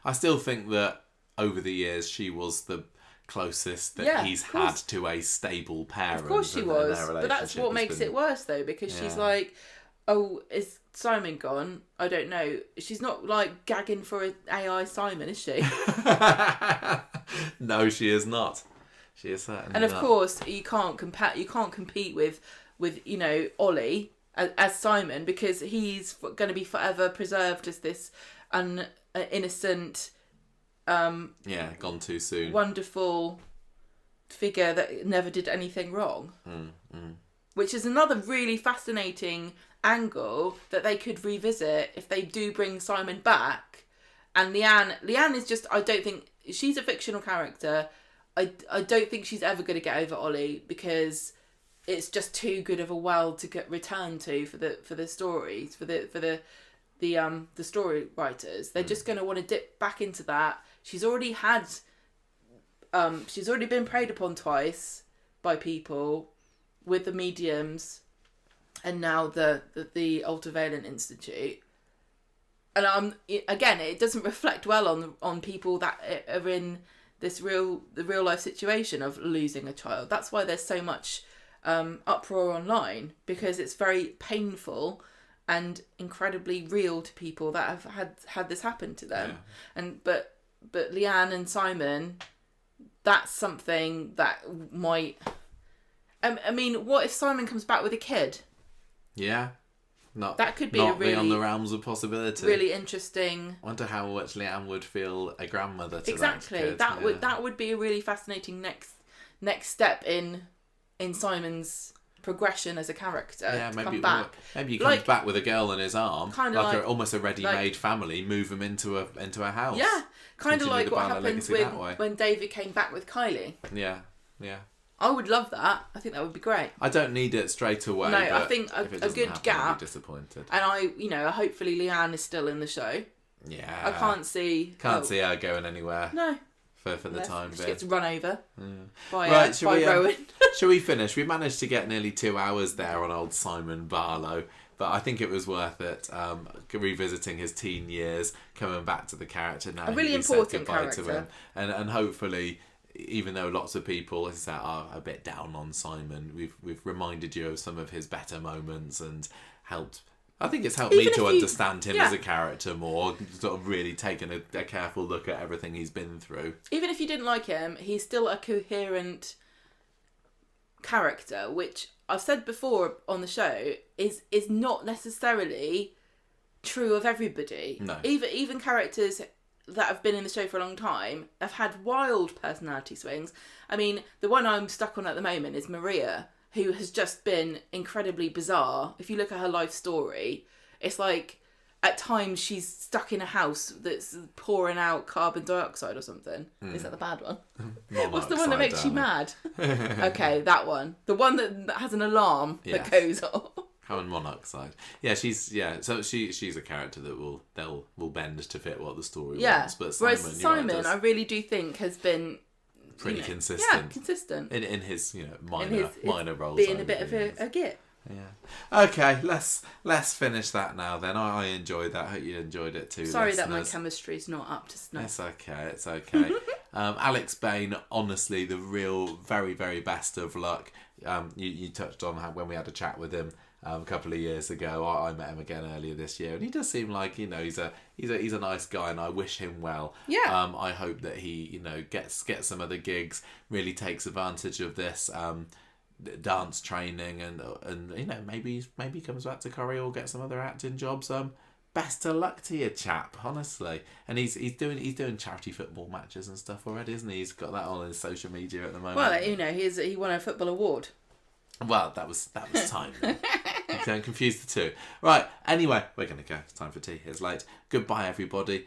I still think that over the years she was the closest that he's had to a stable parent. Of course she was, but that's what makes it worse though, because she's like, oh, is Simon gone? I don't know. She's not like gagging for an AI Simon, is she? No, she is not. She is certainly and of not. course, you can't compete with Ollie as Simon, because he's going to be forever preserved as this innocent, gone too soon, wonderful figure that never did anything wrong. Which is another really fascinating angle that they could revisit if they do bring Simon back. And Leanne is just, I don't think she's a fictional character. I don't think she's ever going to get over Ollie, because it's just too good of a well to get returned to for the stories, for the story writers. They're just going to want to dip back into that. She's already been preyed upon twice by people with the mediums, and now the Ultraviolent Institute. And again, it doesn't reflect well on people that are in the real life situation of losing a child. That's why there's so much uproar online, because it's very painful and incredibly real to people that have had this happen to them. And but Leanne and Simon, that's something that might. I mean, what if Simon comes back with a kid? Yeah. That could be not beyond the realms of possibility. Really interesting. I wonder how much Leanne would feel a grandmother to exactly. that kid. That would be a really fascinating next step in Simon's progression as a character. Yeah, maybe he comes Like, back with a girl in his arm, kind of like almost a ready-made family. Move him into a house. Yeah, kind of Continue like the what Barlow happens legacy that way. when David came back with Kylie. Yeah. Yeah. I would love that. I think that would be great. I don't need it straight away. No, but I think if it a doesn't good happen, gap. I'll be disappointed. And hopefully Leanne is still in the show. Yeah. I can't see her going anywhere. No. For the time she being. gets run over by Rowan. Rowan. Shall we finish? We managed to get nearly 2 hours there on old Simon Barlow, but I think it was worth it. Revisiting his teen years, coming back to the character now. A really important character. To him, and hopefully, even though lots of people are a bit down on Simon, we've reminded you of some of his better moments and helped. I think it's helped me to understand him as a character more, sort of really taking a careful look at everything he's been through. Even if you didn't like him, he's still a coherent character, which I've said before on the show is not necessarily true of everybody. No. Even characters that have been in the show for a long time have had wild personality swings. I mean, the one I'm stuck on at the moment is Maria, who has just been incredibly bizarre. If you look at her life story, it's like at times she's stuck in a house that's pouring out carbon dioxide or something. Is that the bad one? What's the one that makes you mad? Okay, that one. The one that has an alarm that goes off. Carbon monoxide. Yeah, she's a character that will bend to fit what the story wants. But whereas Simon, I really do think has been pretty consistent. Yeah, consistent. In his minor roles. Being a bit of a git. Yeah. Okay, let's finish that now then. I enjoyed that. I hope you enjoyed it too. Sorry listeners. that my chemistry's not up to snuff. It's okay. Alex Bain, honestly, the real very, very best of luck. You touched on how when we had a chat with him a couple of years ago. I met him again earlier this year, and he does seem like he's a nice guy, and I wish him well. Yeah. I hope that he gets some other gigs, really takes advantage of this dance training, and maybe comes back to Corrie or gets some other acting jobs. Best of luck to you, chap. Honestly, and he's doing charity football matches and stuff already, isn't he? He's got that on his social media at the moment. Well, he won a football award. Well, that was time. Don't confuse the two. Right, anyway, we're going to go. It's time for tea. It's late. Goodbye, everybody.